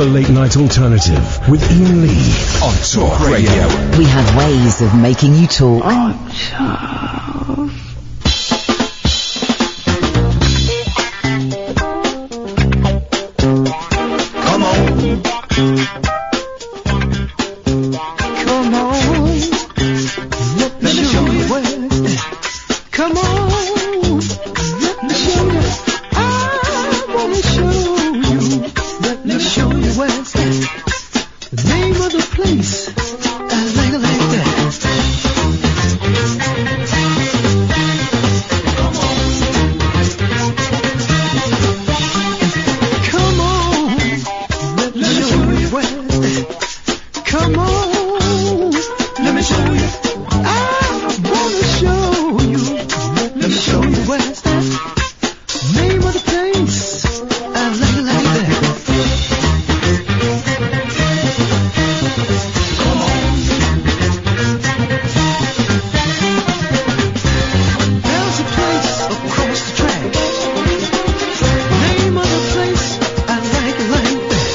The Late Night Alternative with Iain Lee on Talk Radio. We have ways of making you talk. Come on. Come on. Let me show you where. Come on. Let me show you. I wanna show you. Let me show you where it's at. The name of the place. I like it like that. Come on. Let me show you where it's at. Come on. Let me show you. I wanna show you. Let me show you where it's at. Name of the place. I like it like that. Come on. There's a place across the track. Name of the place. I like it like that.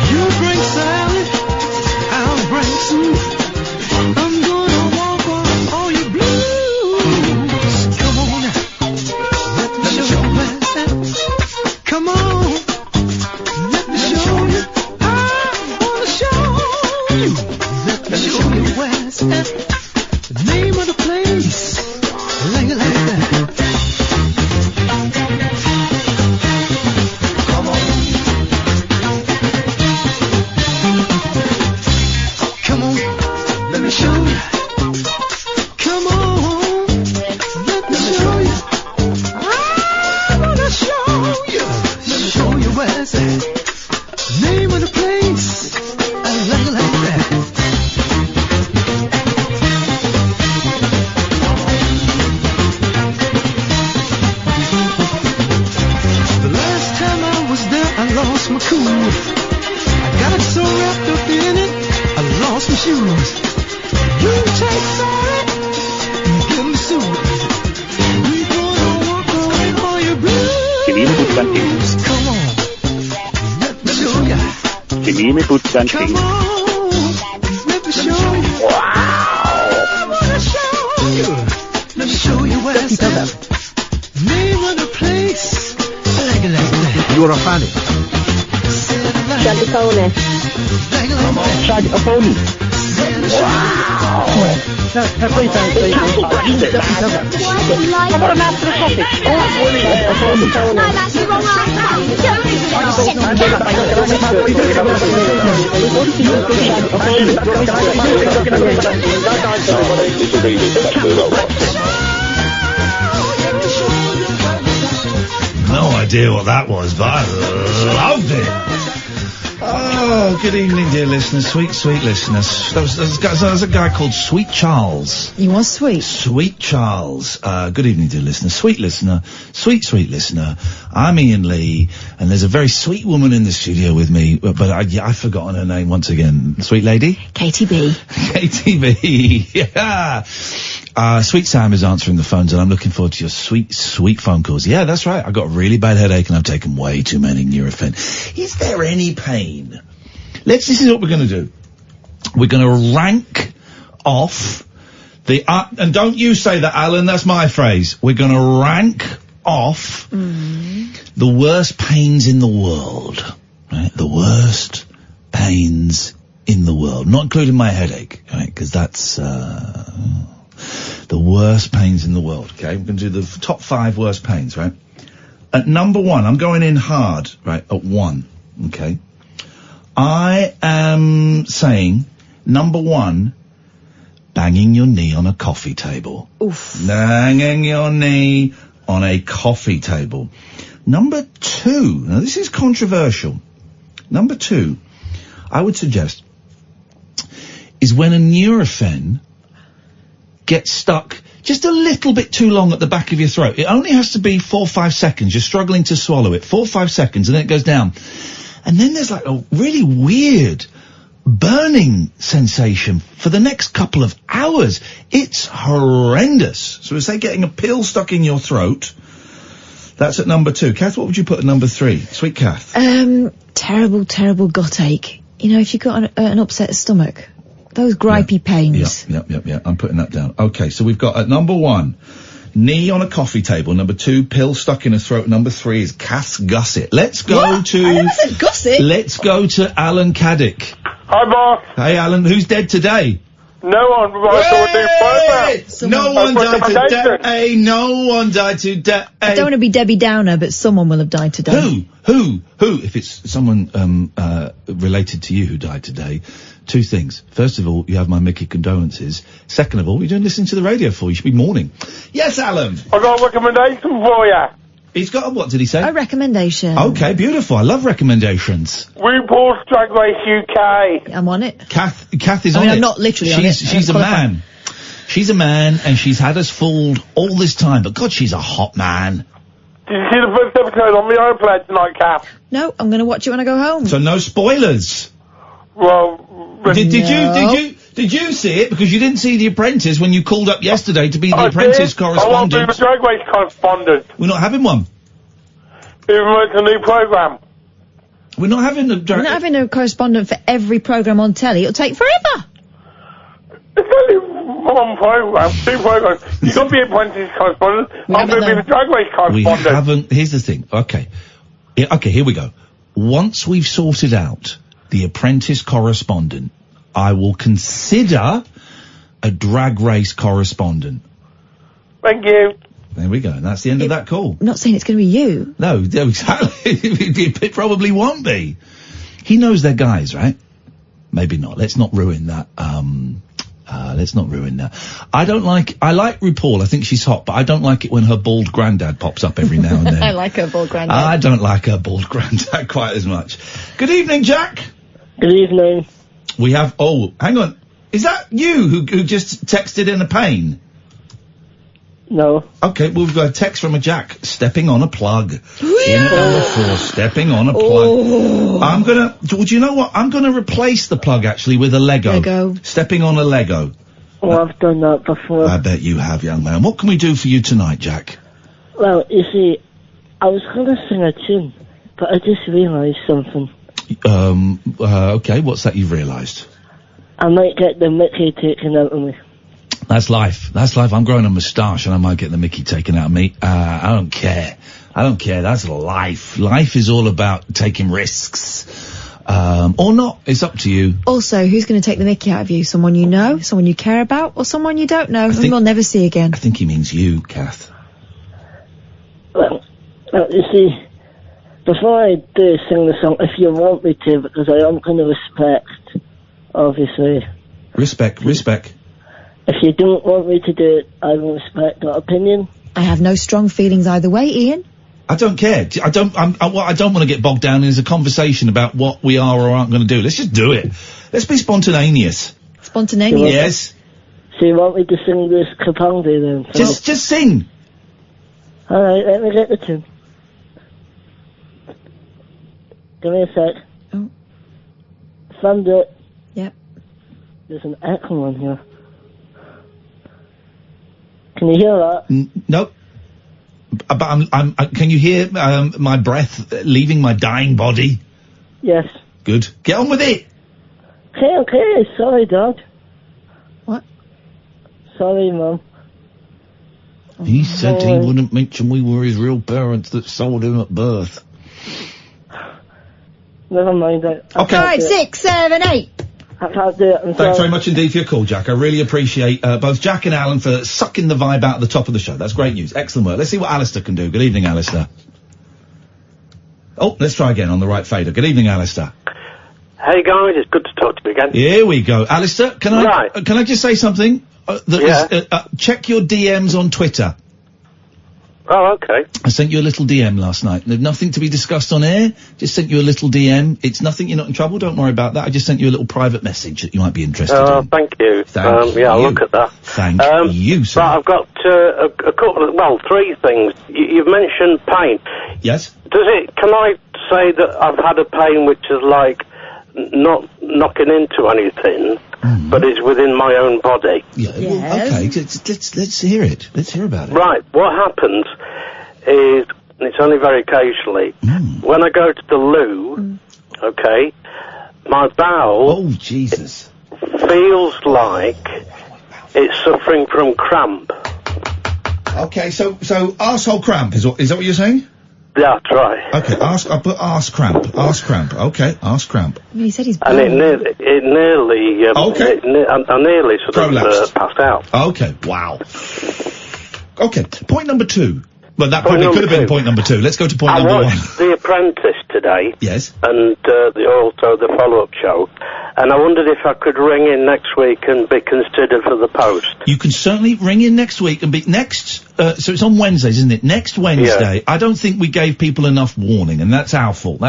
You bring salad, I'll bring soup. I'm gonna walk on all your blues. Come on now. Let me show you where it's at. Come on. Let me show you. I wanna show you. Let me show you where it's at. The name of the place. Like it like that. Come on. Come on. Let me show you. Come on. Let me show you. I wanna show you. Let me show you where it's at. Name of the place. I like it like that. The last time I was there, I lost my cool. I got so wrapped up in it, I lost my shoes. You take sorry, you give me suit. We gonna walk away all your blues. Come on, let me show ya. Come on, let me show you. Wow. I wanna show you. Let me show you where it's at. Name of the place. I like it like that. You're a fan. Shagapone. Shagapone. Wow. No, please don't say that. I've got an answer to the topic. No, that's the wrong No idea what that was, but I loved it. Oh, good evening, dear listeners, sweet listeners. There's a guy called Sweet Charles. You are sweet. Sweet Charles. Good evening, dear listener, sweet listener, sweet listener. I'm Iain Lee, and there's a very sweet woman in the studio with me, but I've forgotten her name once again. Sweet lady? Katie B. Katie B. Yeah. Sweet Sam is answering the phones, and I'm looking forward to your sweet phone calls. Yeah, that's right. I've got a really bad headache, and I've taken way too many Nurofen. Is there any pain? This is what we're going to do. We're going to rank off the, and don't you say that, Alan, that's my phrase. We're going to rank off the worst pains in the world. Right? The worst pains in the world. Not including my headache, right? Because that's, the worst pains in the world, okay? We're going to do the top 5 worst pains, right? At number 1, I'm going in hard, right, at 1, okay? I am saying, number 1, banging your knee on a coffee table. Oof. Banging your knee on a coffee table. Number 2, now this is controversial. Number 2, I would suggest, is when a Nurofen gets stuck just a little bit too long at the back of your throat. It only has to be 4 or 5 seconds. You're struggling to swallow it. 4 or 5 seconds, and then it goes down. And then there's like a really weird burning sensation for the next couple of hours. It's horrendous. So it's like getting a pill stuck in your throat. That's at number 2. Kath, what would you put at number 3? Sweet Kath. Terrible gut ache. You know, if you've got an upset stomach. Those gripey pains. Yeah. I'm putting that down. Okay, so we've got at number 1, knee on a coffee table. Number 2, pill stuck in a throat. Number 3 is Kath's gusset. Let's go to... I never said gusset. Let's go to Alan Caddick. Hi, Mark. Hey, Alan, who's dead today? No one. No one died today. No one died today. I don't want to be Debbie Downer, but someone will have died today. Who? If it's someone related to you who died today, 2 things. First of all, you have my Mickey condolences. Second of all, you don't listen to the radio for. You should be mourning. Yes, Alan. I've got a recommendation for you. He's got a, what did he say? A recommendation. Okay, beautiful. I love recommendations. RuPaul's Drag Race UK. I'm on it. Kath is on it. I'm not literally on it. She's a man. She's a man, and she's had us fooled all this time, but God, she's a hot man. Did you see the first episode on the iPlayer tonight, Kath? No, I'm going to watch it when I go home. So no spoilers. Well, did you see it? Because you didn't see The Apprentice when you called up yesterday to be The Apprentice correspondent. I want to be the Drag Race correspondent. We're not having one. Even though it's a new programme. We're not having We're not having a correspondent for every programme on telly. It'll take forever. It's only one programme, 2 programmes. You've got to be Apprentice correspondent. I'm going to be the Drag Race correspondent. We haven't. Here's the thing. Okay, here we go. Once we've sorted out The Apprentice correspondent, I will consider a Drag Race correspondent. Thank you. There we go. And that's the end of that call. I'm not saying it's going to be you. No, exactly. It probably won't be. He knows they're guys, right? Maybe not. Let's not ruin that. Let's not ruin that. I like RuPaul. I think she's hot, but I don't like it when her bald granddad pops up every now and then. I like her bald granddad. I don't like her bald granddad quite as much. Good evening, Jack. Good evening. We have, hang on. Is that you who just texted in a pain? No. Okay, well, we've got a text from a Jack. Stepping on a plug. In at number 4, stepping on a plug. Do you know what? I'm gonna replace the plug, actually, with a Lego. Stepping on a Lego. Oh, I've done that before. I bet you have, young man. What can we do for you tonight, Jack? Well, you see, I was gonna sing a tune, but I just realised something. Okay, what's that you've realised? I might get the Mickey taken out of me. That's life. I'm growing a moustache and I might get the Mickey taken out of me. I don't care. That's life. Life is all about taking risks. Or not. It's up to you. Also, who's going to take the Mickey out of you? Someone you know? Someone you care about? Or someone you don't know and we'll never see again? I think he means you, Kath. Well, you see, before I do sing the song, if you want me to, because I am going to respect, obviously. Respect. If you don't want me to do it, I will respect that opinion. I have no strong feelings either way, Ian. I don't care. What I don't want to get bogged down in is a conversation about what we are or aren't going to do. Let's just do it. Let's be spontaneous. Spontaneous? Yes. So you want me to sing this Kapangi then? Just sing. Alright, let me get the tune. Give me a sec. Oh. Found it. Yep. There's an echo on here. Can you hear that? Nope. But can you hear my breath leaving my dying body? Yes. Good. Get on with it. Okay. Sorry, Dad. What? Sorry, Mum. He said he wouldn't mention we were his real parents that sold him at birth. Never mind. Okay. 5, 6, 7, 8. I can't do it. Thanks very much indeed for your call, Jack. I really appreciate both Jack and Alan for sucking the vibe out at the top of the show. That's great news. Excellent work. Let's see what Alistair can do. Good evening, Alistair. Oh, let's try again on the right fader. Good evening, Alistair. Hey guys, it's good to talk to you again. Here we go. Alistair, can I just say something? Check your DMs on Twitter. Oh, okay. I sent you a little DM last night. There's nothing to be discussed on air. Just sent you a little DM. It's nothing. You're not in trouble. Don't worry about that. I just sent you a little private message that you might be interested in. Oh, thank you. Thank you. I'll look at that. Thank you, sir. But I've got a couple of, 3 things. You've mentioned pain. Yes. Can I say that I've had a pain which is like not knocking into anything, but is within my own body? Yeah. Yes. Well, okay. Let's hear it. Let's hear about it. Right. What happens is and it's only very occasionally. When I go to the loo, okay, my bowel... Oh, Jesus. ...feels like it's suffering from cramp. Okay, so arsehole cramp, is that what you're saying? Yeah, that's right. Okay, I'll put arse cramp. Okay, arse cramp. I mean, he said he's And it nearly... Okay. I nearly sort of passed out. Okay, wow. Okay, point number 2. Well, that probably could have been point number 2. Let's go to point number 1. I watched The Apprentice today. Yes. And also the follow-up show. And I wondered if I could ring in next week and be considered for the post. You can certainly ring in next week and be next... so it's on Wednesdays, isn't it? Next Wednesday. Yeah. I don't think we gave people enough warning, and that's our fault.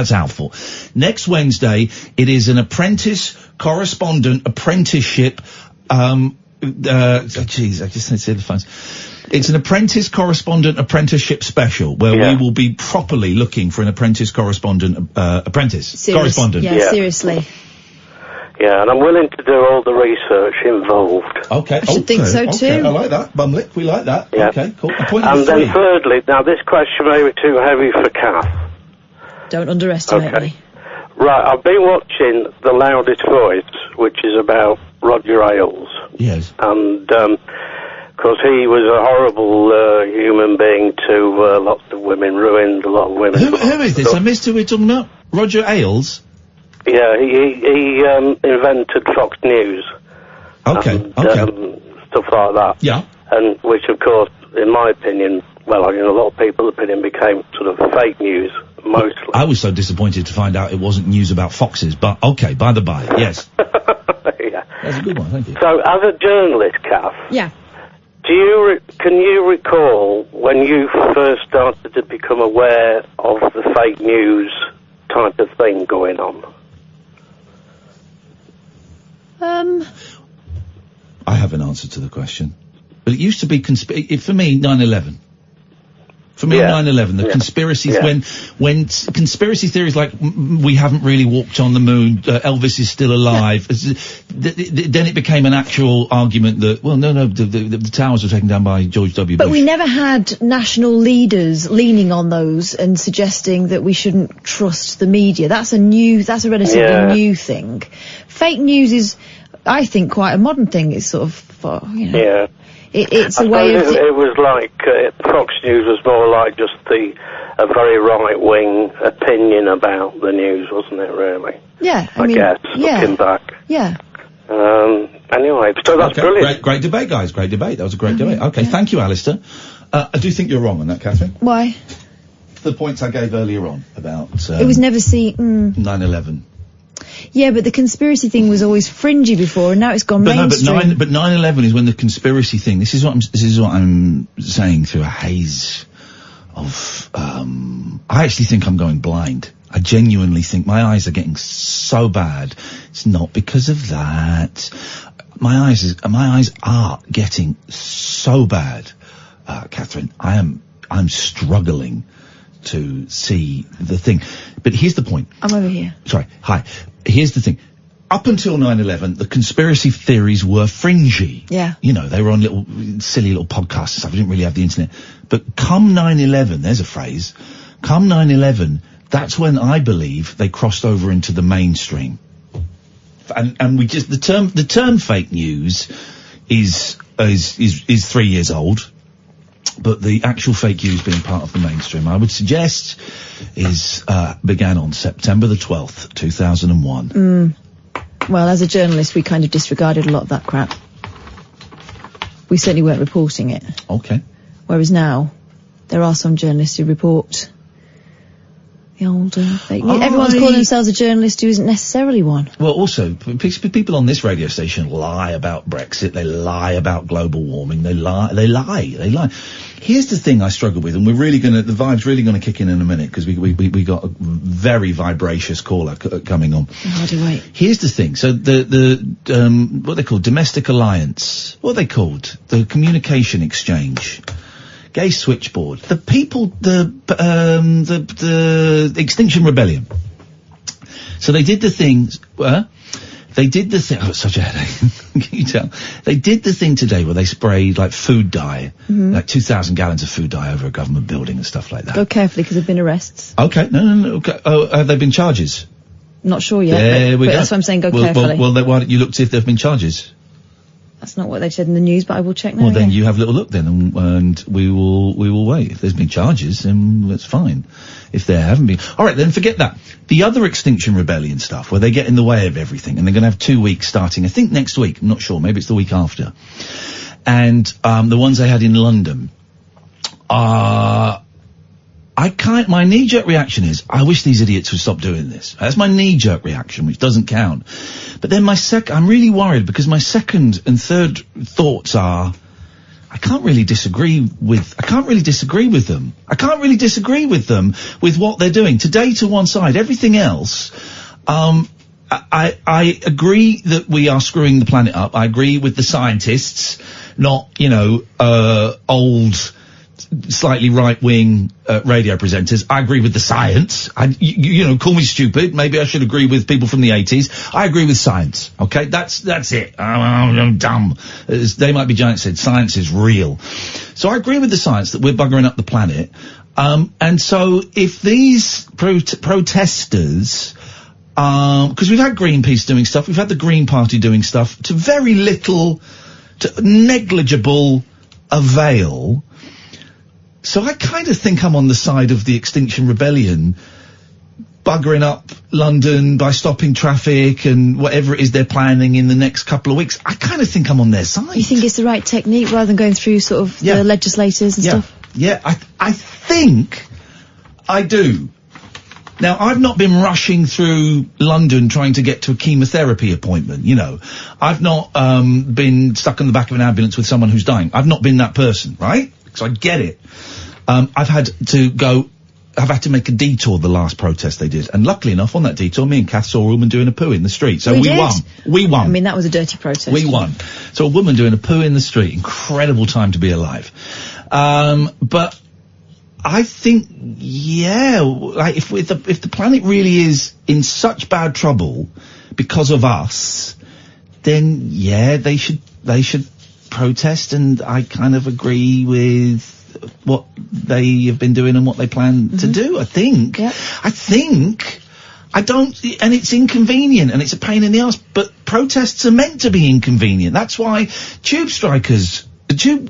Next Wednesday, it is an apprentice correspondent apprenticeship... Jeez, I just need to say the phones. It's an apprentice correspondent apprenticeship special where we will be properly looking for an apprentice correspondent correspondent. Yeah, seriously. Yeah, and I'm willing to do all the research involved. Okay. I should think so too. Okay, I like that. Bumlick, we like that. Yeah. Okay, cool. And then thirdly, now this question may be too heavy for Kath. Don't underestimate me. Right, I've been watching The Loudest Voice, which is about Roger Ailes. Yes. And, because he was a horrible human being to lots of women, ruined a lot of women. Who is this? I missed who we're talking about. Roger Ailes? Yeah, he invented Fox News. Okay, and, stuff like that. Yeah. And which, of course, in my opinion, well, in a lot of people's opinion, became sort of fake news, mostly. I was so disappointed to find out it wasn't news about foxes, but okay, by the by, yes. Yeah. That's a good one, thank you. So, as a journalist, Kath... Yeah. Can you recall when you first started to become aware of the fake news type of thing going on? I have an answer to the question. But it used to be for me, 9/11. For me, 9/11, the conspiracies, when conspiracy theories like we haven't really walked on the moon, Elvis is still alive, then it became an actual argument that, well, no, the towers were taken down by George W. Bush. But we never had national leaders leaning on those and suggesting that we shouldn't trust the media. That's a relatively new thing. Fake news is, I think, quite a modern thing. It's sort of, Yeah. It's a way of... It was like, Fox News was more like just a very right-wing opinion about the news, wasn't it, really? Yeah, I guess, looking back. Yeah. Anyway, so that's brilliant. Great debate, guys, great debate. That was a great debate. Okay, thank you, Alistair. I do think you're wrong on that, Katherine. Why? The points I gave earlier on about... it was never seen... 9/11. Yeah, but the conspiracy thing was always fringy before, and now it's gone mainstream. But 9/11 is when the conspiracy thing. This is what I'm saying through a haze of. I actually think I'm going blind. I genuinely think my eyes are getting so bad. It's not because of that. My eyes are getting so bad, Katherine. I'm struggling to see the thing. But here's the point. I'm over here. Sorry. Hi. Here's the thing. Up until 9/11, the conspiracy theories were fringy. Yeah. You know, they were on silly little podcasts and stuff. We didn't really have the internet. But come 9/11, there's a phrase. Come 9/11, that's when I believe they crossed over into the mainstream. And we just, the term fake news is 3 years old. But the actual fake news being part of the mainstream, I would suggest, began on September the 12th, 2001. Well, as a journalist, we kind of disregarded a lot of that crap. We certainly weren't reporting it. Okay. Whereas now, there are some journalists who report the old fake news. Everyone's calling themselves a journalist who isn't necessarily one. Well, also, people on this radio station lie about Brexit, they lie about global warming, they lie. Here's the thing I struggle with, and the vibe's really gonna kick in a minute, because we got a very vibracious caller coming on. How do wait? Here's the thing, so the what they call domestic alliance, what are they called? The communication exchange. Gay switchboard. The people, the Extinction Rebellion. So they did the things, They did the thing. Oh, it's such a headache. Can you tell? They did the thing today where they sprayed like food dye, like 2,000 gallons of food dye over a government building and stuff like that. Go carefully because there've been arrests. Okay, no. Okay. Oh, have there been charges? Not sure yet. There we but go. that's what I'm saying. Go carefully. Well, why don't you look to see if there have been charges? That's not what they said in the news, but I will check now. Well, then you have a little look then, and we will wait. If there's been charges, then that's fine. If there haven't been, all right, then forget that. The other Extinction Rebellion stuff, where they get in the way of everything, and they're going to have 2 weeks starting, I think next week. I'm not sure. Maybe it's the week after. And the ones they had in London, my knee-jerk reaction is, I wish these idiots would stop doing this. That's my knee-jerk reaction, which doesn't count. But then I'm really worried because my second and third thoughts are, I can't really disagree with them. I can't really disagree with them with what they're doing. Today to one side, everything else, I agree that we are screwing the planet up. I agree with the scientists, not, old, slightly right-wing radio presenters. I agree with the science. Call me stupid. Maybe I should agree with people from the 80s. I agree with science. Okay, that's it. I'm dumb. As They Might Be Giants said, science is real. So I agree with the science that we're buggering up the planet. And so if these protesters, because we've had Greenpeace doing stuff, we've had the Green Party doing stuff to very little, to negligible avail. So I kind of think I'm on the side of the Extinction Rebellion, buggering up London by stopping traffic and whatever it is they're planning in the next couple of weeks. I kind of think I'm on their side. You think it's the right technique rather than going through sort of the legislators and stuff? Yeah, I think I do. Now, I've not been rushing through London trying to get to a chemotherapy appointment, I've not been stuck in the back of an ambulance with someone who's dying. I've not been that person, right? So I get it. I've had to make a detour the last protest they did. And luckily enough, on that detour, me and Kath saw a woman doing a poo in the street. So we won. We won. I mean, that was a dirty protest. We won. So a woman doing a poo in the street. Incredible time to be alive. But I think, like if the planet really is in such bad trouble because of us, then they should protest, and I kind of agree with what they have been doing and what they plan to do. I think I don't, and it's inconvenient and it's a pain in the arse, but protests are meant to be inconvenient. That's why tube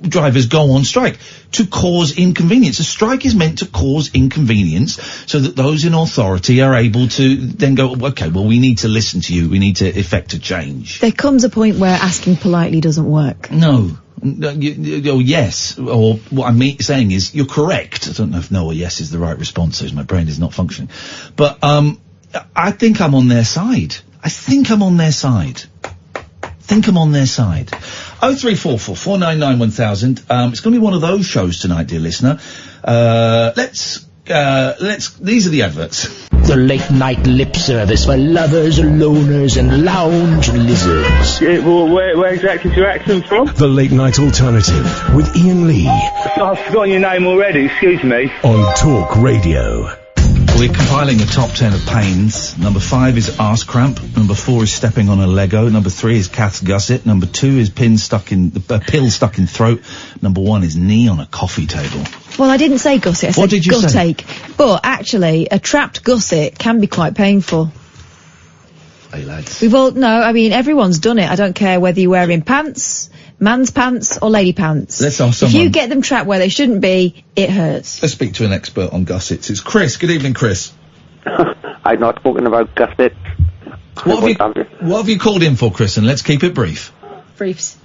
drivers go on strike, to cause inconvenience. A strike is meant to cause inconvenience so that those in authority are able to then go, okay, well, we need to listen to you. We need to effect a change. There comes a point where asking politely doesn't work. No. Yes. Or what I'm saying is, you're correct. I don't know if no or yes is the right response, so my brain is not functioning. But, I think I'm on their side. 0344 499 1000. It's going to be one of those shows tonight, dear listener. These are the adverts. The late night lip service for lovers, loners, and lounge lizards. Yeah, well, where exactly is your accent from? The Late Night Alternative with Iain Lee. I've forgotten your name already, excuse me. On Talk Radio. We're compiling a top 10 of pains. Number 5 is arse cramp. Number 4 is stepping on a Lego. Number 3 is Kath's gusset. Number 2 is pill stuck in throat. Number 1 is knee on a coffee table. Well, I didn't say gusset, I said what did you guttache. But actually, a trapped gusset can be quite painful. Hey, lads. Everyone's done it. I don't care whether you're wearing pants, man's pants or lady pants. Let's ask someone. If you get them trapped where they shouldn't be, it hurts. Let's speak to an expert on gussets. It's Chris. Good evening, Chris. I'm not talking about gussets. What have you called in for, Chris? And let's keep it brief. Briefs.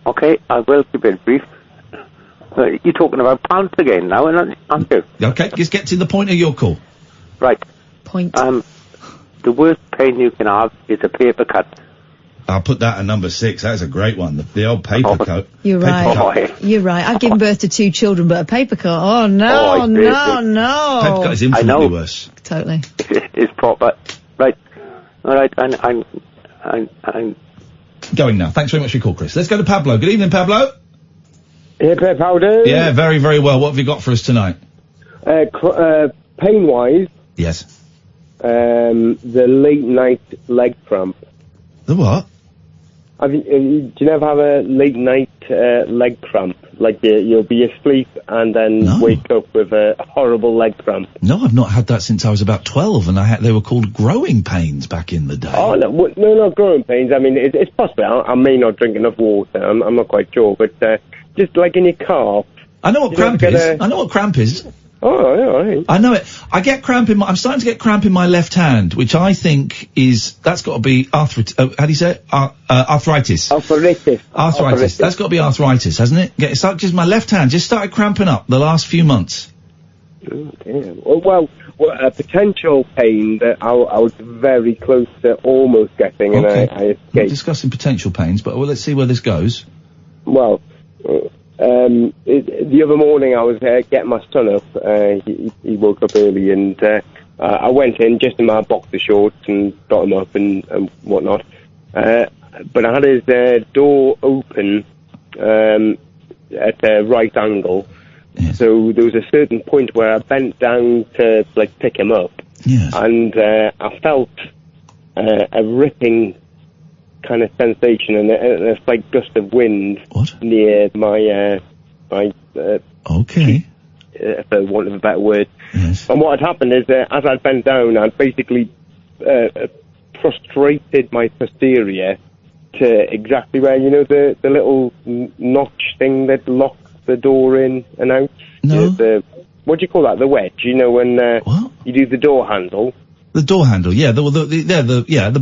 Okay, I will keep it brief. You're talking about pants again now, aren't you? Okay, just get to the point of your call. Right. Point. The worst pain you can have is a paper cut. I'll put that at number 6. That's a great one. The old paper cut. You're right. You're right. I've given birth to 2 children, but a paper cut. Oh no, no. Paper cut is infinitely worse. Totally. It's proper. Right. All right. I'm going now. Thanks very much for your call, Chris. Let's go to Pablo. Good evening, Pablo. Hey, Pep, how do you? Yeah, very, very well. What have you got for us tonight? Pain-wise. Yes. The late night leg cramp. The what? Do you never have a late night leg cramp? Like you'll be asleep and then wake up with a horrible leg cramp. No, I've not had that since I was about 12, and they were called growing pains back in the day. Oh no, not growing pains. I mean, it's possible. I may not drink enough water. I'm not quite sure, but just like in your calf. I know what cramp is. I know what cramp is. Oh, yeah, right. I know it. I get cramp I'm starting to get cramp in my left hand, which I think that's got to be how do you say it? Arthritis. Arthritis. That's got to be arthritis, hasn't it? It's like just my left hand just started cramping up the last few months. Oh, damn. Well, a potential pain that I was very close to almost getting, and I escaped. We're discussing potential pains, but let's see where this goes. Well, the other morning I was getting my son up. He woke up early, and I went in just in my boxer shorts and got him up and whatnot. But I had his door open at a right angle. Yes. So there was a certain point where I bent down to pick him up, yes. And I felt a ripping kind of sensation, and a slight gust of wind near my okay, for want of a better word. Yes. And what had happened is, as I'd bent down, I'd basically prostrated my posterior to exactly where, the little notch thing that locks the door in and out. No. What do you call that? The wedge. When you do the door handle. The door handle, yeah. The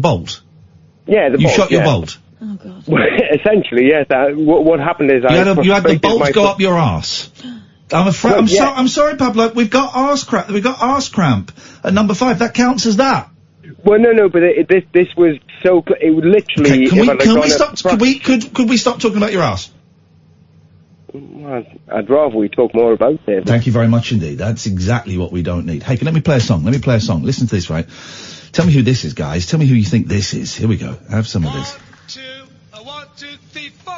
bolt. Yeah, the bolt. You shot your bolt. Oh God. Well, essentially, yes. What happened is you had the bolt go up your arse. I'm afraid. I'm sorry, Pablo. We've got arse cramp. We've got arse cramp at number 5. That counts as that. Well, no, but this was so. It would literally. Okay, can we stop? Could we stop talking about your arse? Well, I'd rather we talk more about it. Thank you very much indeed. That's exactly what we don't need. Hey, let me play a song. Listen to this, right? Tell me who this is, guys. Tell me who you think this is. Here we go. Have some of this. 1, 2, 3, 4.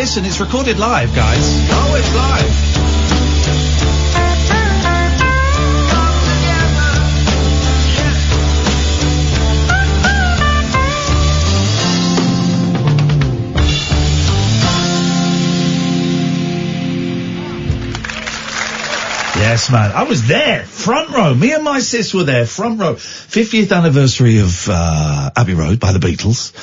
listen, it's recorded live, guys. Oh, it's live. Yes, man. I was there, front row. Me and my sis were there, front row. 50th anniversary of Abbey Road by the Beatles.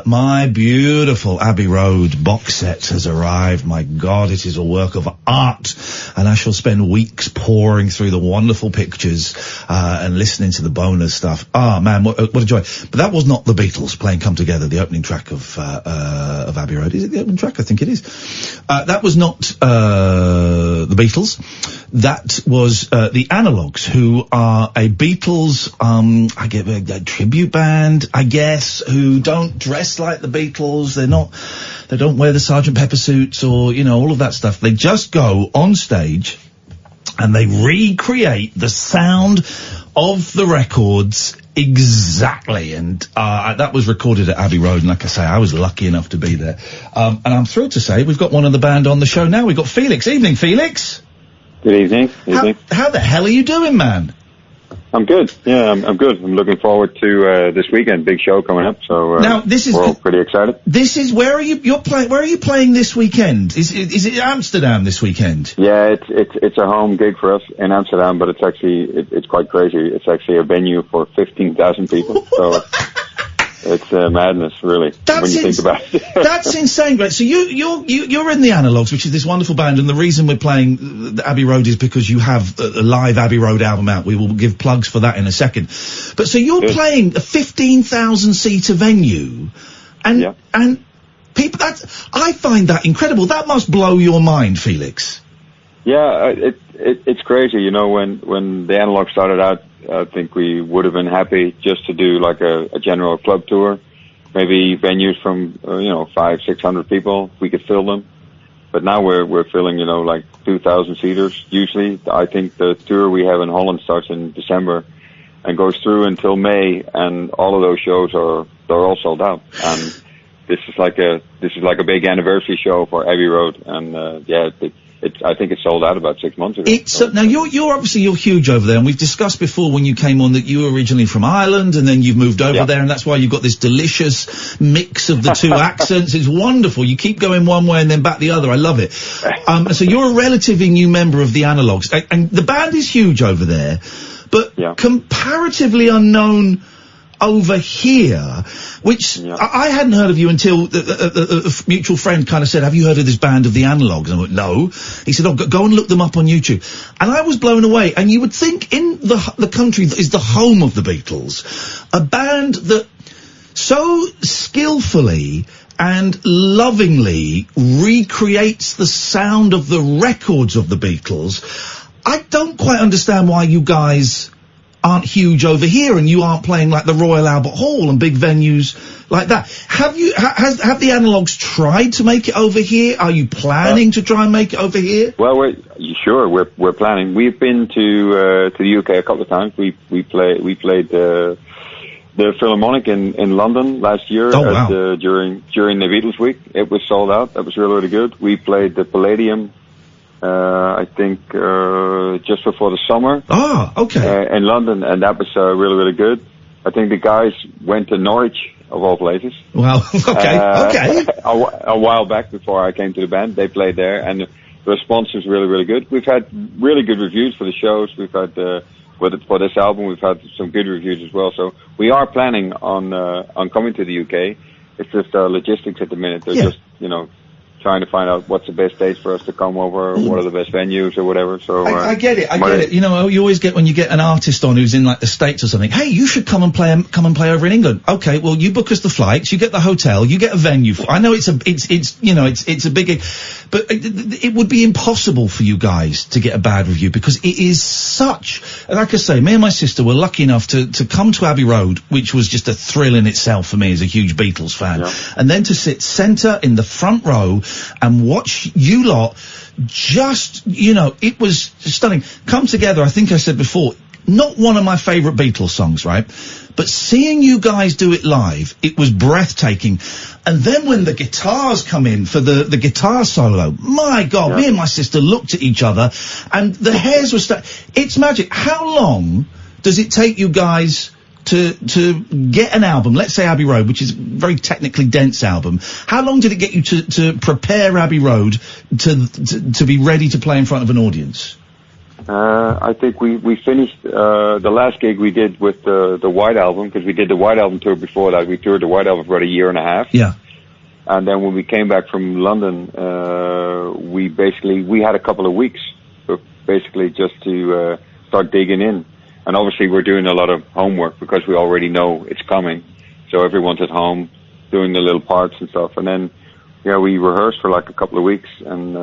My beautiful Abbey Road box set has arrived. My God, it is a work of art. And I shall spend weeks poring through the wonderful pictures and listening to the bonus stuff. Ah, man, what a joy. But that was not the Beatles playing Come Together, the opening track of Abbey Road. Is it the opening track? I think it is. That was not the Beatles. That was the Analogues, who are a Beatles, I get a tribute band, I guess, who don't dress like the Beatles. They don't wear the Sgt. Pepper suits or, you know, all of that stuff. They just go on stage and they recreate the sound of the records exactly. And that was recorded at Abbey Road. And like I say, I was lucky enough to be there. And I'm thrilled to say we've got one of the band on the show now. We've got Felix. Evening, Felix. Good evening. How the hell are you doing, man? I'm good. Yeah, I'm good. I'm looking forward to this weekend. Big show coming up. So now this is we're all pretty excited. This is where are you? Where are you playing this weekend? Is it Amsterdam this weekend? Yeah, it's a home gig for us in Amsterdam, but it's actually it's quite crazy. It's actually a venue for 15,000 people. So. It's madness, really, when you think about it. That's insane, right? So you're in the Analogues, which is this wonderful band, and the reason we're playing the Abbey Road is because you have a live Abbey Road album out. We will give plugs for that in a second. But so you're playing a 15,000-seater venue, and people, I find that incredible. That must blow your mind, Felix. Yeah, it's crazy. You know, when the Analogues started out, I think we would have been happy just to do like a general club tour, maybe venues from 500-600 people. We could fill them, but now we're filling like 2,000 seaters. Usually, I think the tour we have in Holland starts in December and goes through until May, and all of those shows they're all sold out. And this is like a big anniversary show for Abbey Road, and I think it's sold out about 6 months ago. Now you're obviously huge over there, and we've discussed before when you came on that you were originally from Ireland, and then you've moved over there, and that's why you've got this delicious mix of the two accents. It's wonderful. You keep going one way and then back the other. I love it. So you're a relatively new member of the Analogues, and the band is huge over there, but comparatively unknown over here, which I hadn't heard of you until a mutual friend kind of said, have you heard of this band of the Analogues? And I went, no. He said, go and look them up on YouTube. And I was blown away. And you would think in the country that is the home of the Beatles, a band that so skillfully and lovingly recreates the sound of the records of the Beatles. I don't quite understand why you guys aren't huge over here and you aren't playing like the Royal Albert Hall and big venues like that. Have the Analogues tried to make it over here? Are you planning to try and make it over here? Well, we're planning. We've been to the UK a couple of times. We played the Philharmonic in London last year during the Beatles week. It was sold out. That was really good. We played the Palladium I think just before the summer. Oh, okay. In London, and that was really good. I think the guys went to Norwich, of all places. Well, okay. A while back, before I came to the band, they played there, and the response was really good. We've had really good reviews for the shows. We've had for this album, we've had some good reviews as well. So we are planning on coming to the UK. It's just logistics at the minute. They're just trying to find out what's the best dates for us to come over, what are the best venues or whatever. So I get it. You know, you always get when you get an artist on who's in like the States or something. Hey, you should come and play over in England. Okay, well you book us the flights, you get the hotel, you get a venue. I know it's a big, but it would be impossible for you guys to get a bad review because it is such. Like I say, me and my sister were lucky enough to come to Abbey Road, which was just a thrill in itself for me as a huge Beatles fan, and then to sit centre in the front row and watch you lot just, it was stunning. Come Together, I think I said before, not one of my favourite Beatles songs, right? But seeing you guys do it live, it was breathtaking. And then when the guitars come in for the guitar solo, my God, me and my sister looked at each other, and the hairs were it's magic. How long does it take you guys to get an album, let's say Abbey Road, which is a very technically dense album? How long did it get you to prepare Abbey Road to be ready to play in front of an audience? I think we finished the last gig we did with the White Album, because we did the White Album tour before that. We toured the White Album for about a year and a half. Yeah. And then when we came back from London, we had a couple of weeks, basically just to start digging in. And obviously we're doing a lot of homework because we already know it's coming. So everyone's at home doing the little parts and stuff. And then, we rehearse for like a couple of weeks, and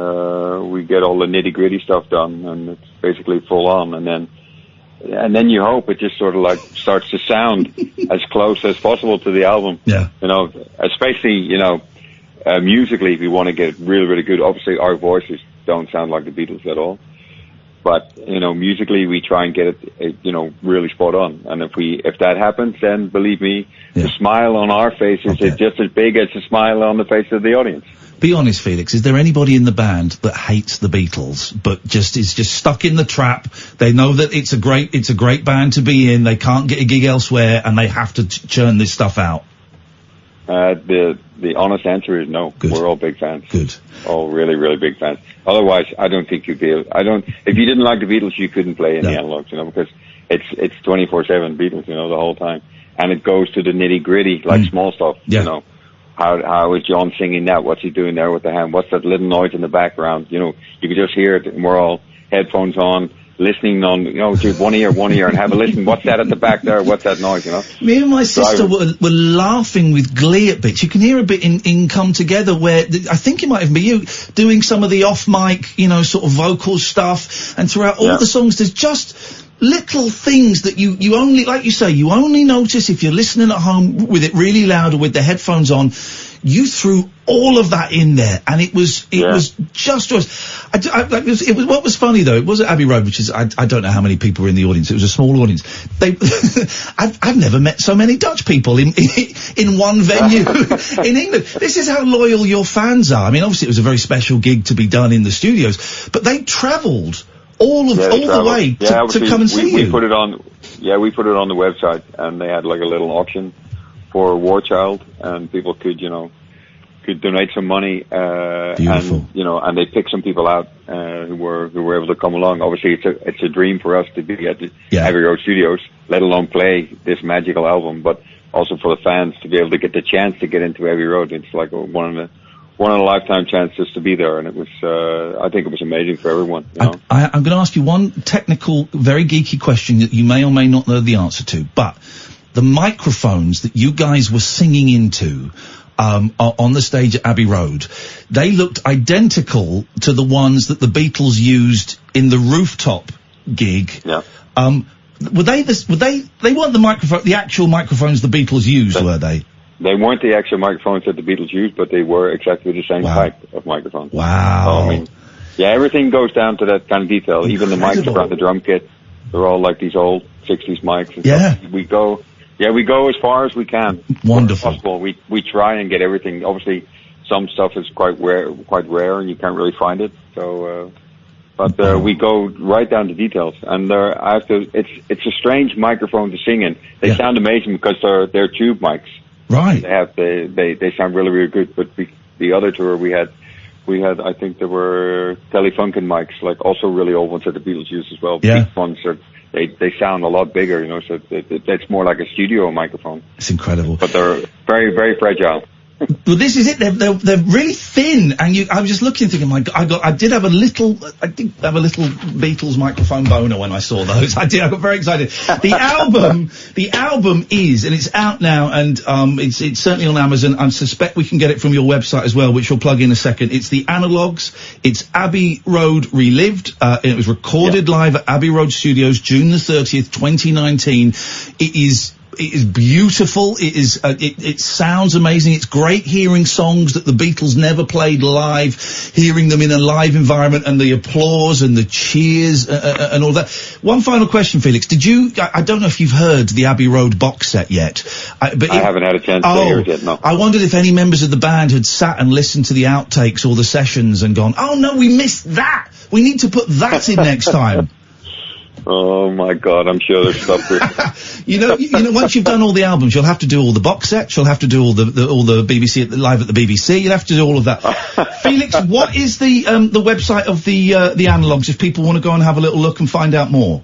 we get all the nitty-gritty stuff done, and it's basically full on. And then you hope it just sort of like starts to sound as close as possible to the album. Yeah. Especially, musically, if you want to get really, really good. Obviously our voices don't sound like the Beatles at all. But, musically we try and get it, really spot on. And if that happens, then believe me, the smile on our faces is just as big as the smile on the face of the audience. Be honest, Felix, is there anybody in the band that hates the Beatles, but is just stuck in the trap? They know that it's a great band to be in, they can't get a gig elsewhere, and they have to churn this stuff out? The honest answer is no. Good. We're all big fans. Good. All really, really big fans. Otherwise, I don't think you'd be able, if you didn't like the Beatles, you couldn't play in the Analogues, because it's 24/7 Beatles, the whole time. And it goes to the nitty gritty, like small stuff, How is John singing that? What's he doing there with the hand? What's that little noise in the background? You can just hear it, and we're all headphones on, listening on, to one ear, and have a listen. What's that at the back there? What's that noise, Me and my sister were laughing with glee at bits. You can hear a bit in Come Together where, I think it might even be you, doing some of the off-mic, sort of vocal stuff, and throughout all the songs there's just little things that you only, like you say, you only notice if you're listening at home with it really loud or with the headphones on. You threw all of that in there, and it was just it was what was funny though. It was at Abbey Road, which is I don't know how many people were in the audience. It was a small audience. I've never met so many Dutch people in one venue in England. This is how loyal your fans are. I mean, obviously it was a very special gig to be done in the studios, but they travelled all the way to come and see you. We put it on. Yeah, we put it on the website, and they had like a little auction for War Child, and people could donate some money, and they picked some people out who were able to come along. Obviously, it's a dream for us to be at the Abbey Road Studios, let alone play this magical album, but also for the fans to be able to get the chance to get into Abbey Road. It's like one of a lifetime chances to be there, and it was I think it was amazing for everyone. I'm going to ask you one technical, very geeky question that you may or may not know the answer to, but the microphones that you guys were singing into on the stage at Abbey Road, they looked identical to the ones that the Beatles used in the rooftop gig. Yeah. Were they weren't the actual microphones the Beatles used, were they? They weren't the actual microphones that the Beatles used, but they were exactly the same type of microphone. Wow. So, everything goes down to that kind of detail. Incredible. Even the mics around the drum kit, they're all like these old 60s mics and stuff. We go as far as we can. Wonderful. Possible. We try and get everything. Obviously, some stuff is quite rare, and you can't really find it. So, but we go right down to details. And it's a strange microphone to sing in. They sound amazing because they're tube mics. Right. They sound really, really good. But the other tour we had, I think there were Telefunken mics, like also really old ones that the Beatles used as well. Yeah. Big ones they sound a lot bigger, so it's more like a studio microphone. It's incredible. But they're very, very fragile. Well, this is it. They're really thin, and I was just looking, thinking, my God, I did have a little Beatles microphone boner when I saw those. I got very excited. The album is, and it's out now, and it's certainly on Amazon. I suspect we can get it from your website as well, which we'll plug in a second. It's the Analogues. It's Abbey Road Relived. It was recorded live at Abbey Road Studios, June the 30th, 2019. beautiful. It is. It sounds amazing. It's great hearing songs that the Beatles never played live, hearing them in a live environment, and the applause and the cheers and all that. One final question, Felix. Did you? I don't know if you've heard the Abbey Road box set yet. But I haven't had a chance to hear it yet. No. I wondered if any members of the band had sat and listened to the outtakes or the sessions and gone, "Oh no, we missed that. We need to put that in next time." Oh my God, I'm sure there's stuff. You know, once you've done all the albums, you'll have to do all the box sets. You'll have to do all the BBC live at the BBC. You'll have to do all of that. Felix, what is the website of the Analogues if people want to go and have a little look and find out more?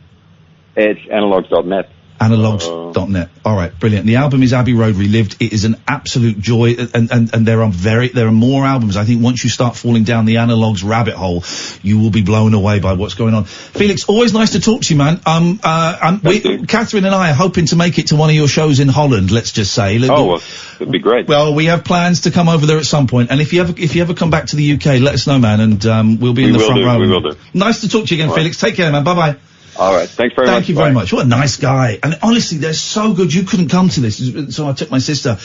It's analogues.net. Analogues.net. All right, brilliant. The album is Abbey Road Relived. It is an absolute joy, and there are more albums. I think once you start falling down the Analogues rabbit hole, you will be blown away by what's going on. Felix, always nice to talk to you, man. Katherine and I are hoping to make it to one of your shows in Holland. Let's just say. Well, it'd be great. Well, we have plans to come over there at some point, and if you ever come back to the UK, let us know, man, and we'll be in the front row. We will do. Nice to talk to you again, Felix. Take care, man. Bye bye. All right, thanks very much. Thank you very much. What a nice guy. And honestly, they're so good. You couldn't come to this, so I took my sister.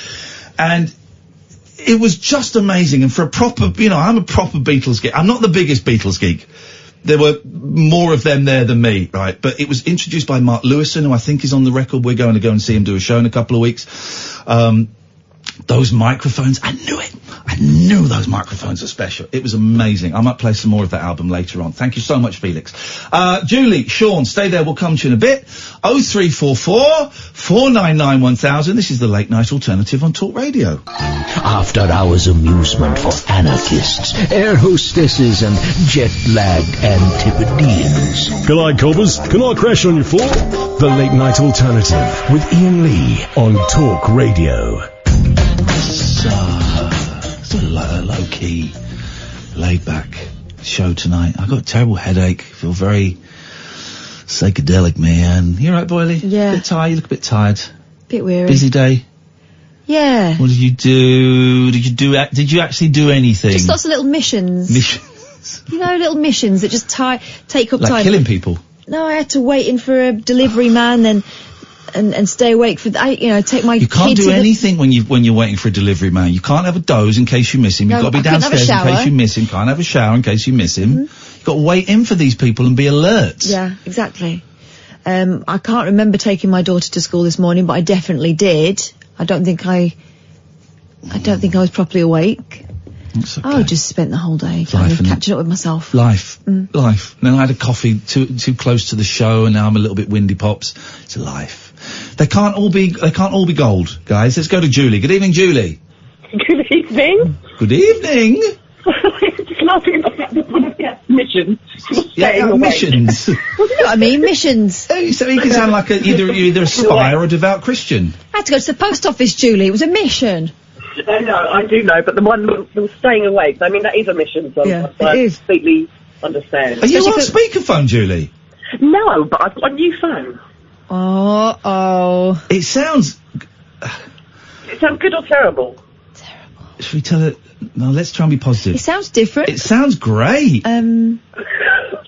And it was just amazing. And for a proper, I'm a proper Beatles geek. I'm not the biggest Beatles geek. There were more of them there than me, right? But it was introduced by Mark Lewison, who I think is on the record. We're going to go and see him do a show in a couple of weeks. Those microphones, I knew it. I knew those microphones are special. It was amazing. I might play some more of that album later on. Thank you so much, Felix. Julie, Sean, stay there. We'll come to you in a bit. 0344 499 1000. This is the Late Night Alternative on Talk Radio. After hours amusement for anarchists, air hostesses and jet-lagged Antipodeans. G'day, coppers. Can I crash on your floor? The Late Night Alternative with Iain Lee on Talk Radio. It's a low-key, laid-back show tonight. I've got a terrible headache. Feel very psychedelic, man. You all right, Boyley? Yeah. Bit tired. You look a bit tired. Bit weary. Busy day? Yeah. What did you do? Did you actually do anything? Just lots of little missions. Little missions that just take up time. Like killing people? No, I had to wait in for a delivery man and stay awake for take my You can't kid do anything when you're waiting for a delivery man. You can't have a doze in case you miss him. You've got to be downstairs in case you miss him. Can't have a shower in case you miss him. You've got to wait in for these people and be alert. Yeah, exactly. I can't remember taking my daughter to school this morning, but I definitely did. I don't think I was properly awake. That's okay. I just spent the whole day kind of catching up with myself. Life. And then I had a coffee too close to the show, and now I'm a little bit windy pops. It's a life. They can't all be gold, guys. Let's go to Julie. Good evening, Julie. Good evening. Good evening. Just laughing at the fact that one of the missions. Yeah, missions. Well, you know what I mean, missions. So you can sound like either a spy or a devout Christian. I had to go to the post office, Julie. It was a mission. I know, I do know, but the one that was staying awake, I mean, that is a mission, so I completely understand. Are you on speakerphone, Julie? No, but I've got a new phone. Oh. It sounds... It sounds good or terrible? Terrible. Should we tell it... No, let's try and be positive. It sounds different. It sounds great.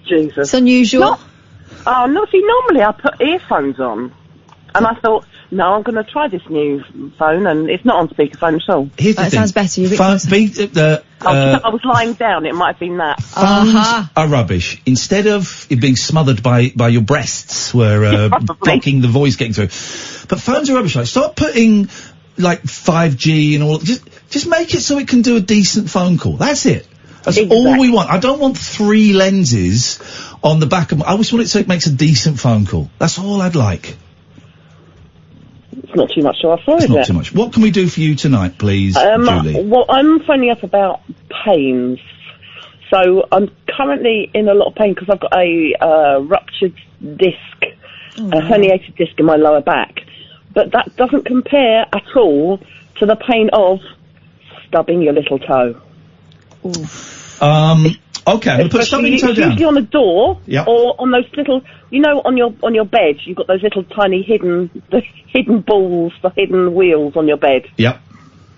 Jesus. It's unusual. See, normally I put earphones on. And I thought, no, I'm going to try this new phone, and it's not on speakerphone at all. Here's the thing. It sounds better. I was lying down. It might have been that. Phones are rubbish. Instead of it being smothered by your breasts, where blocking the voice getting through. But phones are rubbish. Like, start putting like 5G and all. Just make it so it can do a decent phone call. That's it. That's all we want. I don't want 3 lenses on the back of. I just want it so it makes a decent phone call. That's all I'd like. It's not too much to ask for, is it? It's not too much. What can we do for you tonight, please, Julie? Well, I'm phoning up about pains. So I'm currently in a lot of pain because I've got a ruptured disc, a herniated disc in my lower back. But that doesn't compare at all to the pain of stubbing your little toe. Okay, I'm going to put stubbing your toe down. Usually on a door, yep, or on those little, on your bed, you've got those little tiny hidden balls, the hidden wheels on your bed. Yep.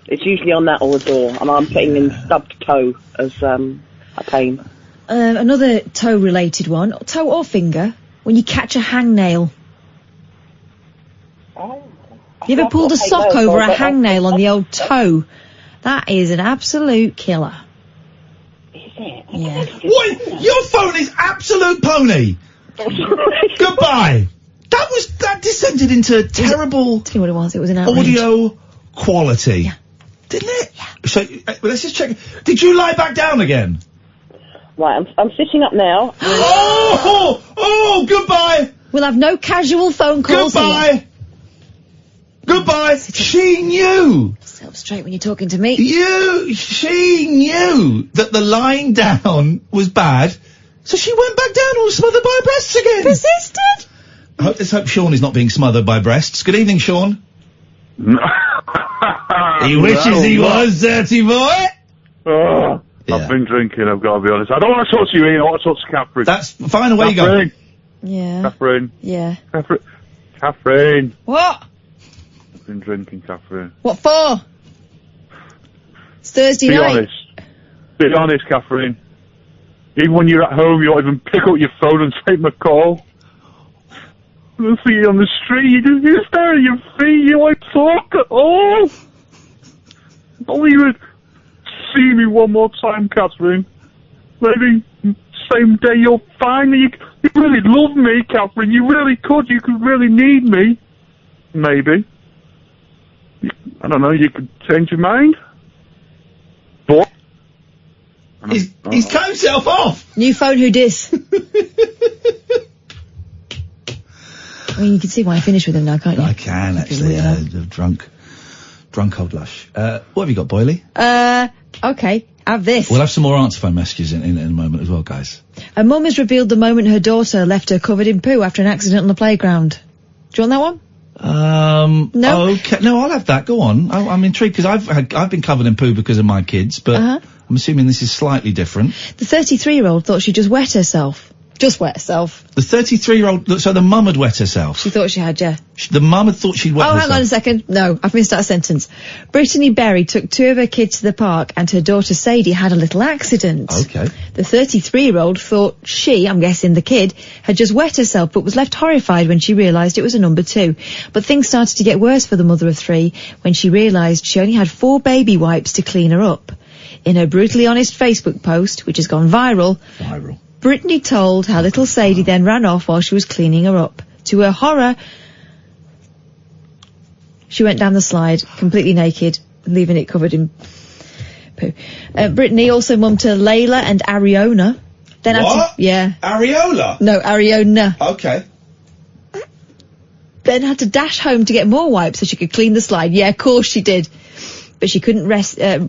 It's usually on that or a door, and I'm putting in stubbed toe as a pain. Another toe-related one, toe or finger, when you catch a hangnail. You ever pulled a sock over a hangnail on the old toe? That is an absolute killer. Is it? Yeah. What? Your phone is absolute pony. Goodbye. That descended into terrible. Tell you what it was. It was an outrage. Audio quality. Yeah. Didn't it? Yeah. So let's just check. Did you lie back down again? Right, I'm sitting up now. Oh, goodbye. We'll have no casual phone calls. Goodbye. Goodbye. She knew. Sit up straight when you're talking to me. She knew that the lying down was bad, so she went back down all smothered by her breasts again. Persisted. Let's hope Sean is not being smothered by breasts. Good evening, Sean. He wishes he was, dirty boy. Oh, yeah. I've been drinking, I've got to be honest. I don't want to talk to you, Ian. I want to talk to Katherine. That's fine, away you go. Yeah. Katherine. Yeah. Katherine. What? I've been drinking, Katherine. What for? It's Thursday night. Be honest, Katherine. Even when you're at home, you don't even pick up your phone and take my call. I see you on the street, you just stare at your feet, you won't talk at all. Don't even see me one more time, Katherine. Maybe same day you'll find me. You really love me, Katherine. You really could. You could really need me. Maybe. I don't know, you could change your mind. But... He's cut himself off. New phone, who dis? I mean, you can see why I finished with him now, can't you? I can, actually. Drunk old lush. What have you got, Boyley? Okay, have this. We'll have some more answer phone messages in a moment as well, guys. A mum has revealed the moment her daughter left her covered in poo after an accident on the playground. Do you want that one? No. Okay. No, I'll have that. Go on. I'm intrigued because I've been covered in poo because of my kids, but I'm assuming this is slightly different. The 33-year-old thought she just wet herself. Just wet herself. The 33-year-old, so the mum had wet herself. She thought she had, yeah. The mum had thought she'd wet herself. Oh, hang on a second. No, I've missed that sentence. Brittany Berry took 2 of her kids to the park and her daughter Sadie had a little accident. Okay. The 33-year-old thought she, I'm guessing the kid, had just wet herself but was left horrified when she realised it was a number 2. But things started to get worse for the mother of 3 when she realised she only had 4 baby wipes to clean her up. In her brutally honest Facebook post, which has gone viral, Brittany told how little Sadie then ran off while she was cleaning her up. To her horror, she went down the slide completely naked, leaving it covered in poo. Brittany also mum to Layla and Ariona. Then what? Yeah. Areola? No, Ariona. Okay. Then had to dash home to get more wipes so she could clean the slide. Yeah, of course she did. But she couldn't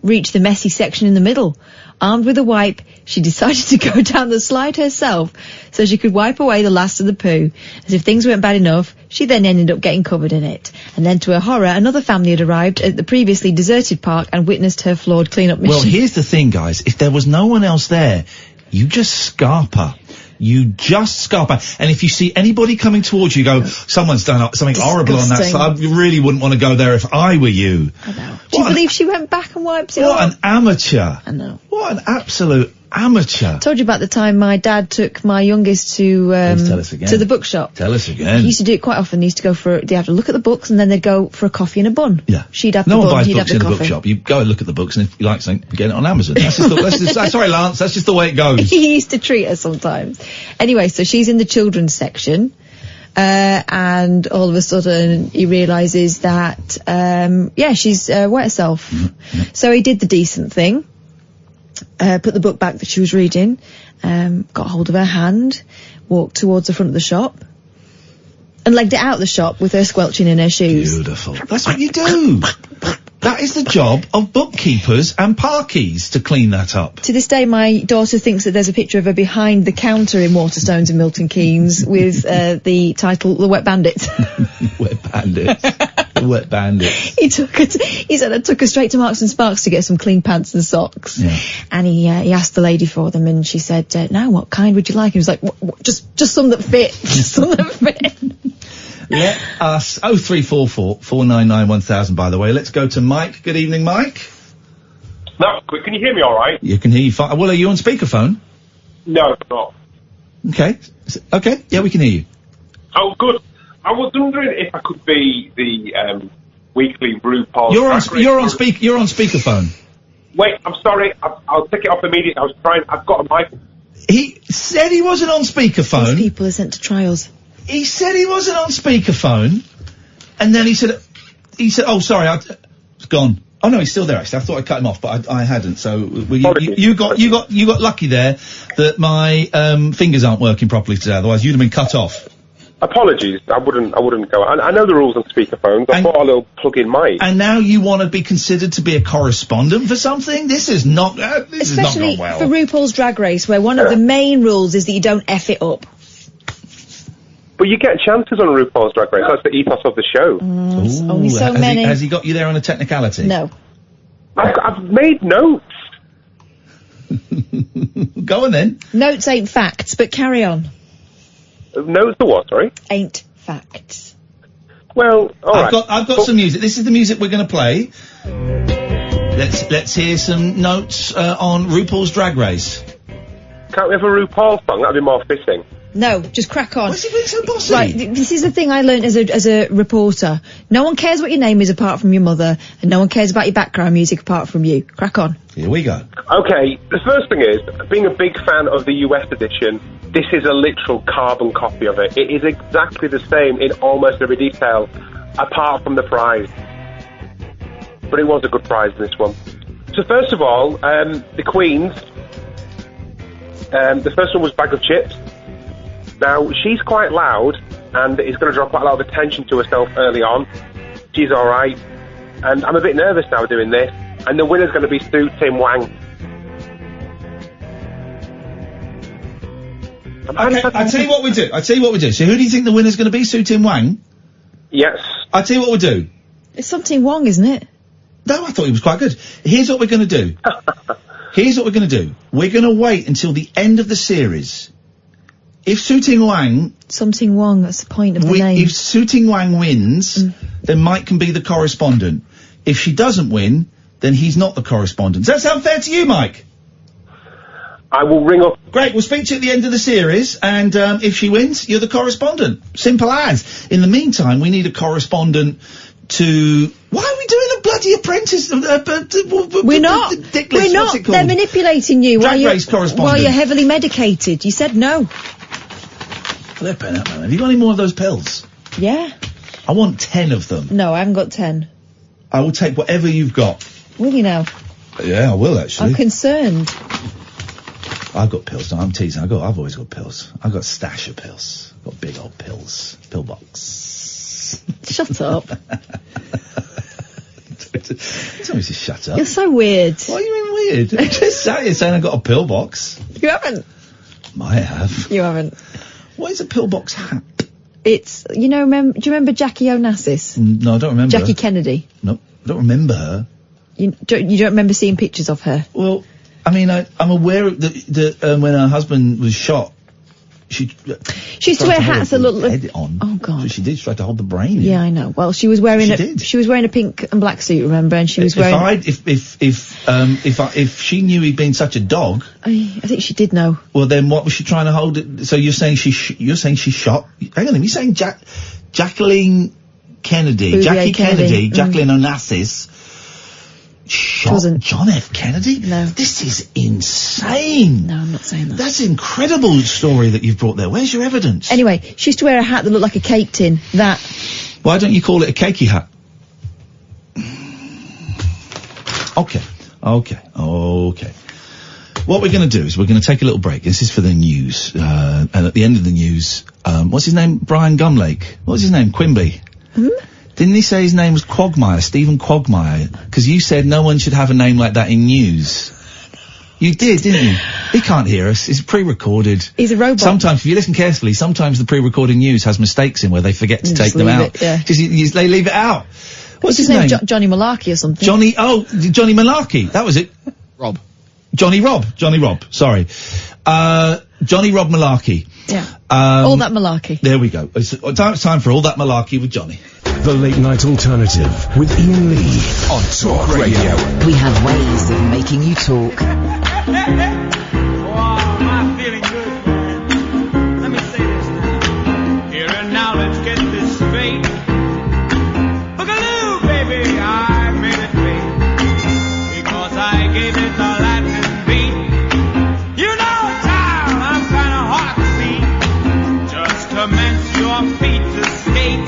reach the messy section in the middle. Armed with a wipe, she decided to go down the slide herself so she could wipe away the last of the poo. As if things weren't bad enough, she then ended up getting covered in it. And then to her horror, another family had arrived at the previously deserted park and witnessed her flawed clean-up mission. Well, here's the thing, guys. If there was no one else there, you just scarp her. You just scarp her. And if you see anybody coming towards you, go, someone's done something horrible on that slide. I really wouldn't want to go there if I were you. I know. Do you believe she went back and wiped it off? What an amateur. I know. What an absolute amateur. I told you about the time my dad took my youngest to tell us again. To the bookshop. Tell us again. He used to do it quite often. They used to go they have to look at the books and then they'd go for a coffee and a bun. Yeah. She'd have no the one bun, buys he'd books have the in a coffee. bookshop. You go and look at the books, and if you like something, you get it on Amazon. That's just sorry, Lance, that's just the way it goes. He used to treat her sometimes. Anyway, so she's in the children's section. And all of a sudden he realises that, she's wet herself. Mm-hmm. So he did the decent thing, put the book back that she was reading, got hold of her hand, walked towards the front of the shop, and legged it out of the shop with her squelching in her shoes. Beautiful. That's what you do. That is the job of bookkeepers and parkies, to clean that up. To this day, my daughter thinks that there's a picture of her behind the counter in Waterstones and Milton Keynes with the title "The Wet Bandits." Wet Bandits. The Wet Bandits. He said I took her straight to Marks and Sparks to get some clean pants and socks. Yeah. And he asked the lady for them, and she said, "Now, what kind would you like?" He was like, "Just some that fit, just some that fit." Let us 0344 499 1000. By the way, let's go to Mike. Good evening, Mike. No, can you hear me all right? You can hear you fine. Well, are you on speakerphone? No, it's not. Okay. Okay. Yeah, we can hear you. Oh, good. I was wondering if I could be the weekly RuPaul. You're on speakerphone. Wait, I'm sorry. I'll take it off immediately. I've got a mic. He said he wasn't on speakerphone. These people are sent to trials. He said he wasn't on speakerphone, and then he said, oh, sorry, it's gone. Oh no, he's still there. Actually, I thought I cut him off, but I hadn't. So you got lucky there that my fingers aren't working properly today. Otherwise, you'd have been cut off. Apologies, I wouldn't go. I know the rules on speakerphones. I bought a little plug-in mic. And now you want to be considered to be a correspondent for something? This is not. This is not going well. For RuPaul's Drag Race, where one of the main rules is that you don't F it up. But you get chances on RuPaul's Drag Race. That's the ethos of the show. Only so many. Has he got you there on a technicality? No. I've made notes. Go on then. Notes ain't facts, but carry on. Notes are what, sorry? Ain't facts. Well, alright. I've got some music. This is the music we're going to play. Let's hear some notes on RuPaul's Drag Race. Can't we have a RuPaul song? That'd be more fitting. No, just crack on. What's he being so bossy? Right, this is the thing I learned as a reporter. No one cares what your name is apart from your mother, and no one cares about your background music apart from you. Crack on. Here we go. Okay, the first thing is, being a big fan of the US edition, this is a literal carbon copy of it. It is exactly the same in almost every detail, apart from the prize. But it was a good prize in this one. So first of all, the Queens. The first one was Bag of Chips. Now, she's quite loud, and is going to draw quite a lot of attention to herself early on. She's alright. And I'm a bit nervous now doing this. And the winner's going to be Sue Tim Wang. Okay, I'll tell you what we do. So who do you think the winner's going to be? Sue Tim Wang? Yes. I'll tell you what we'll do. It's something Wong, isn't it? No, I thought he was quite good. Here's what we're going to do. We're going to wait until the end of the series. If Sue Ting Wang... Something Wong, that's the point of the name. If Sue Ting Wang wins, then Mike can be the correspondent. If she doesn't win, then he's not the correspondent. Does that sound fair to you, Mike? I will ring up. Great, we'll speak to you at the end of the series, and if she wins, you're the correspondent. Simple as. In the meantime, we need a correspondent to... Why are we doing a bloody apprentice? We're not. Dickless, We're not. what's it called? They're manipulating you Drag race correspondent. while you're heavily medicated. You said no. Flipping up, man. Have you got any more of those pills? Yeah. I want 10 of them. No, I haven't got 10. I will take whatever you've got. Will you now? Yeah, I will, actually. I'm concerned. I've got pills. No, I'm teasing. I've always got pills. I've got a stash of pills. I've got big old pills. Pill box. Shut up. Tell me to shut up. You're so weird. What do you mean weird? I just sat here saying I've got a pill box. You haven't. Might have. You haven't. What is a pillbox hat? It's, do you remember Jackie Onassis? No, I don't remember. Jackie Kennedy. No, I don't remember her. You don't remember seeing pictures of her? Well, I mean, I'm aware of that when her husband was shot, she used to wear hats that looked like... on. Oh, God. So she did. She tried to hold the brain in. Yeah, I know. Well, she was wearing a pink and black suit, remember? And she was wearing... If she knew he'd been such a dog... I think she did know. Well, then what was she trying to hold it... So you're saying she shot... Hang on, you're saying Jacqueline Kennedy... Jackie Kennedy, Jacqueline Onassis... Shot John F. Kennedy? No. This is insane. No, I'm not saying that. That's an incredible story that you've brought there. Where's your evidence? Anyway, she used to wear a hat that looked like a cake tin. That. Why don't you call it a cakey hat? Okay. What we're going to do is we're going to take a little break. This is for the news. And at the end of the news, what's his name? Brian Gumlake. What's his name? Quimby. Didn't he say his name was Quagmire, Stephen Quagmire? Because you said no one should have a name like that in news. You did, didn't you? He can't hear us. It's pre-recorded. He's a robot. Sometimes, if you listen carefully, sometimes the pre-recorded news has mistakes in where they forget to take them out. Yeah. They leave it out. What's his name? Johnny Malarkey or something. Johnny Malarkey. That was it. Johnny Rob. Sorry. Johnny Rob Malarkey. Yeah. All that malarkey. There we go. It's time for All That Malarkey with Johnny. The Late Night Alternative with Iain Lee on Talk Radio. We have ways of making you talk. Wow, am I feeling good, man? Let me say this now. Here and now, let's get this straight. Boogaloo, baby. to skate.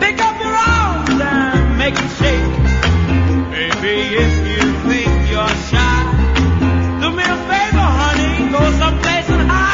Pick up your arms and make them shake. Baby, if you think you're shy, do me a favor, honey, go someplace and hide.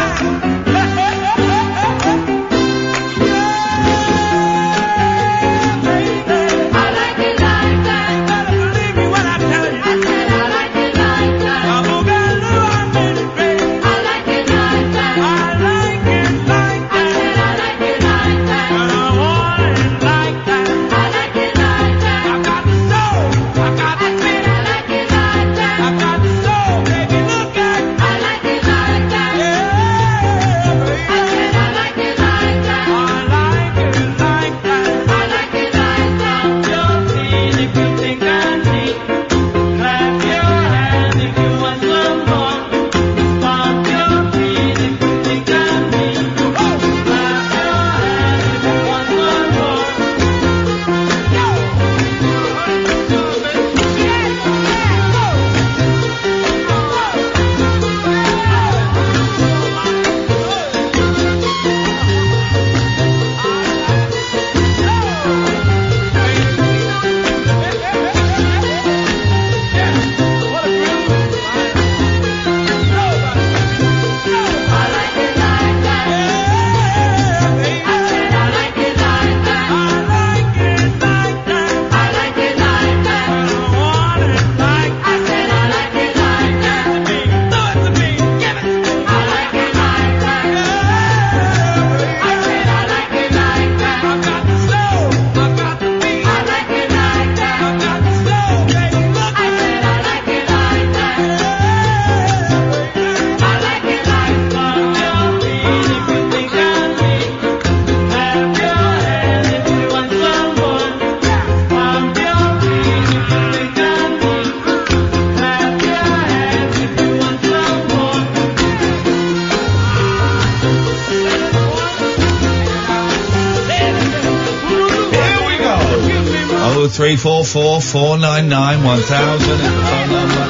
Oh, 344 499 1000 is the phone number.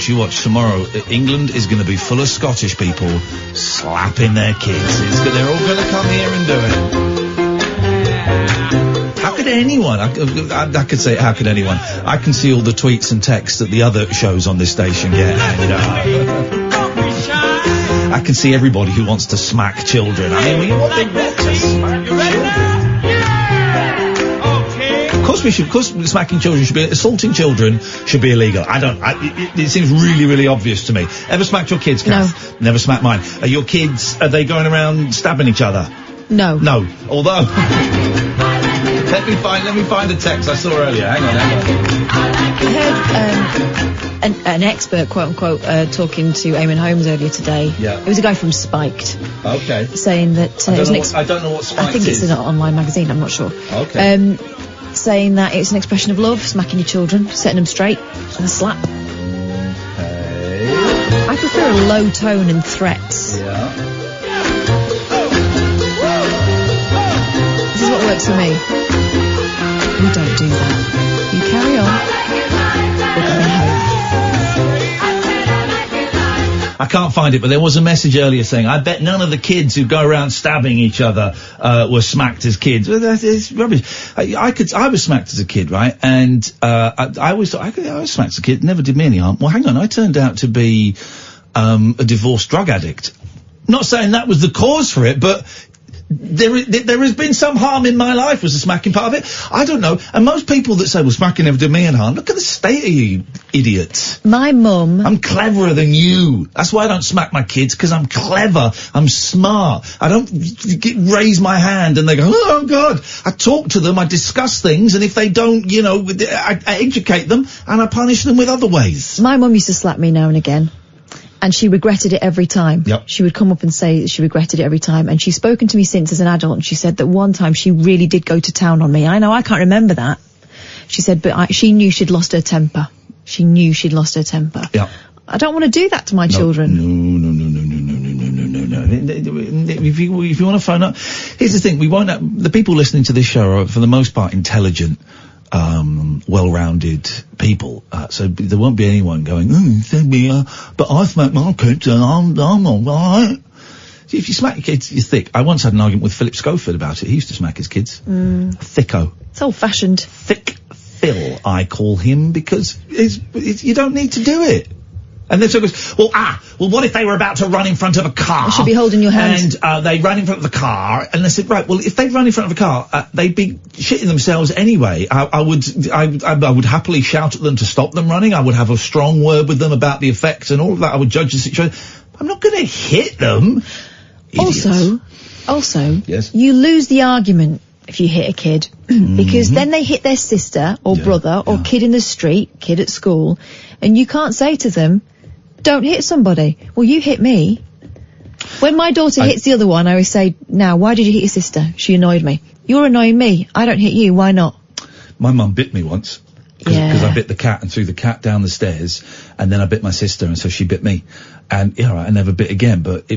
You watch tomorrow. England is going to be full of Scottish people slapping their kids. They're all going to come here and do it. How could anyone? I could say, how could anyone? I can see all the tweets and texts that the other shows on this station get. And, I can see everybody who wants to smack children. I mean, what they want to smack children. Of course, smacking children should be, assaulting children should be illegal. It seems really, really obvious to me. Ever smacked your kids, Kath? No. Never smacked mine. Are your kids, are they going around stabbing each other? No. No. Although, let me find a text I saw earlier. Hang on. I heard, an expert, quote unquote, talking to Eamon Holmes earlier today. Yeah. It was a guy from Spiked. Okay. Saying that, I don't know what Spiked is. I think it's an online magazine, I'm not sure. Okay. Saying that it's an expression of love, smacking your children, setting them straight, and a slap. Okay. I prefer a low tone and threats. Yeah. This is what works for me. You don't do that. You carry on. We're going home. I can't find it, but there was a message earlier saying, I bet none of the kids who go around stabbing each other were smacked as kids. Well, it's rubbish. I was smacked as a kid, right? And I was smacked as a kid, never did me any harm. Well, hang on, I turned out to be a divorced drug addict. Not saying that was the cause for it, but there has been some harm in my life. Was the smacking part of it? I don't know. And most people that say, well, smacking never did me any harm, look at the state of you idiots. My mum... I'm cleverer than you. That's why I don't smack my kids, because I'm clever. I'm smart. I don't raise my hand and they go, oh, God. I talk to them, I discuss things, and if they don't, I educate them and I punish them with other ways. My mum used to slap me now and again. And she regretted it every time. Yep. She would come up and say that she regretted it every time. And she's spoken to me since as an adult, and she said that one time she really did go to town on me. I know, I can't remember that. She said, but she knew she'd lost her temper. She knew she'd lost her temper. Yeah. I don't want to do that to my children. No. If you want to phone up, here's the thing: the people listening to this show are, for the most part, intelligent. well-rounded people. So there won't be anyone going, but I smack my kids and I'm alright. See, if you smack your kids, you're thick. I once had an argument with Philip Schofield about it. He used to smack his kids. Thicko. It's old-fashioned. Thick Phil, I call him, because you don't need to do it. And then so goes, well, what if they were about to run in front of a car? You should be holding your hand. And, they ran in front of the car, and they said, right, well, if they run in front of a car, they'd be shitting themselves anyway. I would happily shout at them to stop them running. I would have a strong word with them about the effects and all of that. I would judge the situation. I'm not gonna hit them. Idiots. Also, yes, you lose the argument if you hit a kid, because then they hit their sister or brother or kid in the street, kid at school, and you can't say to them, don't hit somebody. Well, you hit me. When my daughter hits the other one, I always say, now, why did you hit your sister? She annoyed me. You're annoying me. I don't hit you. Why not? My mum bit me once. Because I bit the cat and threw the cat down the stairs, and then I bit my sister, and so she bit me. And, I never bit again, but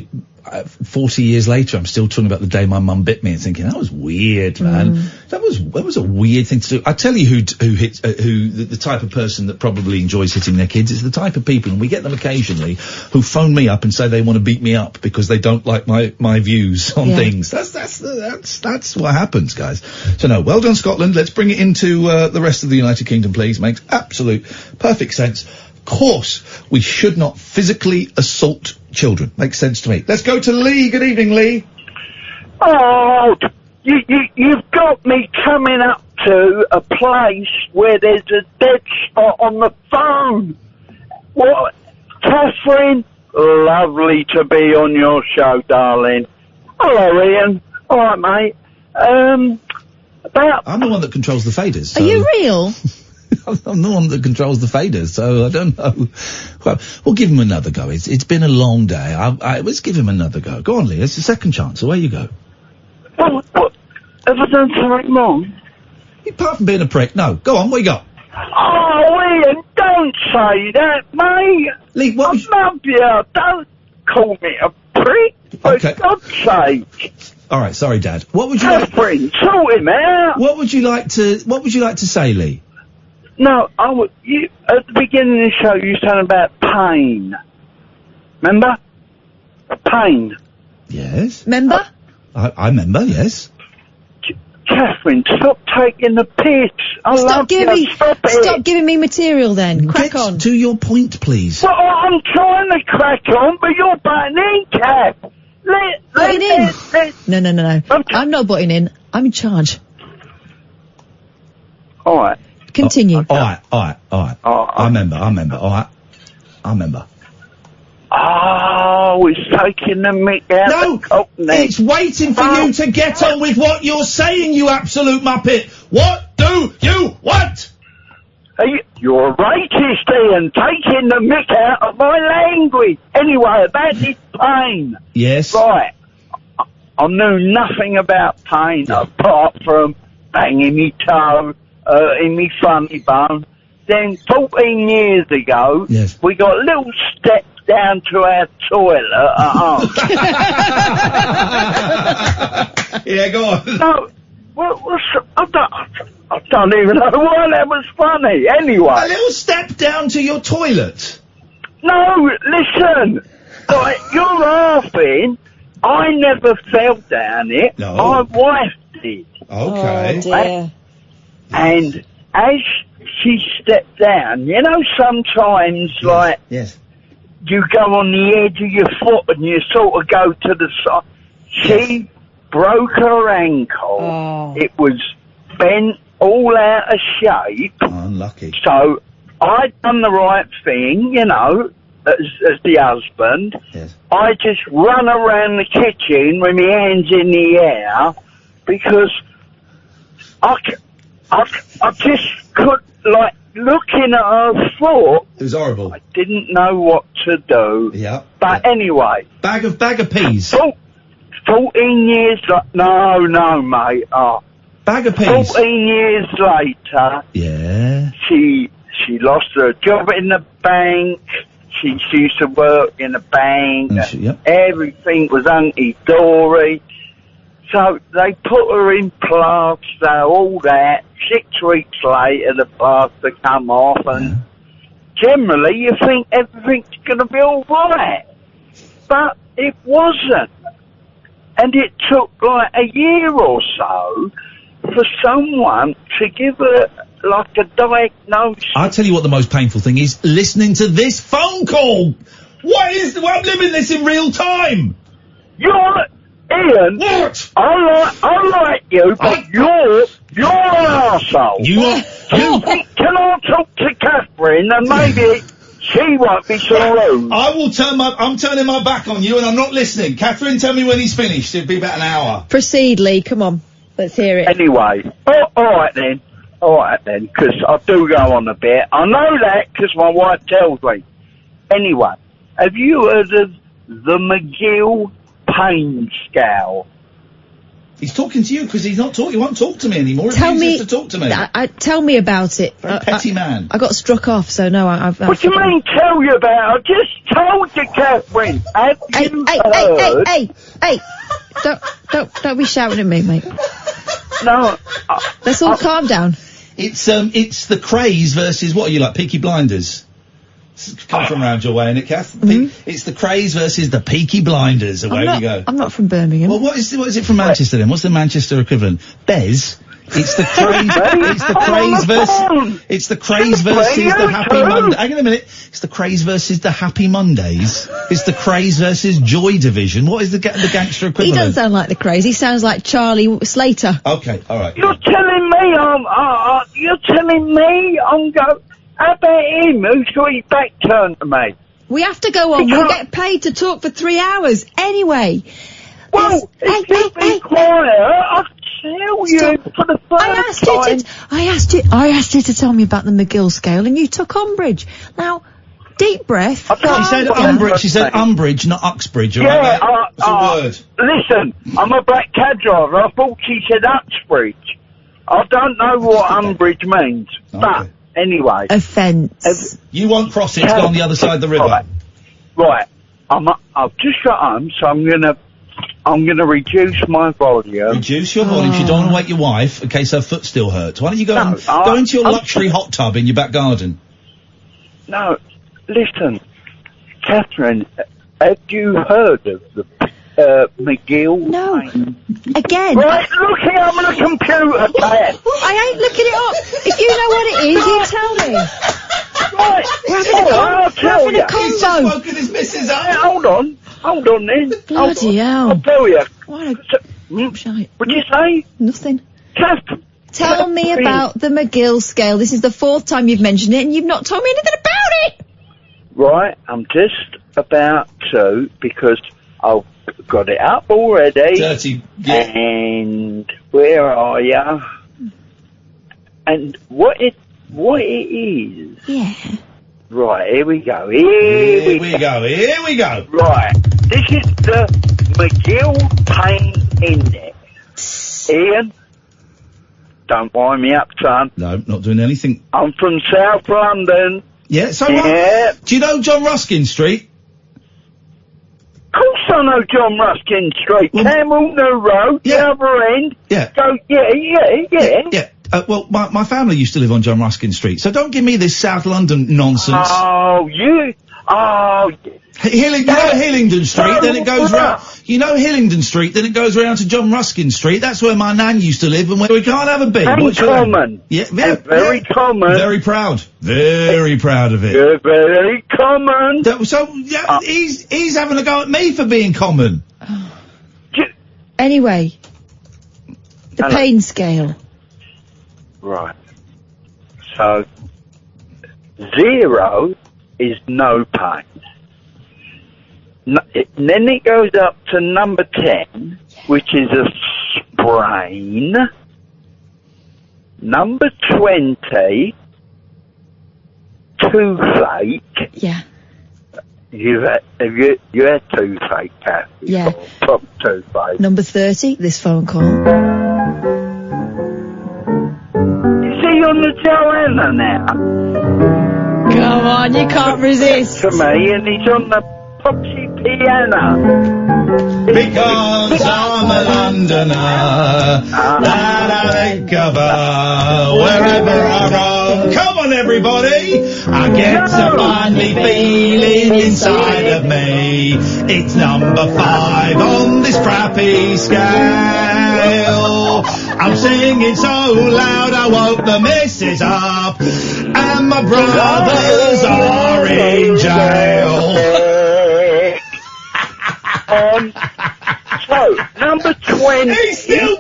40 years later, I'm still talking about the day my mum bit me and thinking, that was weird, man. That was a weird thing to do. I tell you who hits, the type of person that probably enjoys hitting their kids is the type of people, and we get them occasionally, who phone me up and say they want to beat me up because they don't like my views on things. That's what happens, guys. So no, well done, Scotland. Let's bring it into, the rest of the United Kingdom, please. Makes absolute perfect sense. Of course, we should not physically assault children. Makes sense to me. Let's go to Lee. Good evening, Lee. Oh, you've got me coming up to a place where there's a dead spot on the phone. What? Katherine, lovely to be on your show, darling. Hello, Ian. All right, mate. I'm the one that controls the faders. So. Are you real? I'm the one that controls the faders, so I don't know. Well, we'll give him another go. It's been a long day. Let's give him another go. Go on, Lee. It's the second chance. Away you go. What? Have I done something wrong? Apart from being a prick. No. Go on. What you got? Oh, Ian, don't say that, mate. Lee, I love you. Don't call me a prick. For God's sake. All right. Sorry, Dad. What would you Katherine, sort him out. What would you like to say, Lee? No, you, at the beginning of the show, you said about pain. Remember? Pain. Yes. Remember? I remember, yes. Katherine, stop taking the piss. Stop giving me material then. Crack on. To your point, please. Well, I'm trying to crack on, but you're butting in, Kath. Butting in? No. I'm not butting in. I'm in charge. All right. Continue. All right. I remember. All right. I remember. Oh, he's taking the mick out of Cockney. It's waiting for you to get on with what you're saying, you absolute muppet. What do you want? You're a racist, Ian, taking the mick out of my language. Anyway, about this pain. Yes. Right. I knew nothing about pain apart from banging me toe in me funny bone. Then 14 years ago, we got a little step down to our toilet at home. Yeah, go on. No, I don't even know why that was funny. Anyway. A little step down to your toilet? No, listen. Like, you're laughing. I never fell down it. No. My wife did. Okay. Oh, dear. And as she stepped down, you know, sometimes, you go on the edge of your foot and you sort of go to the side. She broke her ankle. Oh. It was bent all out of shape. Unlucky. So I'd done the right thing, you know, as the husband. Yes. I just run around the kitchen with my hands in the air because I just could, like, looking at her foot. It was horrible. I didn't know what to do. Yeah. But anyway. Bag of peas. 14 years, no, mate. Bag of peas. 14 years later. Yeah. She lost her job in the bank. She used to work in the bank. Everything was hunky-dory. So they put her in plaster, all that. 6 weeks later, the plaster come off, and generally you think everything's going to be all right. But it wasn't. And it took like a year or so for someone to give her like a diagnosis. I'll tell you what the most painful thing is, listening to this phone call. I'm living this in real time. You're, Ian. What? I like you, but you're an arsehole. Can I talk to Katherine and maybe she won't be so rude? I'm turning my back on you and I'm not listening. Katherine, tell me when he's finished. It'll be about an hour. Proceed, Lee. Come on. Let's hear it. Anyway. Alright then, because I do go on a bit. I know that because my wife tells me. Anyway, have you heard of the Magill pain scale? He's talking to you because he won't talk to me anymore. Tell me to talk to me. Tell me about it. Petty man. I got struck off, so no. What do you mean? Tell you about? I just told you, Katherine. Have you heard? Hey! Don't be shouting at me, mate. No. Let's all calm down. It's the craze versus what are you like, Peaky Blinders? Come from round your way, innit, Kath? It's the craze versus the Peaky Blinders. Away we go. I'm not from Birmingham. Well, what is it from Manchester then? What's the Manchester equivalent? Bez. It's the craze. It's the craze versus the Happy Monday. Hang on a minute. It's the craze versus the Happy Mondays. It's the craze versus Joy Division. What is the gangster equivalent? He doesn't sound like the craze. He sounds like Charlie Slater. Okay, all right. You're telling me I'm go. How about him? Who's got his back turned to me? We have to go on. We'll get paid to talk for 3 hours anyway. Well, if you be quiet, I'll tell you for the first time. I asked you to tell me about the Magill scale, and you took umbrage. Now, deep breath. She said umbrage, not Uxbridge. Yeah, it's a word. Listen, I'm a black cab driver. I thought she said Uxbridge. I don't know what umbrage means, but anyway. Offence. You won't cross it. Go on the other side of the river. Right. I've just got home, so I'm gonna reduce my volume. Reduce your volume. You don't want to wake your wife in case her foot still hurts. Why don't you go into your luxury hot tub in your back garden? No, listen, Katherine, have you heard of the Magill? No. Again. Right, look here, I'm on a computer, Pat. I ain't looking it up. If you know what it is, you tell me. Right. I'll tell you. He's just woken his missus up. Hold on then. Bloody hell. I'll tell you. What What'd you say? Nothing. Tell me about the Magill scale. This is the 4th time you've mentioned it, and you've not told me anything about it. Right, I'm just about to, because I've got it up already. Dirty. Yeah. And where are you? And what it is. Yeah. Right, here we go. Here we go. Right, this is the Magill Pain Index. Ian, don't wind me up, son. No, not doing anything. I'm from South London. Yeah, so yeah. Do you know John Ruskin Street? Of course I know John Ruskin Street. Camel New Road, the other end. Yeah. So, yeah. Well, my family used to live on John Ruskin Street, so don't give me this South London nonsense. Hillingdon Street, then it goes round. You know Hillingdon Street, then it goes round to John Ruskin Street. That's where my nan used to live, and where we can't have a beer. Very common. Very common. Very proud. Very proud of it. You're very common. He's having a go at me for being common. Anyway, the pain scale. Right. So, 0 is no pain. Then it goes up to number 10, which is a sprain. Number 20, toothache. Yeah. You had toothache, Kath. Yeah. Top toothache. Number 30, this phone call. On the Joanna now. Come on, you can't resist. To me, and he's on the epoxy piano? Because I'm a Londoner, that I think of her wherever I roam. Come on, everybody! I get to finally feeling inside of me. It's number 5 on this crappy scale. I'm singing so loud I woke the missus up, and my brothers are in jail. So, number 20. He's still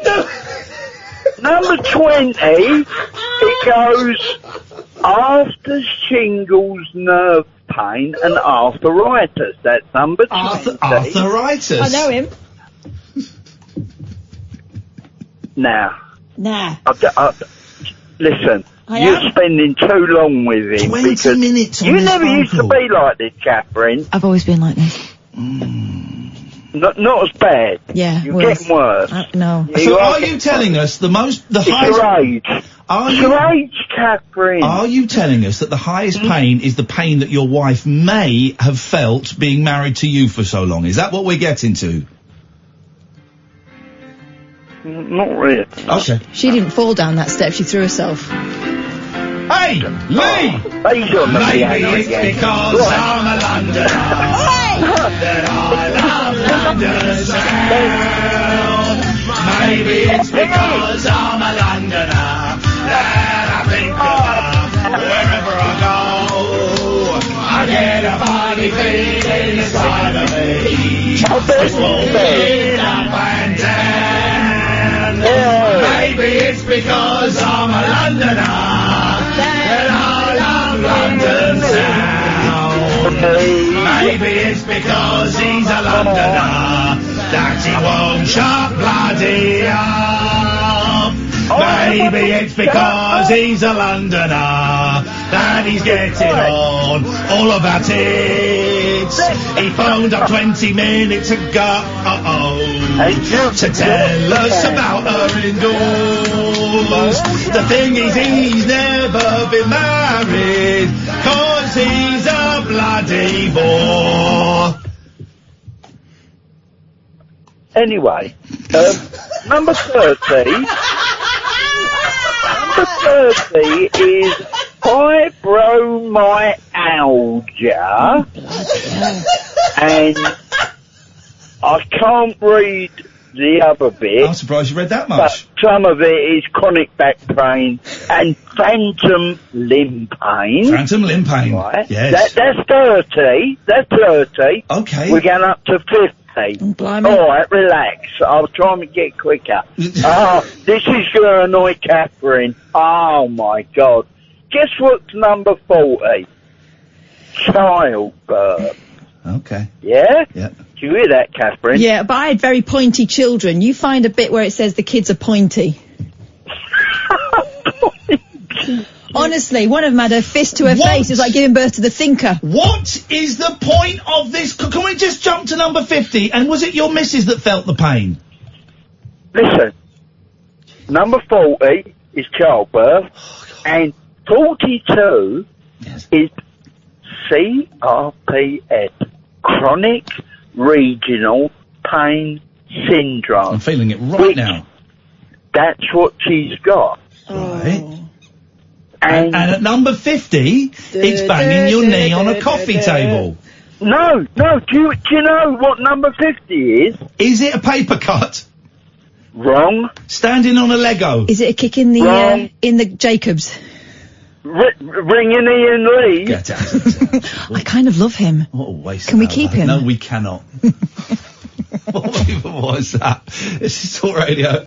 Number 20, it goes after shingles, nerve pain, and arthritis. That's number 20. Arthritis? I know him. Now. Nah. Listen, I you're am. spending too long with him. 20 because minutes on you this never phone used to call. be like this, Katherine. I've always been like this. Not as bad. Yeah, You're worse. getting worse. No. So are you telling us the It's highest... your age. Are It's you... your age, Katherine. Are you telling us that the highest pain is the pain that your wife may have felt being married to you for so long? Is that what we're getting to? Not really. Okay. She didn't fall down that step, she threw herself. Hey, Lee! He's on the Maybe piano it's again. because I'm a Londoner that I love London sound. Maybe it's because I'm a Londoner that I think of wherever I go. I get a funny feeling inside of me. It's moving up and down. Maybe it's because I'm a Londoner that I love London sound. Maybe it's because he's a Londoner that he won't shut bloody up. Maybe it's because he's a Londoner that he's getting on all of our tits. He phoned up 20 minutes ago to tell us about her indoors. The thing is, he's never been married 'cause he's a bloody bore. Anyway, number 30. Number 30 is fibromyalgia, and I can't read the other bit. I'm surprised you read that But much. some of it is chronic back pain and phantom limb pain. Phantom limb pain. Right. Yes. That's 30. That's 30. Okay. We're going up to 50. All right, relax. I'll try and get quicker. This is going to annoy Katherine. Oh, my God. Guess what's number 40? Childbirth. Okay. Yeah? Yeah. Do you hear that, Katherine? Yeah, but I had very pointy children. You find a bit where it says the kids are pointy. Honestly, one of them had her fist to her face. It was like giving birth to the thinker. What is the point of this? Can we just jump to number 50? And was it your missus that felt the pain? Listen, number 40 is childbirth, and 42 is CRPS, chronic regional pain syndrome. I'm feeling it right now. That's what she's got. Right. And at number 50, it's banging your knee on a coffee table. No. Do you know what number 50 is? Is it a paper cut? Wrong. Standing on a Lego? Is it a kick in the Jacobs? Ringing Iain Lee? Get out. I kind of love him. What a waste. Can we keep him? No, we cannot. What even was that? This is Talk Radio.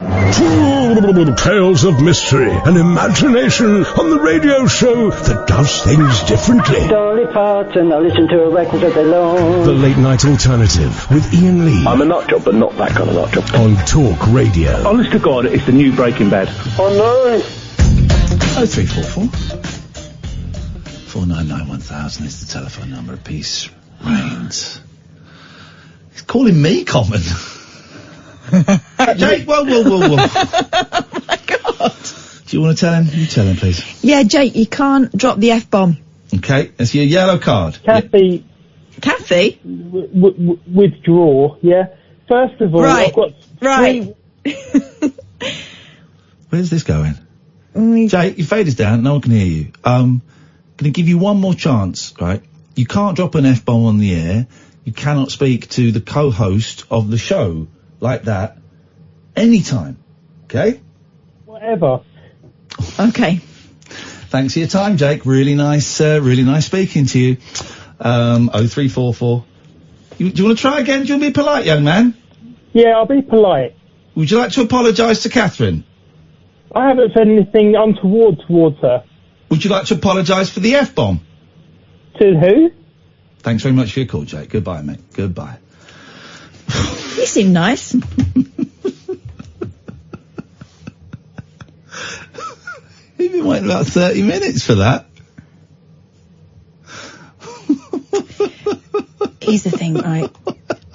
Tales of mystery and imagination on the radio show that does things differently. Dolly Parton, I listen to a record all day long. The Late Night Alternative with Iain Lee. I'm a nut job, but not that kind of nut job. On Talk Radio. Honest to God, it's the new Breaking Bad. Oh no! 0344 499 1000 is the telephone number. Peace reigns. He's calling me common. Jake, whoa. Oh my God. Do you want to tell him? You tell him, please. Yeah, Jake, you can't drop the F-bomb. Okay, that's your yellow card. Kathy, Kathy? Withdraw, yeah? First of all, Right, I've got right. Where's this going? Jake, your fade is down. No one can hear you. Going to give you one more chance, right? You can't drop an F-bomb on the air. You cannot speak to the co-host of the show like that anytime. Okay? Whatever. Okay. Thanks for your time, Jake. Really nice speaking to you. 0344. Do you want to try again? Do you want to be polite, young man? Yeah, I'll be polite. Would you like to apologise to Katherine? I haven't said anything untoward towards her. Would you like to apologise for the F-bomb? To who? Thanks very much for your call, Jake. Goodbye, mate. Goodbye. You seem nice. You've been waiting about 30 minutes for that. Here's the thing, right?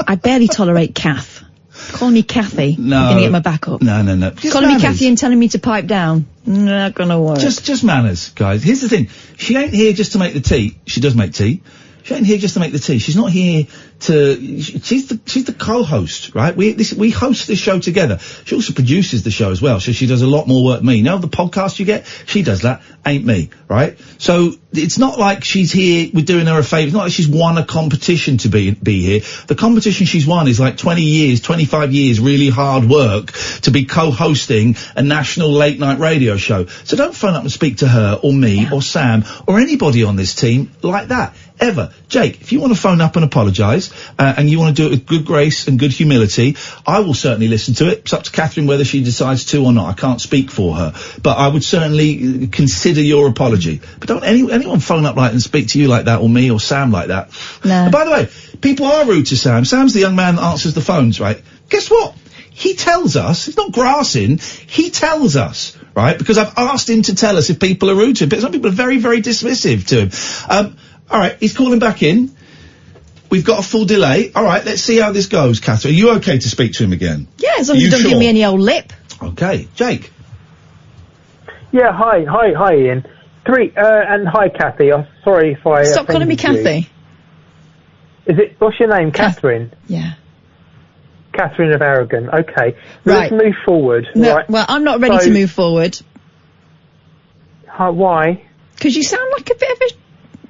I barely tolerate Kath. Calling me Kathy. No. You're gonna get my back up. No. Just Calling manners. me Kathy and telling me to pipe down. Not gonna work. Just manners, guys. Here's the thing. She ain't here just to make the tea. She does make tea. She ain't here just to make the tea. She's not here to... She's the co-host, right? We host this show together. She also produces the show as well, so she does a lot more work than me. You know the podcast you get? She does that. Ain't me, right? So it's not like she's here, we're doing her a favour. It's not like she's won a competition to be here. The competition she's won is like 20 years, 25 years, really hard work to be co-hosting a national late-night radio show. So don't phone up and speak to her or me or Sam or anybody on this team like that. Ever. Jake, if you want to phone up and apologise, and you want to do it with good grace and good humility, I will certainly listen to it. It's up to Katherine whether she decides to or not. I can't speak for her. But I would certainly consider your apology. But don't anyone phone up like and speak to you like that, or me, or Sam like that. No. And by the way, people are rude to Sam. Sam's the young man that answers the phones, right? Guess what? He tells us, it's not grassing, he tells us, right? Because I've asked him to tell us if people are rude to him. But some people are very, very dismissive to him. All right, he's calling back in. We've got a full delay. All right, let's see how this goes, Katherine. Are you okay to speak to him again? Yeah, as long as you don't give me any old lip. Okay, Jake. Yeah, hi, Ian. And hi, Kathy. I'm sorry if I Stop calling me offended you. Kathy. What's your name? Katherine? Yeah. Katherine of Aragon. Okay. Right. Let's move forward. No, right? well, I'm not ready to move forward. Why? Because you sound like a bit of a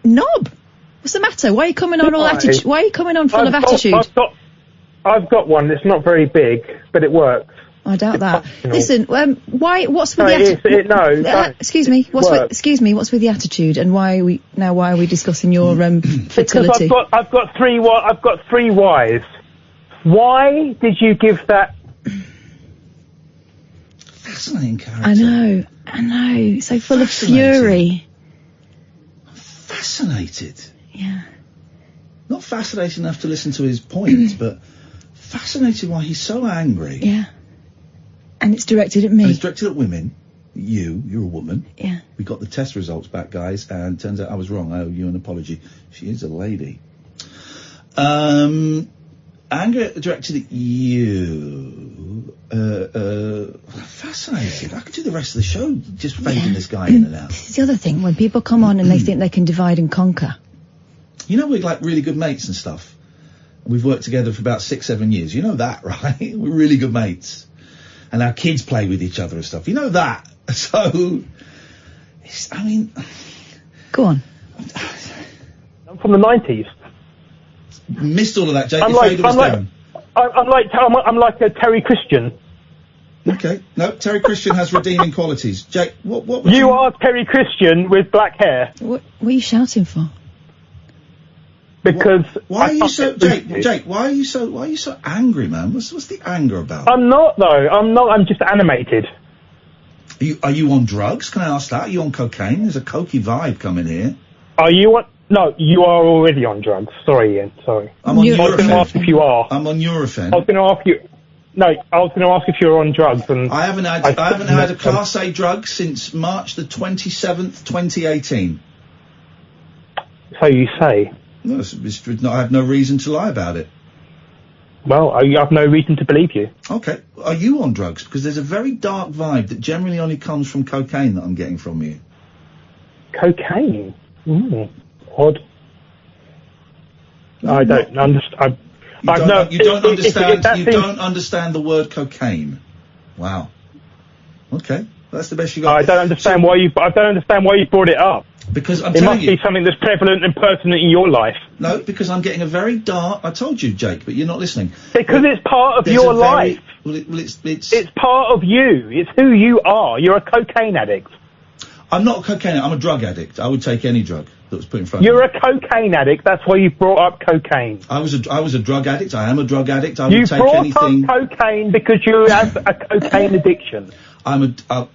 knob. What's the matter? Why are you coming on all attitude? Why are you coming on full of attitude? I've got one. It's not very big, but it works. I doubt that. Listen, why? What's with the attitude? Excuse me. What's with the attitude? And why are we discussing your fertility? Because I've got three whys. Why did you give that? Fascinating character. I know. So full of fury. Fascinated. Yeah. Not fascinated enough to listen to his points, but fascinated why he's so angry. Yeah. And it's directed at me. And it's directed at women. You're a woman. Yeah. We got the test results back, guys, and turns out I was wrong. I owe you an apology. She is a lady. Anger directed at you. Fascinating. I could do the rest of the show just fading this guy in and out. This is the other thing, when people come on and they think they can divide and conquer. You know, we're like really good mates and stuff. We've worked together for about 6-7 years. You know that, right? We're really good mates. And our kids play with each other and stuff. You know that. So, Go on. I'm from the 90s. Missed all of that, Jake. I'm like a Terry Christian. Okay. No, Terry Christian has redeeming qualities. Jake, what you are Terry Christian with black hair. What are you shouting for? Because why are you so Jake? Why are you so angry, man? What's the anger about? I'm not though. I'm just animated. Are you on drugs? Can I ask that? Are you on cocaine? There's a cokey vibe coming here. Are you on? No, you are already on drugs. Sorry, Ian. Sorry. I'm on Nurofen. I was going to ask if you are. I'm on Nurofen. I was going to ask you. No, I was going to ask if you're on drugs. And I haven't had a Class A drug since March the 27th, 2018. So you say. No, I have no reason to lie about it. Well, I have no reason to believe you. Okay. Are you on drugs? Because there's a very dark vibe that generally only comes from cocaine that I'm getting from you. Cocaine? Odd. I don't understand. You don't understand the word cocaine. Wow. Okay, that's the best you got. I don't understand why you brought it up. Because I'm it telling must be something that's prevalent and pertinent in your life. No, because I'm getting a very dark. I told you, Jake, but you're not listening. Because it's part of your life. It's part of you. It's who you are. You're a cocaine addict. I'm not a cocaine addict. I'm a drug addict. I would take any drug that was put in front of me. You're a cocaine addict. That's why you brought up cocaine. I was a drug addict. I am a drug addict. I would take anything. You brought up cocaine because you have a cocaine addiction. don't know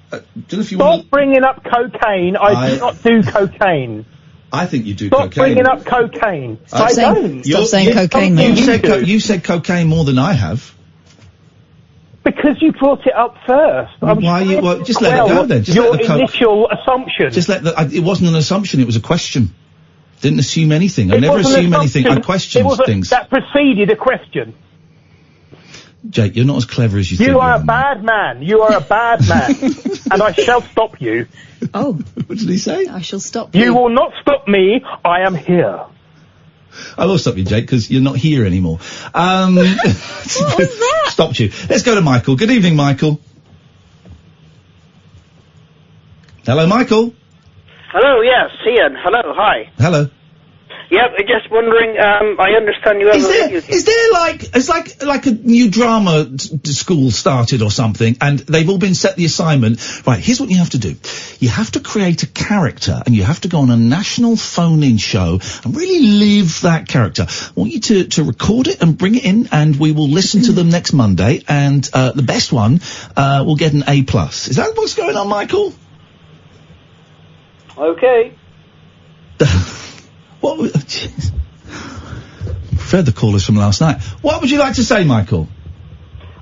if you Stop bringing up cocaine. I do not do cocaine. I think you do Stop cocaine. Stop bringing up cocaine. Stop saying cocaine, mate. You said cocaine more than I have. Because you brought it up first. Just let it go then. Just your let the initial assumption. Just let it wasn't an assumption, it was a question. Didn't assume anything. I never assume anything. I question things. That preceded a question. Jake, you're not as clever as you think. You are a bad man. You are a bad man. And I shall stop you. Oh. What did he say? I shall stop you. You will not stop me. I am here. I will stop you, Jake, because you're not here anymore. What was that? Stopped you. Let's go to Michael. Good evening, Michael. Hello, Michael. Hello, yes, Iain. Hello, hi. Hello. Yep, just wondering, I understand you have Is there like a new drama school started or something, and they've all been set the assignment, right, here's what you have to do. You have to create a character, and you have to go on a national phone-in show and really live that character. I want you to record it and bring it in, and we will listen to them next Monday, and the best one will get an A+. Is that what's going on, Michael? Okay. What? Preferred the callers from last night. What would you like to say, Michael?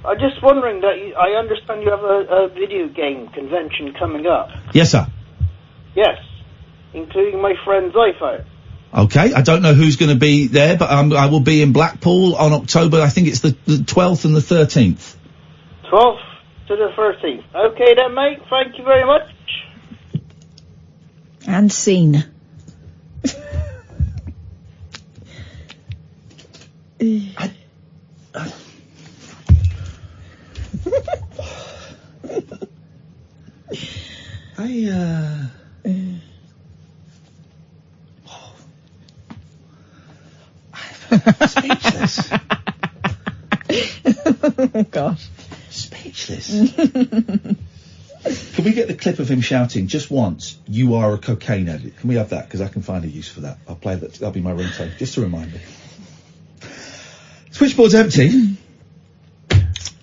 I'm just wondering that I understand you have a video game convention coming up. Yes, sir. Yes, including my friend's iPhone. Okay, I don't know who's going to be there, but I will be in Blackpool on October. I think it's the 12th and the 13th. 12th to the 13th. Okay then, mate. Thank you very much. And scene. Speechless. Oh, gosh. Speechless. Can we get the clip of him shouting just once, "You are a cocaine addict"? Can we have that? Because I can find a use for that. I'll play that. That'll be my ringtone, just to remind me. Switchboard's empty.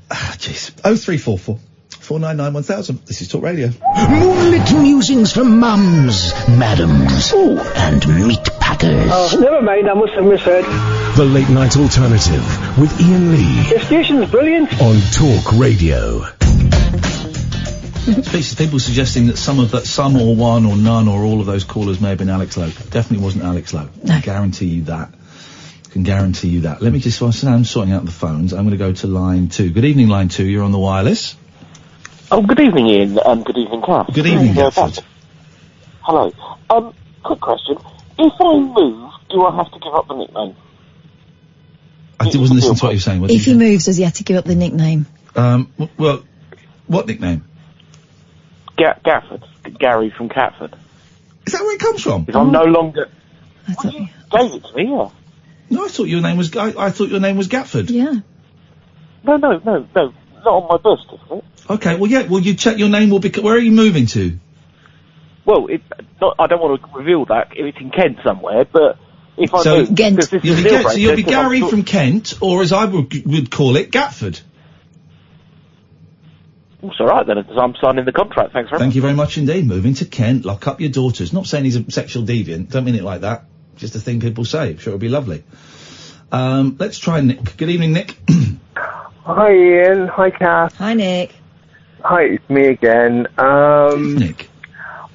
Jeez. 0344 499 1000. This is Talk Radio. Moonlit musings from mums, madams, and meat packers. Oh, never mind, I must have misheard. The Late Night Alternative with Iain Lee. The station's brilliant. On Talk Radio. Speaks of people suggesting that some or one or none or all of those callers may have been Alex Lowe. Definitely wasn't Alex Lowe. No. I can guarantee you that. Let me just, whilst I'm sorting out the phones, I'm going to go to line 2. Good evening, line 2. You're on the wireless. Oh, good evening, Iain, and good evening, Kath. Good evening, Gafford. Hello. Quick question. If I move, do I have to give up the nickname? I wasn't listening to what you were saying. If he moves, does he have to give up the nickname? Well, what nickname? Gafford. Gary from Catford. Is that where it comes from? If I'm no longer... I thought you gave it to me, yeah. No, I thought your name was Gatford. Yeah. No, not on my birth certificate. Okay, well, yeah, you check your name will be... Where are you moving to? Well, I don't want to reveal that. It's in Kent somewhere, but if I move... Ghent. You'll be Gary from Kent, or as I would call it, Gatford. It's all right then, because I'm signing the contract. Thanks very much. Thank you very much indeed. Moving to Kent, lock up your daughters. Not saying he's a sexual deviant. Don't mean it like that. Just a thing people say. I'm sure it'll be lovely. Let's try Nick. Good evening, Nick. Hi, Iain. Hi, Kath. Hi, Nick. Hi, it's me again. Nick.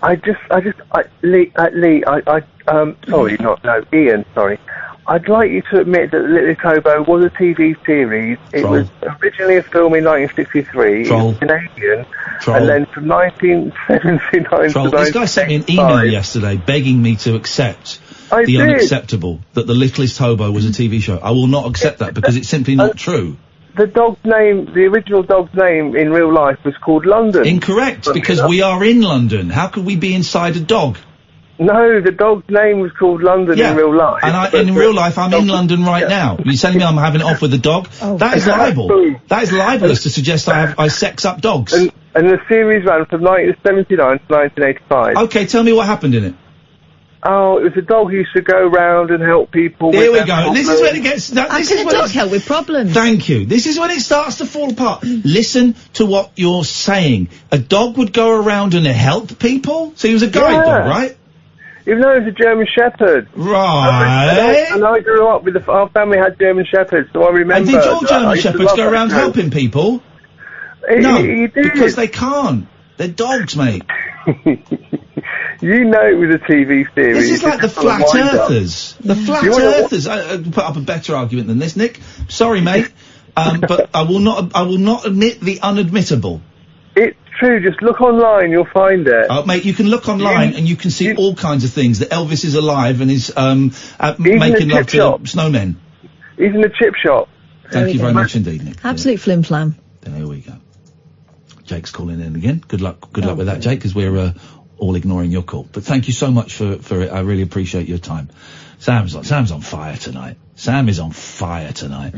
Iain, sorry. I'd like you to admit that Little Tobo was a TV series. It was originally a film in 1963. It was Canadian. And then from 1979 to 1985... This guy sent me an email yesterday begging me to accept I the did. unacceptable, that The Littlest Hobo was a TV show. I will not accept that because it's simply not true. The original dog's name in real life was called London. Incorrect, because we are in London. How could we be inside a dog? No, the dog's name was called London in real life. And in real life, I'm in London right now. You're telling me I'm having it off with a dog? That is libel. That is libelous to suggest I sex up dogs. And the series ran from 1979 to 1985. Okay, tell me what happened in it. Oh, it was a dog who used to go around and help people. Here we go. This is when it gets... How can a dog help with problems? Thank you. This is when it starts to fall apart. Listen to what you're saying. A dog would go around and help people? So he was a guide dog, right? Even though he was a German Shepherd. Right. And I grew up with our family had German Shepherds, so I remember. And did your German Shepherds go around helping people? No, he did. because they can't. They're dogs, mate. You know it was a TV series. This is like the Flat Earthers. The Flat Earthers. I put up a better argument than this, Nick. Sorry, mate. But I will not admit the unadmittable. It's true. Just look online, you'll find it. Mate, you can look online and you can see all kinds of things. That Elvis is alive and is making love to snowmen. Even the chip shop. Thank you very much indeed, Nick. Absolute flim-flam. There we go. Jake's calling in again. Good luck with that, Jake, because we're all ignoring your call. But thank you so much for it. I really appreciate your time. Sam's on fire tonight. Sam is on fire tonight.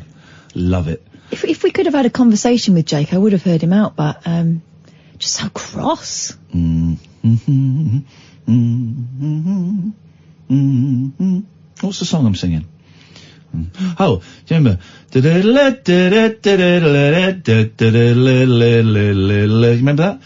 Love it. If we could have had a conversation with Jake, I would have heard him out, but just so cross. What's the song I'm singing? Oh, do you remember? You remember that?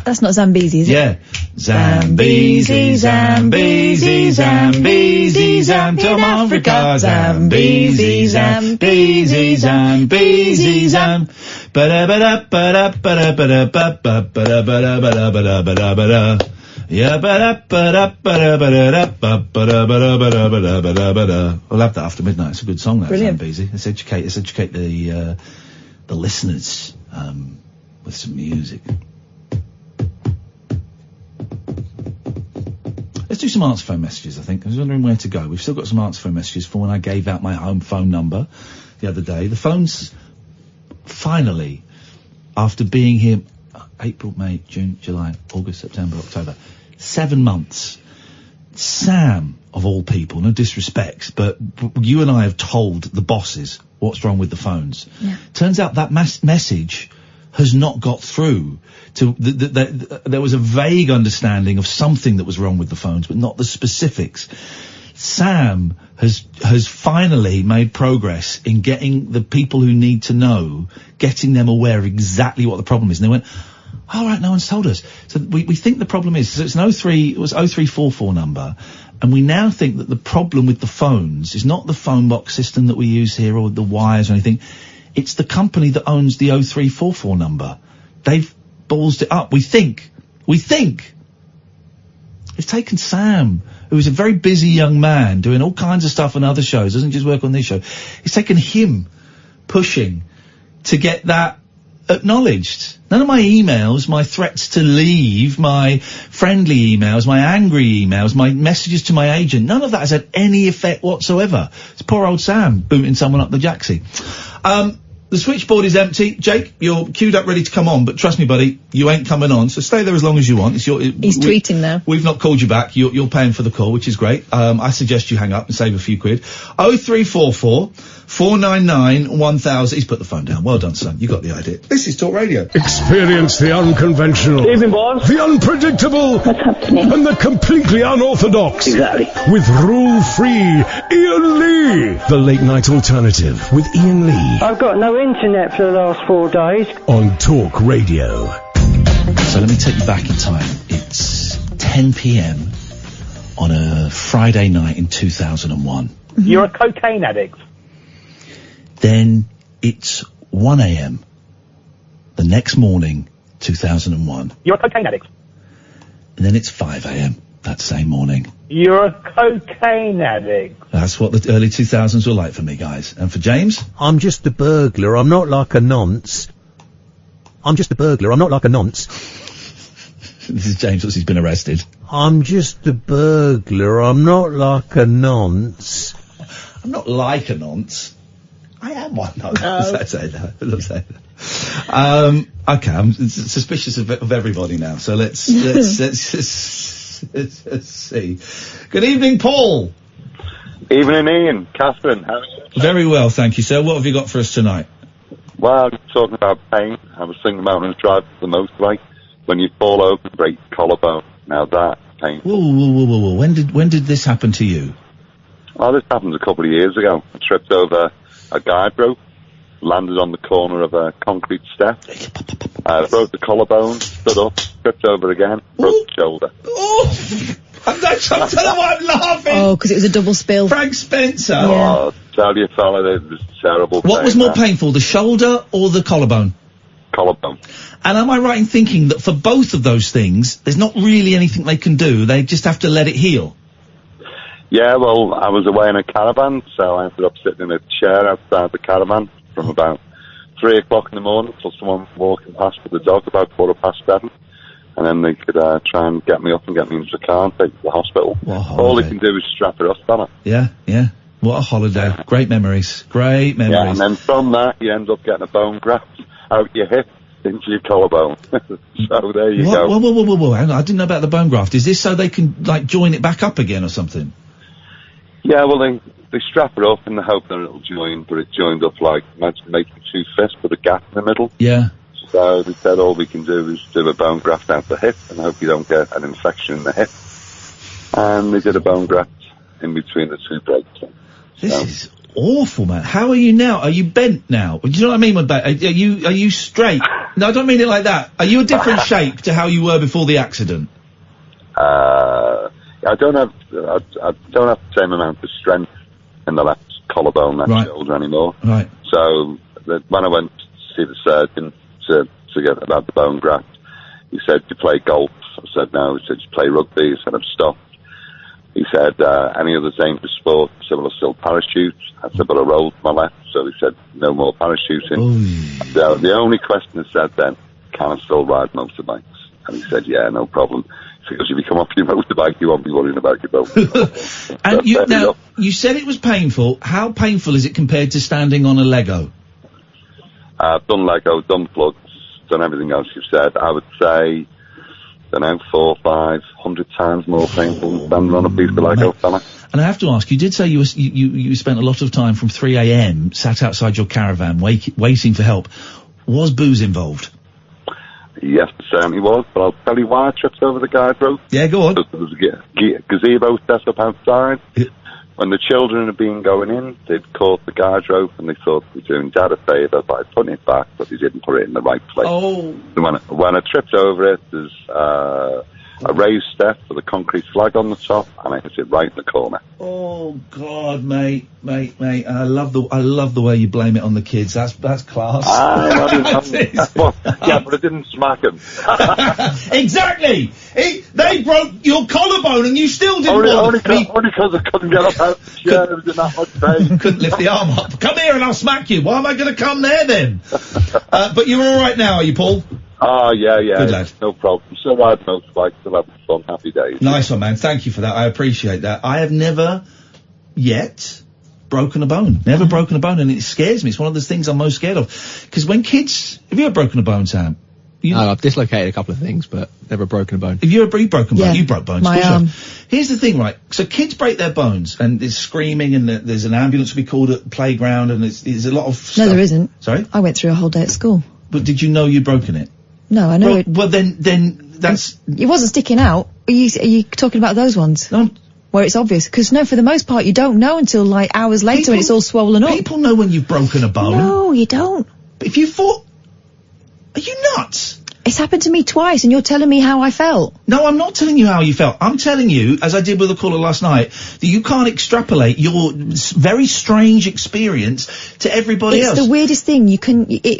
That's not Zambezi, is it? Yeah. Zambezi, Zambezi, Zambezi, Zam, Tom Africa, Zambezi, Zambezi, Zambezi, Zam, ba-da-ba-da, ba-da, ba-da, ba-da, ba-da, ba-da, ba-da, ba-da, ba-da, ba-da, ba-da. Yeah, ba-da-ba-da-ba-da-ba-da-ba-da-ba-da-ba-da-ba-da. I'll have that after midnight. It's a good song, that Zambezi. Let's educate the listeners, with some music. Let's do some answer phone messages, I think. I was wondering where to go. We've still got some answer phone messages for when I gave out my home phone number the other day. The phone's finally, after being here April, May, June, July, August, September, October, 7 months. Sam, of all people, no disrespects, but you and I have told the bosses what's wrong with the phones. Yeah. Turns out that message has not got through to there was a vague understanding of something that was wrong with the phones, but not the specifics. Sam has finally made progress in getting the people who need to know, getting them aware of exactly what the problem is. And they went, all right, no one's told us. So we think the problem is, so it's an 0344 number, and we now think that the problem with the phones is not the phone box system that we use here or the wires or anything. It's the company that owns the 0344 number. They've ballsed it up. We think. It's taken Sam, who is a very busy young man, doing all kinds of stuff on other shows, doesn't just work on this show. It's taken him pushing to get that acknowledged. None of my emails, my threats to leave, my friendly emails, my angry emails, my messages to my agent, none of that has had any effect whatsoever. It's poor old Sam booting someone up the jacksie. The switchboard is empty. Jake, you're queued up ready to come on, but trust me, buddy, you ain't coming on, so stay there as long as you want. He's tweeting now. We've not called you back. You're paying for the call, which is great. I suggest you hang up and save a few quid. 0344 499 1000. He's put the phone down. Well done, son. You got the idea. This is Talk Radio. Experience the unconventional, the unpredictable, and the completely unorthodox. Exactly. With rule-free Iain Lee. The Late Night Alternative with Iain Lee. I've got no internet for the last 4 days. On Talk Radio. So let me take you back in time. It's 10 p.m. on a Friday night in 2001. You're a cocaine addict. Then it's 1 a.m. the next morning, 2001. You're a cocaine addict. And then it's 5 a.m. that same morning. You're a cocaine addict. That's what the early 2000s were like for me, guys. And for James? I'm just a burglar. I'm not like a nonce. I'm just a burglar. I'm not like a nonce. This is James. He's been arrested. I'm just a burglar. I'm not like a nonce. I'm not like a nonce. I am one. No. Let's say that. Okay, I'm suspicious of everybody now. So let's see. Good evening, Paul. Evening, Ian. Katherine, how are you? Very well, thank you, sir. What have you got for us tonight? Well, talking about pain, I was thinking about when I drive the motorway, when you fall over and break your collarbone. Now that pain. Whoa. When did this happen to you? Well, this happened a couple of years ago. I tripped over a guide rope, landed on the corner of a concrete step, broke the collarbone, stood up, tripped over again, broke the shoulder. Oh! I'm telling you why I'm laughing. Oh, because it was a double spill. Frank Spencer. Oh, tell you, fella, it was terrible. What was more painful, the shoulder or the collarbone? Collarbone. And am I right in thinking that for both of those things, there's not really anything they can do? They just have to let it heal? Yeah, well, I was away in a caravan, so I ended up sitting in a chair outside the caravan from about 3 o'clock in the morning till someone walking past with the dog about 7:15. And then they could try and get me up and get me into the car and take me to the hospital. All they can do is strap it up, fella. Yeah. What a holiday. Yeah. Great memories. Yeah, and then from that, you end up getting a bone graft out your hip into your collarbone. So there you go. Whoa. Hang on, I didn't know about the bone graft. Is this so they can, like, join it back up again or something? Yeah, well, they strap it up in the hope that it'll join, but it joined up like, imagine making 2 fists with a gap in the middle. Yeah. So they said all we can do is do a bone graft out the hip and hope you don't get an infection in the hip. And they did a bone graft in between the 2 breaks. This is awful, man. How are you now? Are you bent now? Do you know what I mean by that? Are you straight? No, I don't mean it like that. Are you a different shape to how you were before the accident? I don't have the same amount of strength in the left collarbone, left shoulder anymore. Right. So when I went to see the surgeon to get about the bone graft, he said, "Do you play golf?" I said, "No." He said, "Do you play rugby?" I said, "I've stopped." He said, "Any other dangerous sport?" I said, "Well, I still parachute." I said, "But I rolled my left." So he said, "No more parachuting." So the only question I said then, "Can I still ride motorbikes?" And he said, "Yeah, no problem." Because if you come off your motorbike, you won't be worrying about your boat. And you said it was painful. How painful is it compared to standing on a Lego? I've done Lego, done plugs, done everything else you've said. I would say, 400, 500 times more painful than standing on a piece of Lego, fella. And I have to ask, you did say you spent a lot of time from 3 a.m. sat outside your caravan waiting for help. Was booze involved? Yes, it certainly was, but I'll tell you why I tripped over the guide rope. Yeah, go on. There was a gazebo set up outside. Yeah. When the children had been going in, they'd caught the guide rope and they thought they were doing Dad a favour by putting it back, but they didn't put it in the right place. Oh. So when I tripped over it, there's a raised step with a concrete flag on the top, and I hit it right in the corner. Oh God, mate. I love the way you blame it on the kids. That's class. Yeah, but I didn't smack him. Exactly. They broke your collarbone, and you still didn't. Only because I couldn't get up out of the chair. It was in that much pain. Couldn't lift the arm up. Come here, and I'll smack you. Why am I going to come there then? But you're all right now, are you, Paul? Yeah. Good lad. No problem. Still ride motorbikes, still having fun, happy days. Nice one, man. Thank you for that. I appreciate that. I have never yet broken a bone. Never broken a bone, and it scares me. It's one of those things I'm most scared of. Because when kids... Have you ever broken a bone, Sam? No, I've dislocated a couple of things, but never broken a bone. Have you ever broken a bone? You broke bones. My arm. Here's the thing, right? So kids break their bones, and there's screaming, and there's an ambulance to be called at the playground, and there's a lot of stuff. No, there isn't. Sorry? I went through a whole day at school. But did you know you'd broken it? No, I know. Well, then that's... It wasn't sticking out. Are you talking about those ones? No. Where it's obvious? Because no, for the most part, you don't know until like hours later when it's all swollen up. People know when you've broken a bone. No, you don't. But if you thought... Are you nuts? It's happened to me twice, and you're telling me how I felt. No, I'm not telling you how you felt. I'm telling you, as I did with the caller last night, that you can't extrapolate your very strange experience to everybody else. It's the weirdest thing.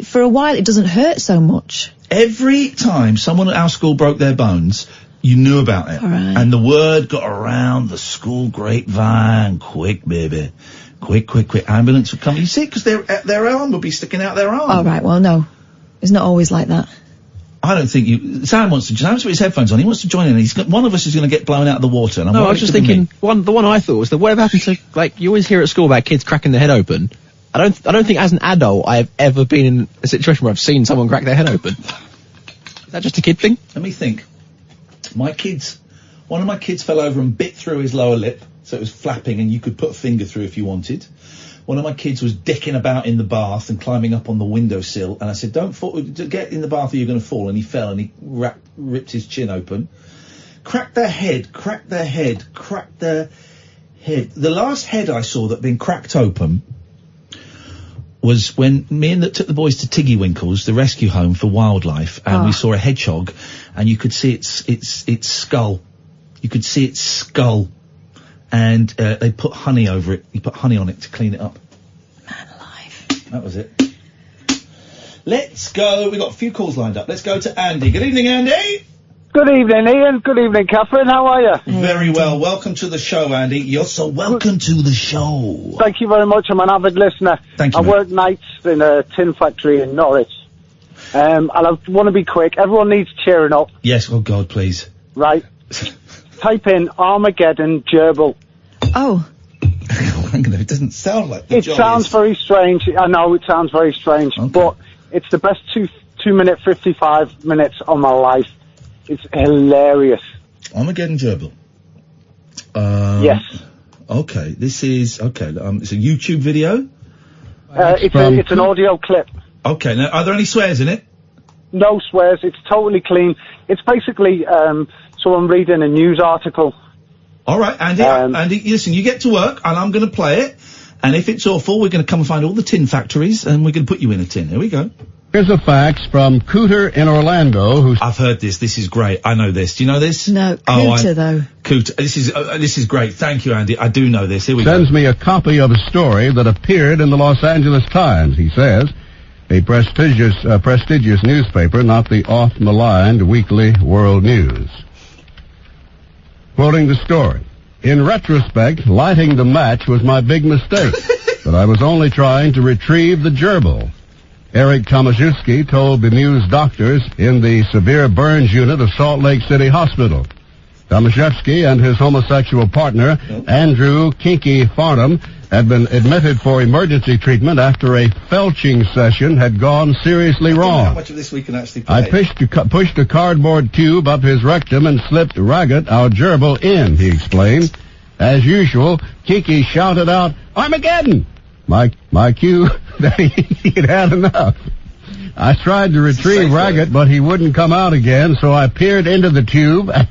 For a while, it doesn't hurt so much. Every time someone at our school broke their bones, you knew about it. All right. And the word got around the school grapevine. Quick, baby. Quick. Ambulance would come. You see, because their arm would be sticking out their arm. All right, well, no. It's not always like that. I don't think Sam wants to. Sam's put his headphones on. He wants to join in. One of us is going to get blown out of the water. And I was just thinking. The one I thought was that whatever happened to you always hear at school about kids cracking their head open. I don't think as an adult I have ever been in a situation where I've seen someone crack their head open. Is that just a kid thing? Let me think. One of my kids fell over and bit through his lower lip, so it was flapping, and you could put a finger through if you wanted. One of my kids was dicking about in the bath and climbing up on the windowsill, and I said, don't fall, get in the bath or you're going to fall, and he fell and he ripped his chin open. Cracked their head. The last head I saw that had been cracked open was when me and took the boys to Tiggy Winkles, the rescue home for wildlife, and we saw a hedgehog, and you could see its skull. You could see its skull. And they put honey over it. You put honey on it to clean it up. Man alive. That was it. Let's go. We've got a few calls lined up. Let's go to Andy. Good evening, Andy. Good evening, Ian. Good evening, Katherine. How are you? Very well. Welcome to the show, Andy. You're so welcome to the show. Thank you very much. I'm an avid listener. Thank you. I work nights in a tin factory in Norwich. And I want to be quick. Everyone needs cheering up. Yes. Oh, God, please. Right. Type in Armageddon gerbil. Oh. It doesn't sound like the It sounds very strange. I know it sounds very strange, but it's the best 2 minute 55 minutes of my life. It's hilarious. Armageddon gerbil. Yes. Okay. This is it's a YouTube video. It's an audio clip. Okay. Now, are there any swears in it? No swears. It's totally clean. It's basically someone reading a news article. All right, Andy. Andy, listen, you get to work, and I'm going to play it. And if it's awful, we're going to come and find all the tin factories, and we're going to put you in a tin. Here we go. Here's a fax from Cooter in Orlando. I've heard this. This is great. I know this. Do you know this? No, Cooter though. Cooter. This is great. Thank you, Andy. I do know this. Here we Sends me a copy of a story that appeared in the Los Angeles Times. He says, a prestigious newspaper, not the oft-maligned Weekly World News. Quoting the story, in retrospect, lighting the match was my big mistake, but I was only trying to retrieve the gerbil. Eric Tomaszewski told bemused doctors in the severe burns unit of Salt Lake City Hospital. Tomaszewski and his homosexual partner, Andrew Kinky Farnham, had been admitted for emergency treatment after a felching session had gone seriously wrong. How much of this we can actually play? I pushed a cardboard tube up his rectum and slipped Raggett, our gerbil, in, he explained. As usual, Kiki shouted out, Armageddon! My cue that he'd had enough. I tried to retrieve Raggett, but he wouldn't come out again, so I peered into the tube and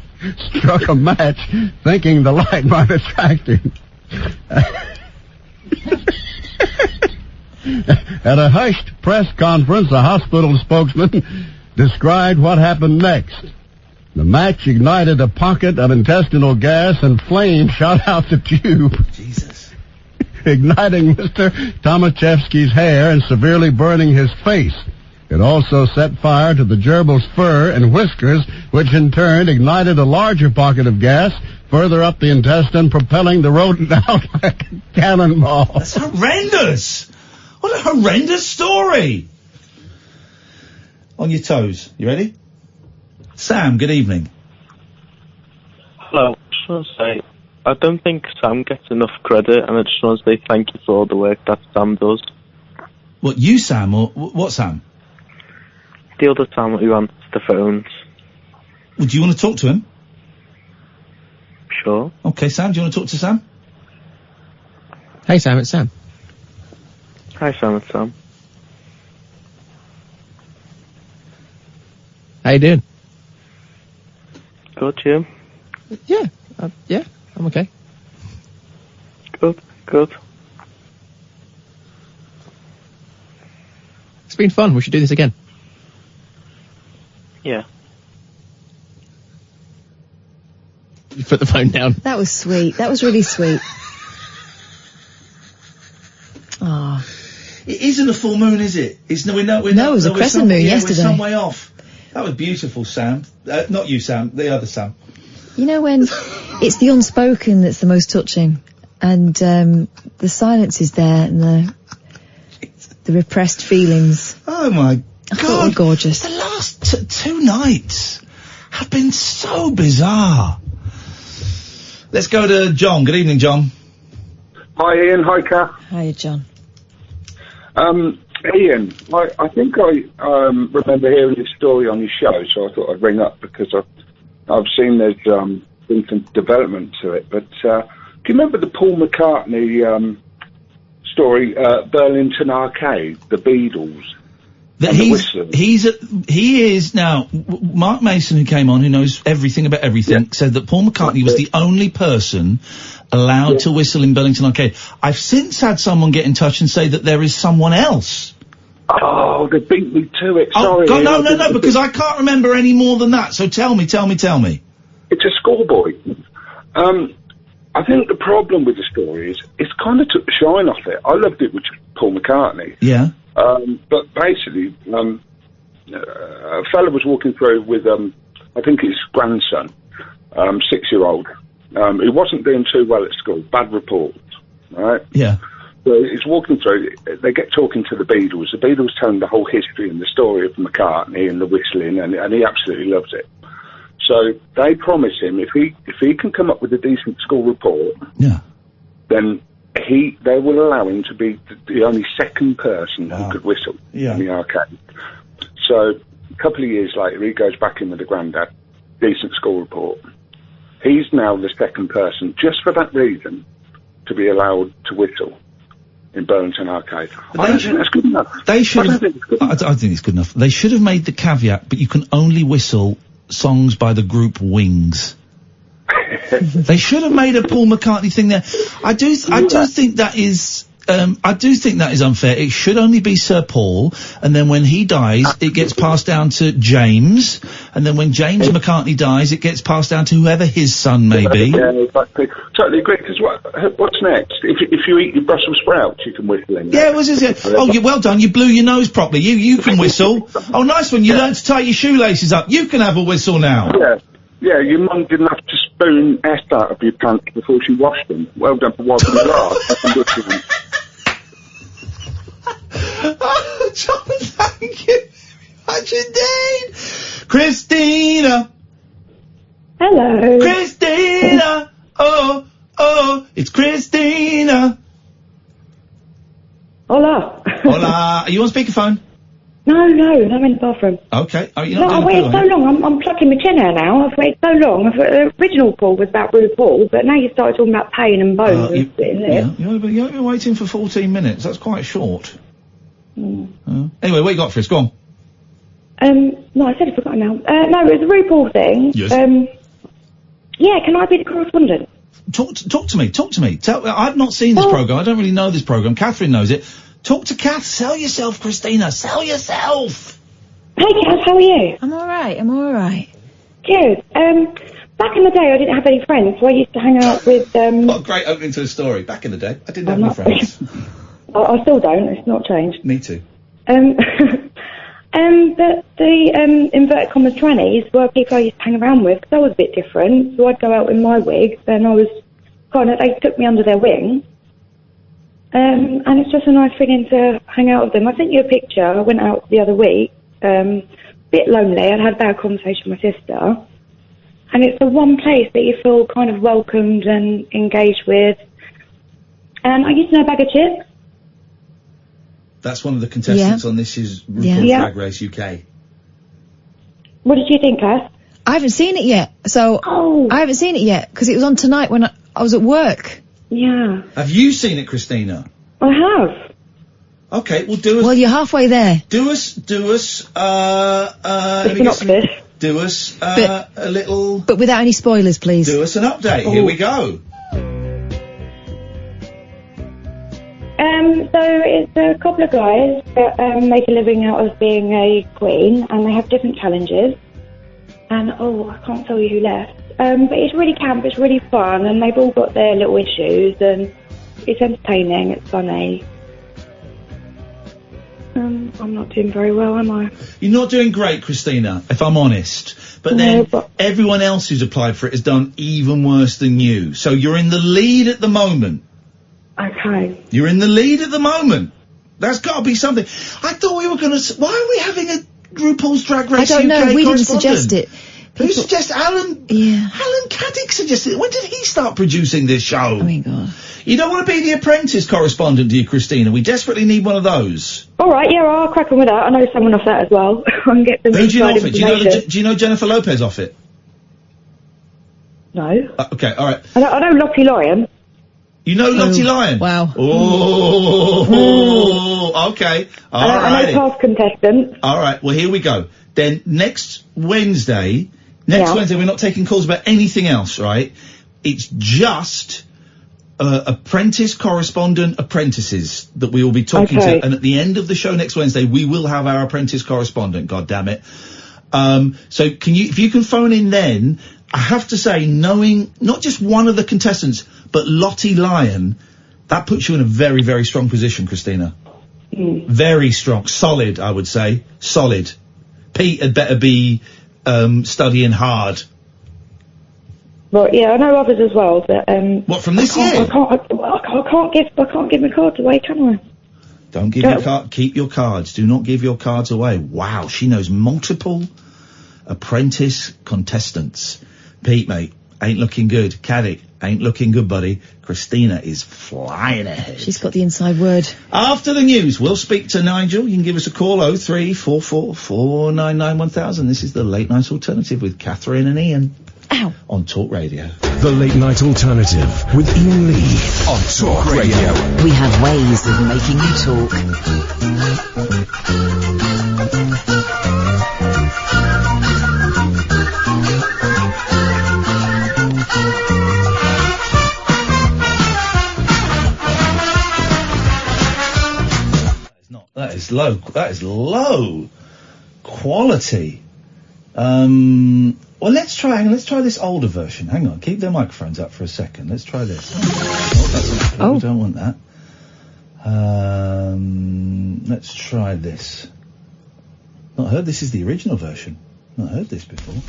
struck a match, thinking the light might attract him. At a hushed press conference, a hospital spokesman described what happened next. The match ignited a pocket of intestinal gas and flame shot out the tube. Jesus. Igniting Mr. Tomaszewski's hair and severely burning his face. It also set fire to the gerbil's fur and whiskers, which in turn ignited a larger pocket of gas further up the intestine, propelling the rodent out like a cannonball. That's horrendous! What a horrendous story! On your toes. You ready? Sam, good evening. Hello. I just want to say, I don't think Sam gets enough credit, and I just want to say thank you for all the work that Sam does. What, you, Sam, or what, Sam? The other Sam who answers the phones. Well, do you want to talk to him? Sure. Okay, Sam, do you want to talk to Sam? Hey, Sam, it's Sam. Hi, Sam, it's Sam. How you doing? Good, Jim. Yeah, I'm okay. Good. It's been fun. We should do this again. Yeah. You put the phone down. That was sweet. That was really sweet. Ah. It isn't a full moon, is it? It was a crescent moon yesterday. We're some way off. That was beautiful, Sam. Not you, Sam. The other Sam. You know when it's the unspoken that's the most touching, and the silence is there, and the repressed feelings. Oh my God, gorgeous. The last two nights have been so bizarre. Let's go to John. Good evening, John. Hi, Ian. Hi, Kath. Hiya, John. Ian, I think I remember hearing this story on your show, so I thought I'd ring up because I've seen there's been some development to it. But do you remember the Paul McCartney story, Burlington Arcade, the Beatles? He is now. Mark Mason, who came on, who knows everything about everything, said that Paul McCartney was the only person allowed to whistle in Burlington Arcade. I've since had someone get in touch and say that there is someone else. Oh, they beat me to it. Oh, Sorry. God, no, because I can't remember any more than that. So tell me. It's a schoolboy. I think the problem with the story is it's kind of took the shine off it. I loved it with Paul McCartney. Yeah. But basically, a fella was walking through with, I think his grandson, 6-year-old. He wasn't doing too well at school, bad reports, right? Yeah. So he's walking through, they get talking to the Beatles. The Beatles tell him the whole history and the story of McCartney and the whistling, and he absolutely loves it. So they promise him if he can come up with a decent school report, then they will allow him to be the only second person who could whistle in the arcade. So a couple of years later, he goes back in with the granddad, decent school report. He's now the second person, just for that reason, to be allowed to whistle in Burlington Arcade. I don't think that's good enough. I think it's good enough. They should have made the caveat, but you can only whistle songs by the group Wings. They should have made a Paul McCartney thing there. I do think that is unfair. It should only be Sir Paul, and then when he dies, it gets passed down to James, and then when James McCartney dies, it gets passed down to whoever his son may be. Yeah, exactly. Totally agree, because what's next? If you eat your Brussels sprouts, you can whistle in there. Yeah, well done, you blew your nose properly. You can whistle. Oh, nice one, you learned to tie your shoelaces up. You can have a whistle now. Yeah, your mum didn't have to spoon S out of your pants before she washed them. Well done for wiping your ass. Oh, John, thank you very much indeed. Christina. Hello. Christina. Oh, it's Christina. Hola. Hola. Are you on speakerphone? No, I'm in the bathroom. Okay. Oh, you're No, not I waited so long. I'm plucking my chin hair now. I've waited so long. The original call was about RuPaul, but now you started talking about pain and bones. You're waiting for 14 minutes. That's quite short. Anyway, what you got for us? Go on. No, I said I forgot now. No, it was the RuPaul thing. Yes. Yeah, can I be the correspondent? Talk to me. I've not seen this programme. I don't really know this programme. Katherine knows it. Talk to Kath. Sell yourself, Christina. Sell yourself. Hey, Kath, how are you? I'm alright. Good. Back in the day, I didn't have any friends, so I used to hang out with, What a great opening to the story. Back in the day, I didn't have any friends. I still don't. It's not changed. Me too. But the inverted commas trannies were people I used to hang around with, because I was a bit different. So I'd go out in my wig, and I was they took me under their wing. And it's just a nice feeling to hang out with them. I sent you a picture. I went out the other week, bit lonely. I'd had a bad conversation with my sister. And it's the one place that you feel kind of welcomed and engaged with. And I used to know a bag of chips. That's one of the contestants on This Is RuPaul's Drag Race UK. What did you think, Kath? I haven't seen it yet. I haven't seen it yet, because it was on tonight when I was at work. Yeah. Have you seen it, Christina? I have. Okay, well do us... Well, you're halfway there. Do us, a little... But without any spoilers, please. Do us an update. Here we go. So it's a couple of guys that make a living out of being a queen, and they have different challenges. And, I can't tell you who left. But it's really camp, it's really fun, and they've all got their little issues, and it's entertaining, it's funny. I'm not doing very well, am I? You're not doing great, Christina, if I'm honest. But then everyone else who's applied for it has done even worse than you. So you're in the lead at the moment. Okay. You're in the lead at the moment. That's got to be something. I thought we were going to... Why are we having a RuPaul's Drag Race I don't know, UK we didn't correspondent? suggest it. Who suggested? Alan? Yeah. Alan Caddick suggested it. When did he start producing this show? Oh my God. You don't want to be the Apprentice correspondent, do you, Christina? We desperately need one of those. All right, yeah, I'll crack on with that. I know someone off that as well. I can get them. Who do you know inside off it? information. Do you know Jennifer Lopez off it? No. Okay, all right. I know Lottie Lyon. You know Lottie Lyon? Wow. Oh, okay. All I right. know past contestants. All right. Well, here we go. Then next Wednesday, we're not taking calls about anything else, right? It's just apprentice correspondent apprentices that we will be talking Okay. to. And at the end of the show next Wednesday, we will have our apprentice correspondent. God damn it. So if you can phone in then, I have to say, knowing not just one of the contestants, but Lottie Lyon, that puts you in a very, very strong position, Christina. Very strong. Solid, I would say. Solid. Pete had better be studying hard. Well, yeah, I know others as well. But what, from this year? I can't give my cards away, can I? Don't give your card. Keep your cards. Do not give your cards away. Wow, she knows multiple apprentice contestants. Pete, mate, ain't looking good. Caddick, ain't looking good, buddy. Christina is flying ahead. She's got the inside word. After the news, we'll speak to Nigel. You can give us a call, 0344 499 1000. This is the Late Night Alternative with Katherine and Iain. Ow. On Talk Radio. The Late Night Alternative with Iain Lee on Talk Radio. We have ways of making you talk. That is low quality. Well, let's try this older version. Hang on, keep their microphones up for a second. Let's try this. We don't want that. Let's try this. Not heard this is the original version. Not heard this before.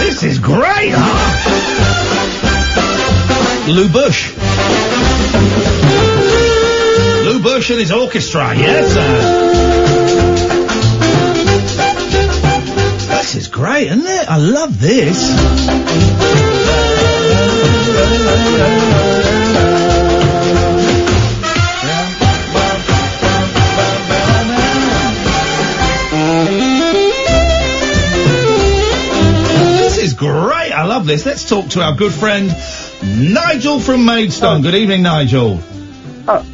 This is great, huh? Lou Bush. Lou Bush and his orchestra, yes, This is great, isn't it? I love this. This is great. I love this. Let's talk to our good friend Nigel from Maidstone. Good evening, Nigel.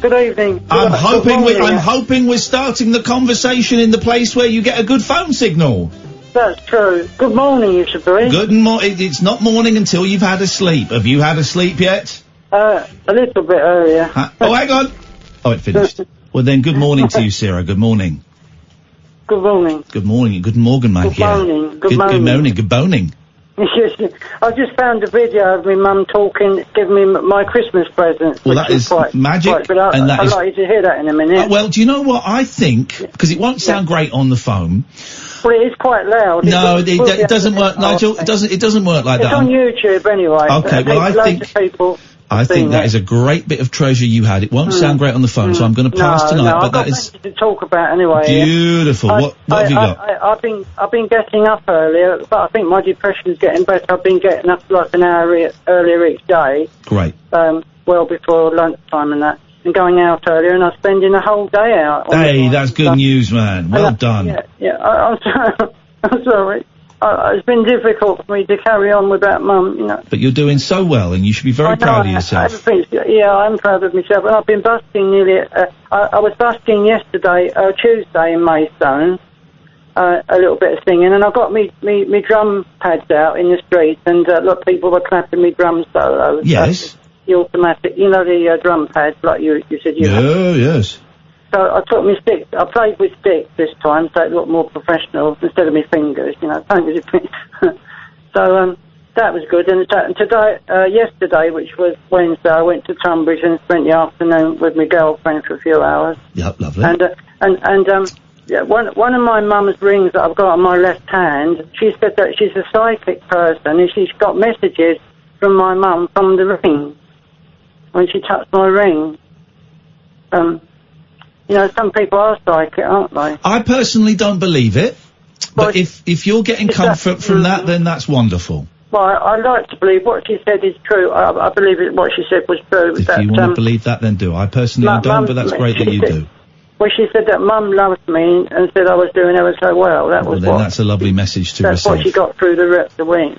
Good evening. I'm hoping we're starting the conversation in the place where you get a good phone signal. That's true. Good morning, you should be. Good morning. It's not morning until you've had a sleep. Have you had a sleep yet? A little bit earlier. Oh, hang on. Oh, it finished. Well, then, good morning to you, Sarah. Good morning. Good morning. Good morning. Good morning, mate. Good morning. Good Good morning. morning. Good morning. Yes, I just found a video of my mum talking, giving me my Christmas presents. Well, which that is quite, magic, Quite, but and that I'd is- like you to hear that in a minute. Well, do you know what I think? Because it won't sound great on the phone. Well, it is quite loud. No, it doesn't work, Nigel. It doesn't work like It's that. on YouTube anyway. Okay, well, I Loads think- of people I think that is a great bit of treasure you had. It won't sound great on the phone, so I'm going to pass tonight. No, but I've got that is plenty to talk about anyway. beautiful. What have you got? I've been getting up earlier, but I think my depression's getting better. I've been getting up like an hour earlier each day. Great. Well before lunchtime and that, and going out earlier, and I'm spending the whole day out. Hey, that's good news, man. Well done. I'm sorry. I'm sorry. It's been difficult for me to carry on without Mum, you know. But you're doing so well, and you should be very proud of yourself. I'm proud of myself. And I've been busking nearly. I was busking yesterday, Tuesday in Maidstone, a little bit of singing, and I got me drum pads out in the street, and a lot of people were clapping me drum solos. Yes. The automatic, you know, the drum pads, like you said you had. Yes. So I took my sticks. I played with sticks this time, so it looked more professional instead of my fingers, you know. So that was good. And today, yesterday, which was Wednesday, I went to Tunbridge and spent the afternoon with my girlfriend for a few hours. Yep, lovely. One of my mum's rings that I've got on my left hand, she said that she's a psychic person and she's got messages from my mum from the ring when she touched my ring. You know, some people are psychic, aren't they? I personally don't believe it, but if you're getting comfort from that, then that's wonderful. Well, I like to believe what she said is true. I believe what she said was true. If you want to believe that, then do. I personally don't, but that's great that you do. Well, she said that Mum loved me and said I was doing ever so well. That's a lovely message to That's receive. what she got through the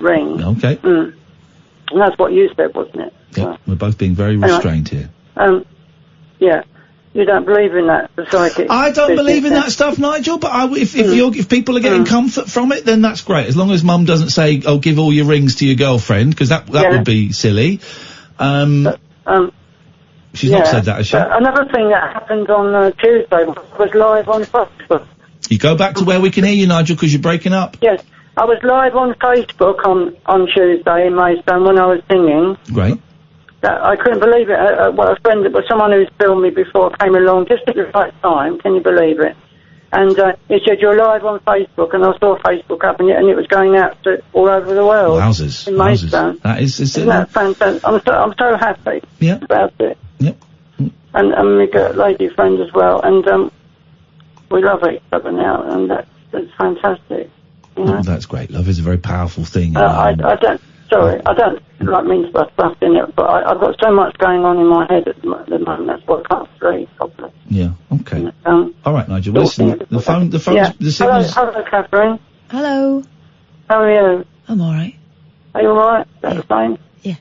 ring. Okay. And that's what you said, wasn't it? Yeah, we're both being very restrained here. Yeah. You don't believe in that, the psychic? I don't believe in that stuff, Nigel, but if people are getting comfort from it, then that's great. As long as Mum doesn't say, oh, give all your rings to your girlfriend, because that would be silly. She's not said that, has she? Another thing that happened on Tuesday was live on Facebook. You go back to where we can hear you, Nigel, because you're breaking up. Yes, I was live on Facebook on Tuesday in Maidstone when I was singing. Great. I couldn't believe it. A friend, it was someone who's filmed me before, came along just at the right time. Can you believe it? And he said, you're live on Facebook, and I saw Facebook up, and it was going out to all over the world. Wowzers. In Maidstone. That is... Isn't that fantastic? I'm so happy about it. Yep. And we got a lady friend as well, and we love each other now, and that's fantastic. You know? Oh, that's great. Love is a very powerful thing. I don't like mean stuff in it, but I've got so much going on in my head at the moment. That's why I can't sleep properly. Yeah. Okay. All right, Nigel. Well, listen, the signal's... Hello, Katherine. Hello. How are you? I'm all right. Are you all right? Is that the same? Yeah.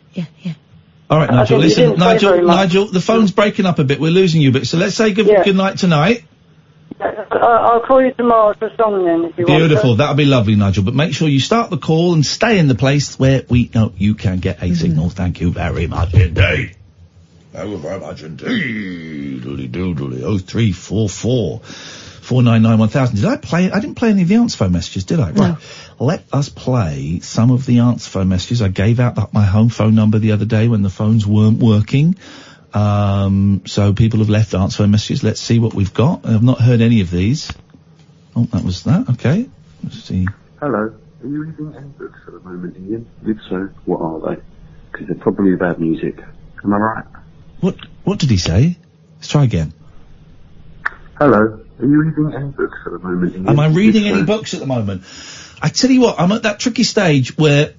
All right, Nigel. Listen, Nigel, the phone's breaking up a bit. We're losing you a bit. So let's say good night tonight. I'll call you tomorrow for a song then, if you want to. Beautiful. That'll be lovely, Nigel. But make sure you start the call and stay in the place where we know you can get a signal. Thank you very much indeed. Thank you very much indeed. Doodly-doodly. 0344 499 1000. I didn't play any of the answer phone messages, did I? No. Right. Let us play some of the answer phone messages. I gave out my home phone number the other day when the phones weren't working. So people have left answer phone messages. Let's see what we've got. I've not heard any of these. Oh, that was that. Okay. Let's see. Hello. Are you reading any books at the moment, Ian? If so, what are they? Because they're probably about music. Am I right? What did he say? Let's try again. Hello. Are you reading any books at the moment, Ian? Am I reading any books at the moment? I tell you what, I'm at that tricky stage where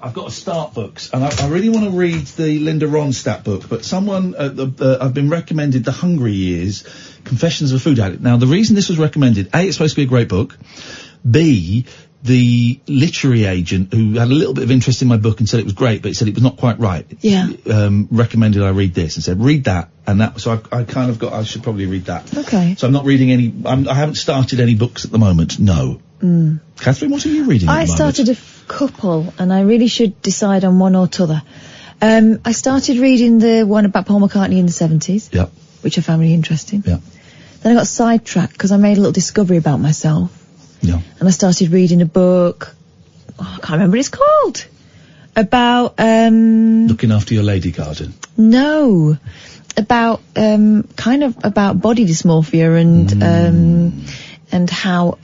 I've got to start books, and I really want to read the Linda Ronstadt book, but someone, I've been recommended The Hungry Years, Confessions of a Food Addict. Now, the reason this was recommended, A, it's supposed to be a great book, B, the literary agent who had a little bit of interest in my book and said it was great, but he said it was not quite right, recommended I read this and said, read that, and that, so I kind of I should probably read that. Okay. So I'm not reading I haven't started any books at the moment, no. Catherine, what are you reading at the moment? I started a couple, and I really should decide on one or t'other. I started reading the one about Paul McCartney in the 70s. Yep. Which I found really interesting. Yeah. Then I got sidetracked because I made a little discovery about myself. Yeah. And I started reading a book. Oh, I can't remember what it's called. About, Looking after your lady garden. No. About, kind of about body dysmorphia and how,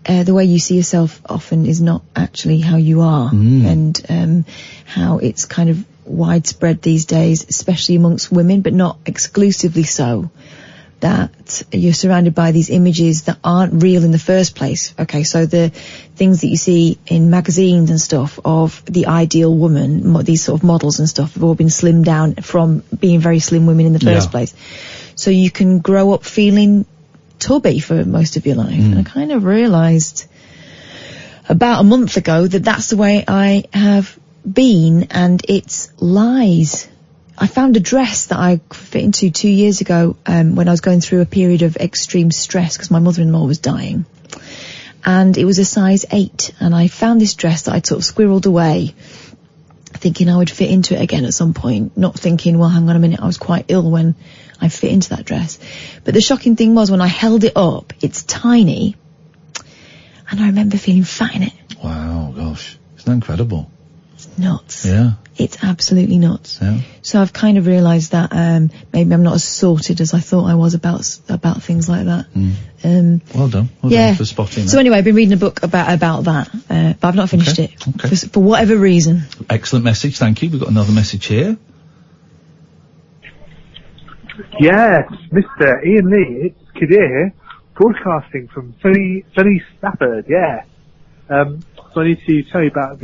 the way you see yourself often is not actually how you are. And, how it's kind of widespread these days, especially amongst women, but not exclusively so. That you're surrounded by these images that aren't real in the first place. Okay, so the things that you see in magazines and stuff of the ideal woman, these sort of models and stuff, have all been slimmed down from being very slim women in the first place. So you can grow up feeling tubby for most of your life. And I kind of realised about a month ago that that's the way I have been, and it's lies. I found a dress that I fit into 2 years ago when I was going through a period of extreme stress because my mother-in-law was dying. And it was a size 8. And I found this dress that I'd sort of squirreled away, thinking I would fit into it again at some point. Not thinking, well, hang on a minute, I was quite ill when I fit into that dress. But the shocking thing was when I held it up, it's tiny. And I remember feeling fat in it. Wow, gosh. Isn't that incredible? It's nuts. Yeah. It's absolutely nuts. Yeah. So I've kind of realised that maybe I'm not as sorted as I thought I was about things like that. Well done. Well done for spotting that. So anyway, I've been reading a book about that, but I've not finished it for whatever reason. Excellent message, thank you. We've got another message here. Yes, Mr. Iain Lee, it's Kadir, broadcasting from sunny Stafford, yeah. So I need to tell you about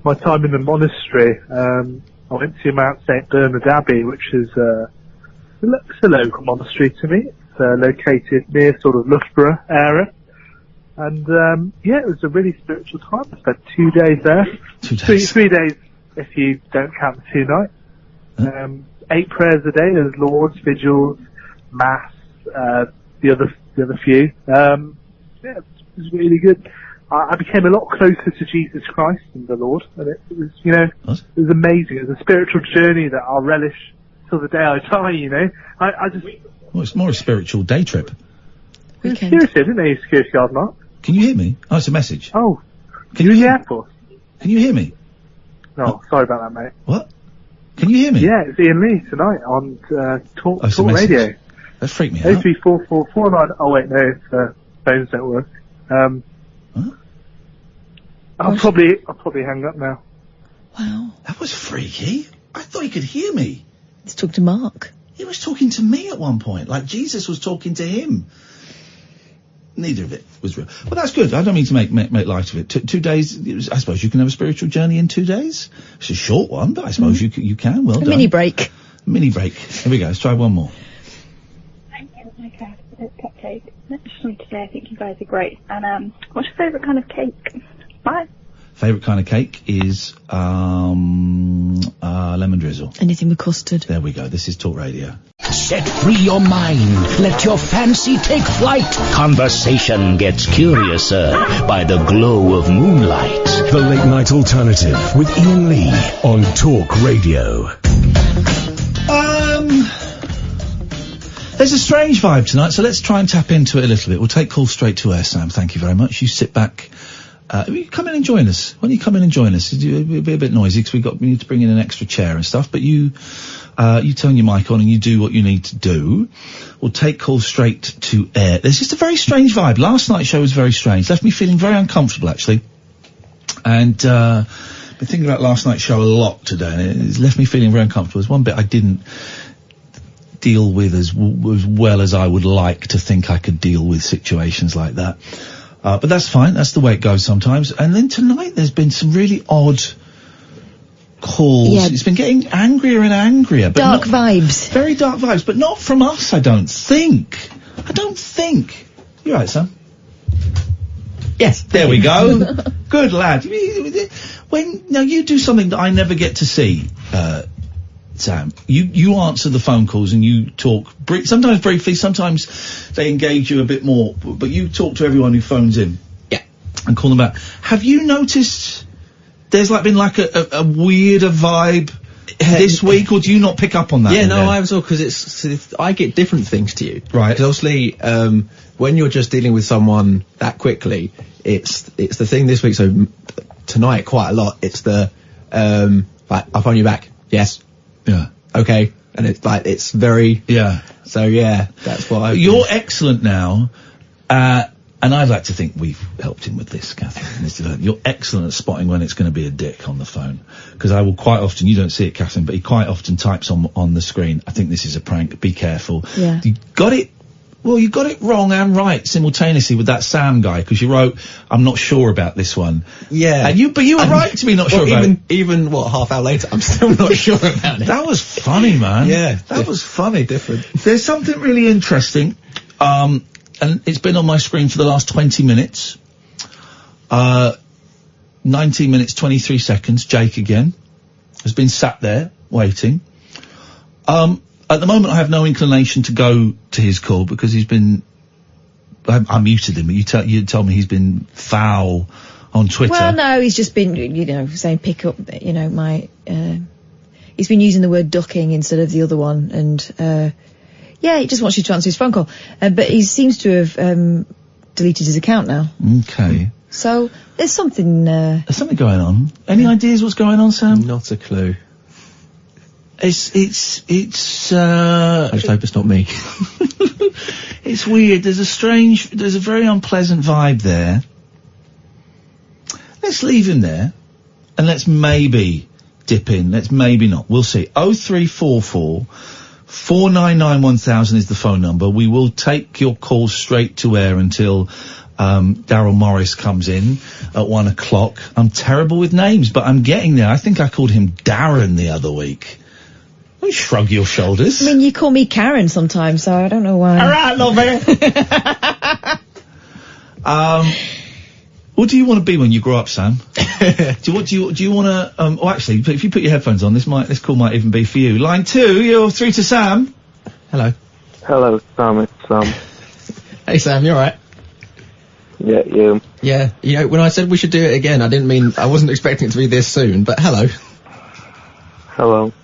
my time in the monastery. I went to Mount St. Bernard Abbey, which is it's a local monastery to me. It's located near sort of Loughborough area. And it was a really spiritual time. I spent 2 days there. 2 days. 3 days if you don't count the 2 nights. 8 prayers a day. There's Lord's, Vigils, Mass, the other few. It was really good. I became a lot closer to Jesus Christ and the Lord, and it was, it was amazing. It was a spiritual journey that I'll relish till the day I die, I just... Well, it's more a spiritual day trip. Seriously, I didn't know you were security guard, Mark. Can you hear me? Oh, it's a message. Oh. Can you in the Air Force? Can you hear me? No, sorry about that, mate. What? Can you hear me? Yeah, it's Iain Lee tonight on Talk Radio. That freaked me out. 0344449. Oh wait, no, phones don't work. I'll probably hang up now. Wow. That was freaky. I thought he could hear me. Let's talk to Mark. He was talking to me at one point, like Jesus was talking to him. Neither of it was real. Well, that's good. I don't mean to make light of it. 2 days, I suppose you can have a spiritual journey in 2 days. It's a short one, but I suppose you can. Well done. Mini break. Mini break. Here we go. Let's try one more. Okay, it's Cupcake. Just wanted to say I think you guys are great. And what's your favourite kind of cake? Bye. Favourite kind of cake is lemon drizzle. Anything with custard. There we go. This is Talk Radio. Set free your mind. Let your fancy take flight. Conversation gets curiouser by the glow of moonlight. The Late Night Alternative with Iain Lee on Talk Radio. There's a strange vibe tonight, so let's try and tap into it a little bit. We'll take calls straight to air, Sam. Thank you very much. You sit back. You come in and join us. Why don't you come in and join us? It'll be a bit noisy because we need to bring in an extra chair and stuff, but you turn your mic on and you do what you need to do. We'll take calls straight to air. There's just a very strange vibe. Last night's show was very strange. Left me feeling very uncomfortable, actually. And, been thinking about last night's show a lot today, and it's left me feeling very uncomfortable. There's one bit I didn't deal with as well as I would like to think I could deal with situations like that. But that's fine. That's the way it goes sometimes. And then tonight there's been some really odd calls. Yeah. It's been getting angrier and angrier. But dark vibes. Very dark vibes, but not from us, I don't think. You're right, Sam. Yes, there we go. Good lad. Now you do something that I never get to see, Sam. You answer the phone calls and you talk sometimes briefly, sometimes they engage you a bit more, but you talk to everyone who phones in. Yeah. And call them back. Have you noticed there's been a weirder vibe this week, or do you not pick up on that? Yeah, no, I was all, because I get different things to you. Right. Because obviously, when you're just dealing with someone that quickly, it's the thing this week, so tonight quite a lot, it's the, like, I'll phone you back. Yes. Yeah. Okay. And it's like, it's very... Yeah. So yeah, that's what You're excellent now, and I'd like to think we've helped him with this, Catherine. You're excellent at spotting when it's going to be a dick on the phone. Because I will quite often, you don't see it, Catherine, but he quite often types on the screen, I think this is a prank, be careful. Yeah. You got it wrong and right simultaneously with that Sam guy, because you wrote, I'm not sure about this one. Yeah. But you were right to be not sure about it. Even, half hour later, I'm still not sure about it. That was funny, man. Yeah. That was funny. Different. There's something really interesting, and it's been on my screen for the last 20 minutes. 19 minutes, 23 seconds, Jake again, has been sat there, waiting. At the moment, I have no inclination to go to his call, because he's been... I muted him, but you told me he's been foul on Twitter. Well, no, he's just been, saying pick up, my... he's been using the word ducking instead of the other one, and, he just wants you to answer his phone call. But he seems to have, deleted his account now. Okay. So, there's something, There's something going on. Any ideas what's going on, Sam? Not a clue. I just hope it's not me. It's weird. There's a very unpleasant vibe there. Let's leave him there, and let's maybe dip in. Let's maybe not. We'll see. 0344 499 1000 is the phone number. We will take your call straight to air until Daryl Morris comes in at 1 o'clock. I'm terrible with names, but I'm getting there. I think I called him Darren the other week. Don't shrug your shoulders. I mean, you call me Karen sometimes, so I don't know why. All right, lovey. What do you want to be when you grow up, Sam? do you want to? Actually, if you put your headphones on, this call might even be for you. Line 2, you're through to Sam. Hello. Hello, Sam. It's Sam. Hey, Sam. You all right? Yeah, you. Yeah. When I said we should do it again, I wasn't expecting it to be this soon. But hello. Hello.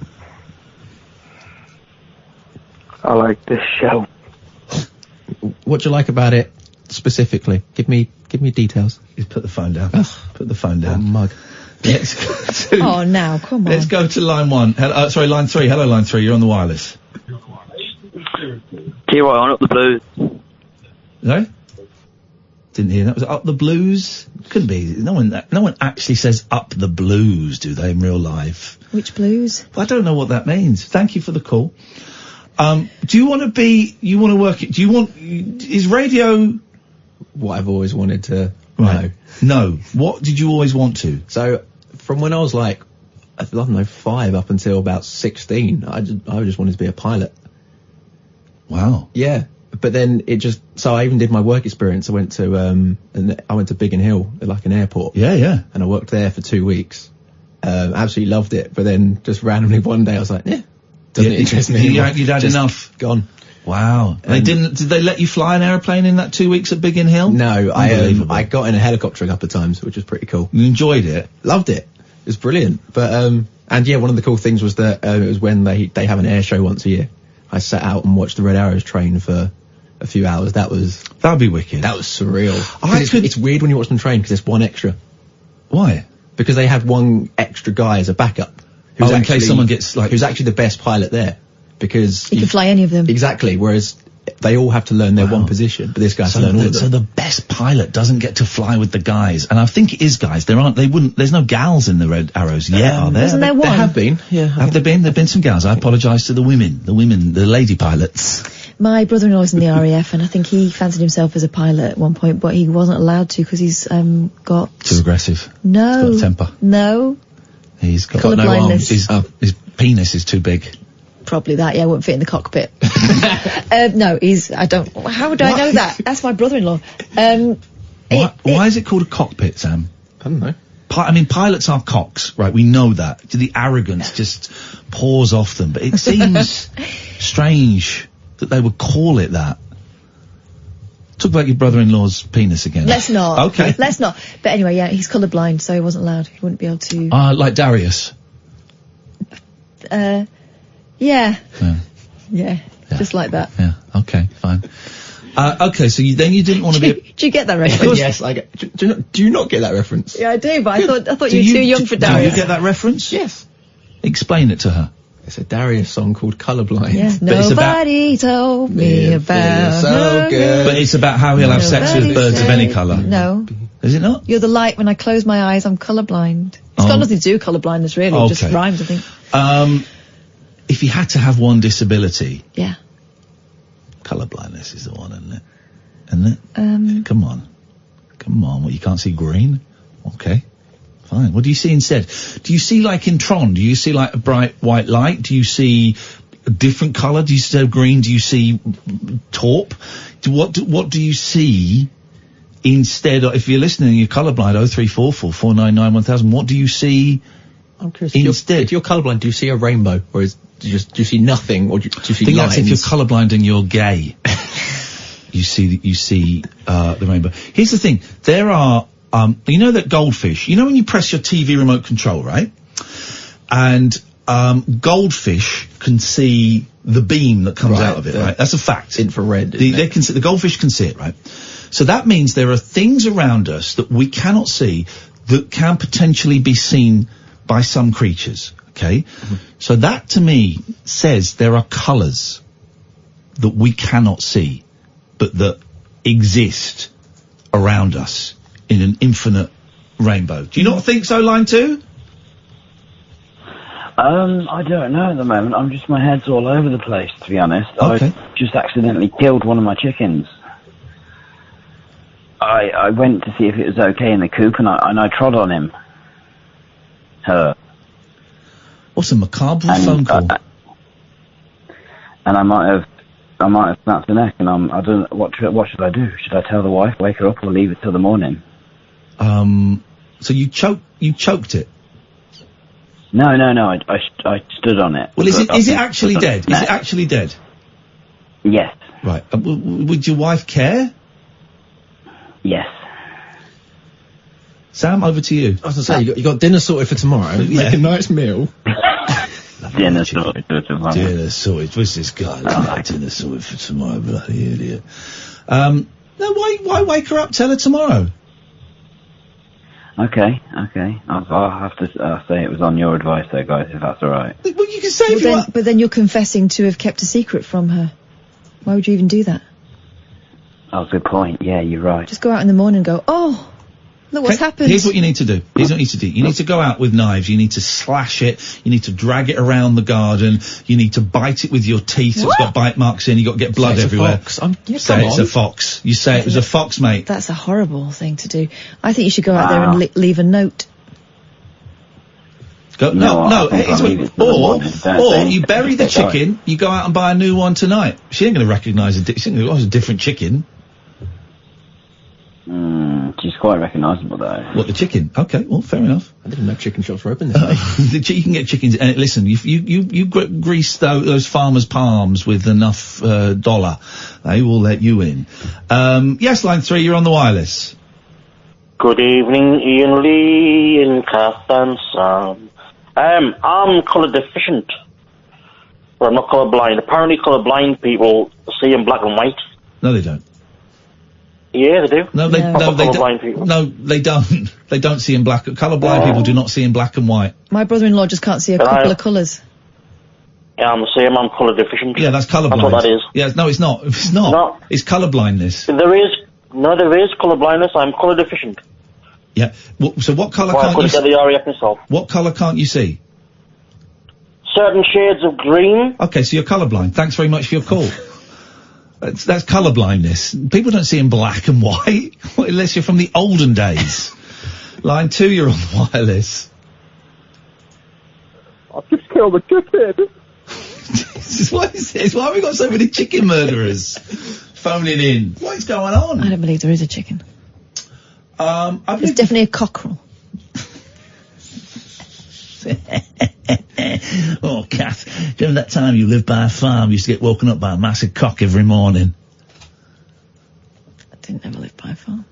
I like this show. What do you like about it specifically? Give me details. Just put the phone down. Put the phone down. Mug. Let's go to... Oh, now, come on. Let's go to line 1. Line 3. Hello, line 3. You're on the wireless. Keep on Up the Blues. No? Didn't hear that. Was it Up the Blues? Couldn't be. No one actually says Up the Blues, do they, in real life? Which blues? Well, I don't know what that means. Thank you for the call. Do you want to work it? Is radio... What I've always wanted to know. No. What did you always want to? So, from when I was like, I don't know, 5 up until about 16, I just wanted to be a pilot. Wow. Yeah. But then so I even did my work experience. I went to Biggin Hill, like an airport. Yeah. And I worked there for 2 weeks. Absolutely loved it. But then just randomly one day I was like, doesn't interest me anymore. You'd had enough. Gone. Wow. Did they let you fly an airplane in that 2 weeks at Biggin Hill? No, I got in a helicopter a couple of times, which was pretty cool. You enjoyed it? Loved it. It was brilliant. But, and yeah, one of the cool things was that, it was when they have an air show once a year. I sat out and watched the Red Arrows train for a few hours. That'd be wicked. That was surreal. It's weird when you watch them train because there's one extra. Why? Because they had one extra guy as a backup. In case someone gets who's actually the best pilot there. Because you can fly any of them. Exactly. Whereas they all have to learn their one position, but this guy has to learn all of them. So the best pilot doesn't get to fly with the guys, and I think it is guys. There's no gals in the Red Arrows yet, are there? Isn't there one? There have been. Yeah. Have there been? There've been some gals. I apologise to the women, the lady pilots. My brother-in-law was in the RAF, and I think he fancied himself as a pilot at one point, but he wasn't allowed to because he's got too aggressive. No. He's got a temper. No. He's got no arms. His penis is too big. Probably that, won't fit in the cockpit. How would I know that? That's my brother-in-law. Why is it called a cockpit, Sam? I don't know. Pilots are cocks, right? We know that. The arrogance just pours off them, but it seems strange that they would call it that. Talk about your brother-in-law's penis again. Let's not. Okay. Let's not. But anyway, he's colourblind, so he wasn't allowed. He wouldn't be able to... Like Darius. Yeah, just like that. Yeah. Okay. Fine. Okay. So then you didn't want to be. Do you get that reference? Yes, I get. Do you not get that reference? Yeah, I do, but I thought you were too young for Darius. Do you get that reference? Yes. Explain it to her. It's a Darius song called Colourblind. Yeah. Nobody told me about so good. But it's about how he'll have sex with birds of any colour. No. Is it not? You're the light when I close my eyes. I'm colourblind. It's got nothing to do with colourblindness, really. It just rhymes, I think. If you had to have one disability. Yeah. Colourblindness is the one, isn't it? Isn't it? Come on. What, you can't see green? Okay. Fine. What do you see instead? Do you see, like in Tron, do you see like a bright white light? Do you see a different colour? Do you see green? Do you see taupe? What do you see instead? If you're listening and you're colourblind, 0344 499 1000, what do you see I'm curious. instead? If you're colourblind, do you see a rainbow? Or do you see nothing? Or do you see I think lines? that's if you're colourblind and you're gay. you see the rainbow. Here's the thing. There are, you know that goldfish, you know when you press your TV remote control, right? And goldfish can see the beam that comes out of it, right? That's a fact. Infrared. The goldfish can see it, right? So that means there are things around us that we cannot see that can potentially be seen by some creatures, okay? So that to me says there are colours that we cannot see, but that exist around us in an infinite rainbow. Do you not think so, line 2? I don't know at the moment. my head's all over the place, to be honest. Okay. I just accidentally killed one of my chickens. I went to see if it was okay in the coop, and I trod on him. Her. What's a macabre phone call? And I might have snapped the neck, and I don't. What should I do? Should I tell the wife, wake her up, or leave it till the morning? So you choked it? No. I stood on it. Well, is it actually dead? Is it actually dead? Yes. Right. Would your wife care? Yes. Sam, over to you. I was going to say, you got dinner sorted for tomorrow. Make a nice meal. Dinner sorted for tomorrow. Dinner sorted. What's this guy? Dinner sorted for tomorrow, bloody idiot. No, why wake her up? Tell her tomorrow. Okay. I'll have to say it was on your advice there, guys, if that's alright. Well, you can say if you want. But then you're confessing to have kept a secret from her. Why would you even do that? Oh, good point. Yeah, you're right. Just go out in the morning and go, oh, look what's happened. Here's what you need to do. You need to go out with knives. You need to slash it. You need to drag it around the garden. You need to bite it with your teeth. It's got bite marks in. You got to get blood everywhere. Say it's a fox. You say it was a fox, mate. That's a horrible thing to do. I think you should go out there and leave a note. No. Or you bury the chicken. You go out and buy a new one tonight. She ain't going to recognise it. She's going to a different chicken. She's quite recognisable though. What, the chicken? Okay, well, fair enough. I didn't know chicken shops were open this day. You can get chickens. Listen, you grease those farmers' palms with enough dollar, they will let you in. Yes, line 3, you're on the wireless. Good evening, Iain Lee and Kath and Sam. I'm colour deficient, but I'm not colour blind. Apparently, colour blind people see in black and white. No, they don't. Yeah, they do. No, they don't. People. No, they don't. They don't see in black. Colourblind people do not see in black and white. My brother-in-law just can't see a couple of colours. Yeah, I'm the same. I'm colour deficient. Yeah, that's colourblind. That's what that is. Yeah, no, it's not. It's not. No. It's colourblindness. There is colour blindness. I'm colour deficient. Yeah. So what colour can't you see? I couldn't get the RAF myself. What colour can't you see? Certain shades of green. Okay, so you're colourblind. Thanks very much for your call. That's colourblindness. People don't see in black and white, unless you're from the olden days. Line 2, you're on the wireless. I've just killed a chicken. What is this? Why have we got so many chicken murderers phoning in? What is going on? I don't believe there is a chicken. It's definitely a cockerel. Oh, Kath, during that time you lived by a farm, you used to get woken up by a massive cock every morning. I didn't ever live by a farm.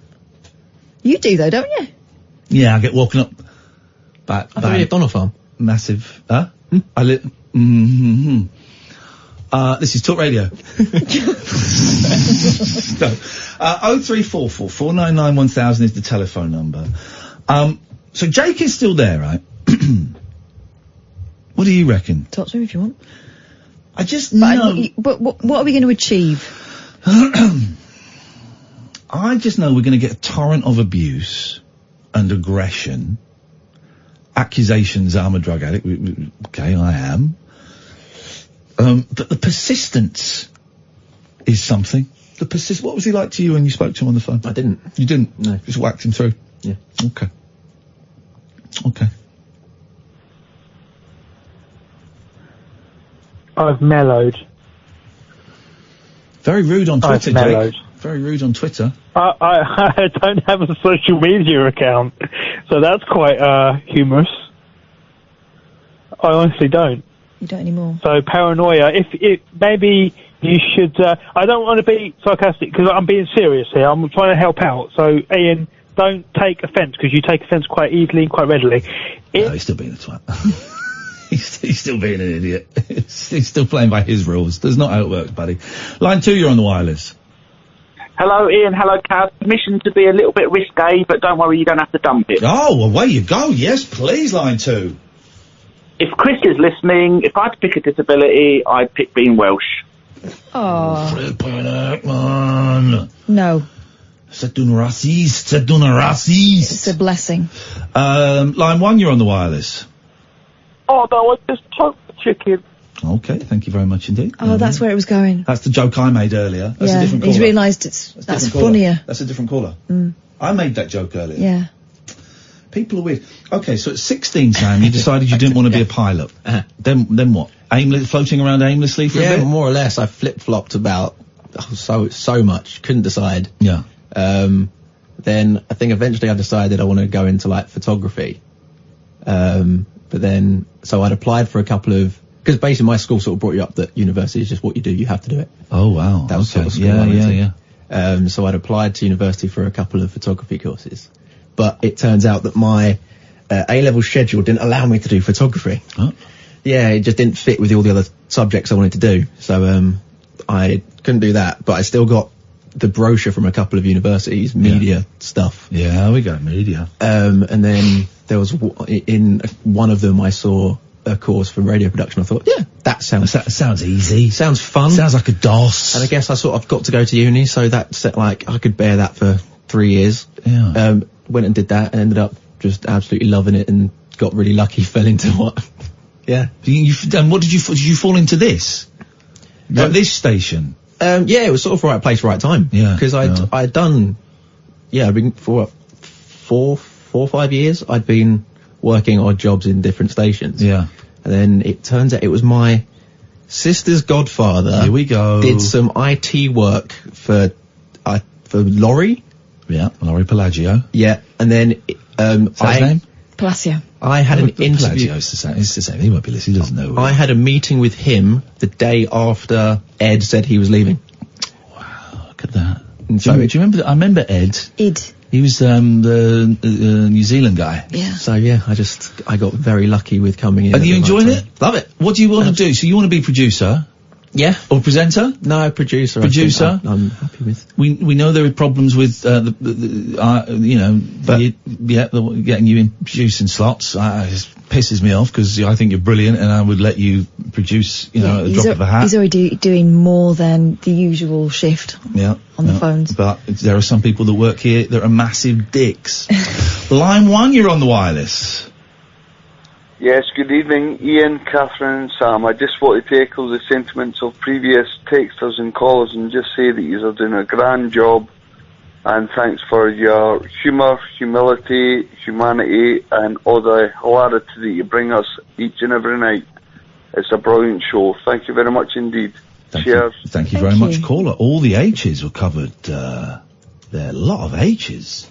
You do though, don't you? Yeah, I get woken up by I thought you lived on a farm. Massive, huh? I Mm-hmm. This is Talk Radio. 0344 499 1000 is the telephone number. So Jake is still there, right? What do you reckon? Talk to him if you want. I just know. But what are we going to achieve? I just know we're going to get a torrent of abuse and aggression. Accusations I'm a drug addict. Okay, I am. But the persistence is something. What was he like to you when you spoke to him on the phone? I didn't. You didn't? No. Just whacked him through? Yeah. Okay. Okay. I've mellowed. Very rude on Twitter, I've mellowed. Jake. Very rude on Twitter. I don't have a social media account, so that's quite humorous. I honestly don't. You don't anymore. So paranoia. If maybe you should. I don't want to be sarcastic because I'm being serious here. I'm trying to help out. So Ian, don't take offence because you take offence quite easily and quite readily. No, he's still being a twat. He's still being an idiot. He's still playing by his rules. That's not how it works, buddy. Line 2, you're on the wireless. Hello, Ian. Hello, Kath. Permission to be a little bit risque, but don't worry, you don't have to dump it. Oh, away you go. Yes, please, line 2. If Chris is listening, if I had to pick a disability, I'd pick being Welsh. Oh. Flippin' heck, man. No. C'est un raciste. C'est un raciste. It's a blessing. Line 1, you're on the wireless. Oh, no, I just choked the chicken. Okay, thank you very much indeed. Oh, that's where it was going. That's the joke I made earlier. That's a different caller. He's realised that's funnier. That's a different caller. Mm. I made that joke earlier. Yeah. People are weird. Okay, so at 16, Sam, you decided you didn't want to be a pilot. Then what? Floating around aimlessly for a bit? Yeah, more or less. I flip-flopped about so much. Couldn't decide. Yeah. Then I think eventually I decided I want to go into like photography. But then, so I'd applied for a couple of, because basically my school sort of brought you up that university is just what you do, you have to do it. Oh wow. That was sort of school I went to. So I'd applied to university for a couple of photography courses. But it turns out that my A-level schedule didn't allow me to do photography. Oh. Yeah, it just didn't fit with all the other subjects I wanted to do. So I couldn't do that, but I still got the brochure from a couple of universities, media stuff. Yeah, we got media. And then there was, in one of them I saw a course for radio production. I thought, yeah, that sounds easy. Sounds fun. Sounds like a DOS. And I guess I sort of got to go to uni, so that like I could bear that for 3 years. Yeah. Went and did that and ended up just absolutely loving it and got really lucky, fell into what. Yeah. And what did you fall into this? Like this station? Yeah, it was sort of right place, right time. Yeah. Because I'd done, I'd been for 4 or 5 years, I'd been working odd jobs in different stations. Yeah. And then it turns out it was my sister's godfather. Here we go. Did some IT work for Laurie. Yeah, Laurie Pelagio. Yeah, and then What's his name? Palacio. I had an interview. Pelagio, it's the same. He won't be listening. He doesn't know. I had a meeting with him the day after Ed said he was leaving. Wow, look at that. And do you remember? I remember Ed. Ed. He was the New Zealand guy. Yeah. So yeah, I got very lucky with coming in. Are you enjoying it? Love it. What do you want to do? So you want to be producer? Yeah. Or presenter? No, producer. Producer? I'm happy with. We know there are problems with getting you in producing slots. It pisses me off because I think you're brilliant and I would let you produce, at the drop of a hat. He's already doing more than the usual shift on the phones. But there are some people that work here that are massive dicks. Line 1, you're on the wireless. Yes, good evening, Ian, Katherine and Sam. I just want to echo the sentiments of previous texters and callers and just say that you are doing a grand job and thanks for your humour, humility, humanity and all the hilarity that you bring us each and every night. It's a brilliant show. Thank you very much indeed. Cheers. Thank you very much, caller. All the H's were covered. There are a lot of H's.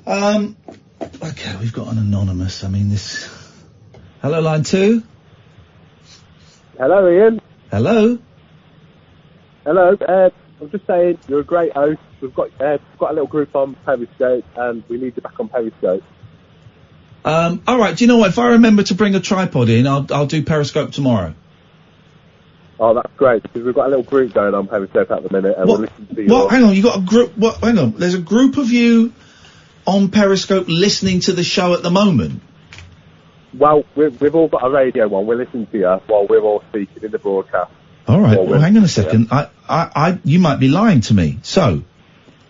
Okay, we've got an anonymous. Hello, line 2. Hello, Ian. Hello. Hello. I'm just saying you're a great host. We've got a little group on Periscope, and we need you back on Periscope. All right. Do you know what? If I remember to bring a tripod in, I'll do Periscope tomorrow. Oh, that's great, because we've got a little group going on Periscope at the minute, and we'll listen to What? Hang on. You got a group? What? Hang on. There's a group of you on Periscope listening to the show at the moment. Well, we've all got a radio on. We're listening to you while we're all speaking in the broadcast. All right. Well, hang on a second. You might be lying to me. So,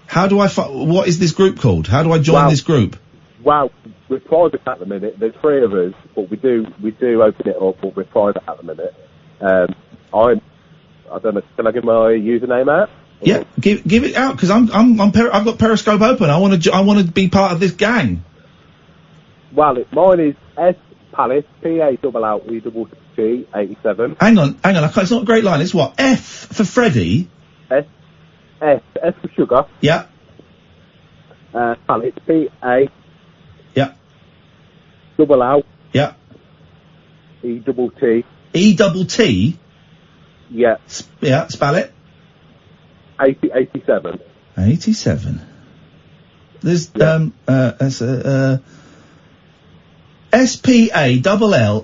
how do I? What is this group called? How do I join this group? Well, we're private at the minute. There's 3 of us, but we do open it up, but we're private at the minute. I don't know. Can I give my username out? Yeah, give it out, because I've got Periscope open. I want to be part of this gang. Well, mine is S Palace PALLOUT 87. Hang on. It's not a great line. It's what? F for Freddy. S for sugar. Yeah. Palace PA. Yeah. Double out. Yeah. ETT. ETT. Yeah. Spell it. 87. 87. There's SPALLETT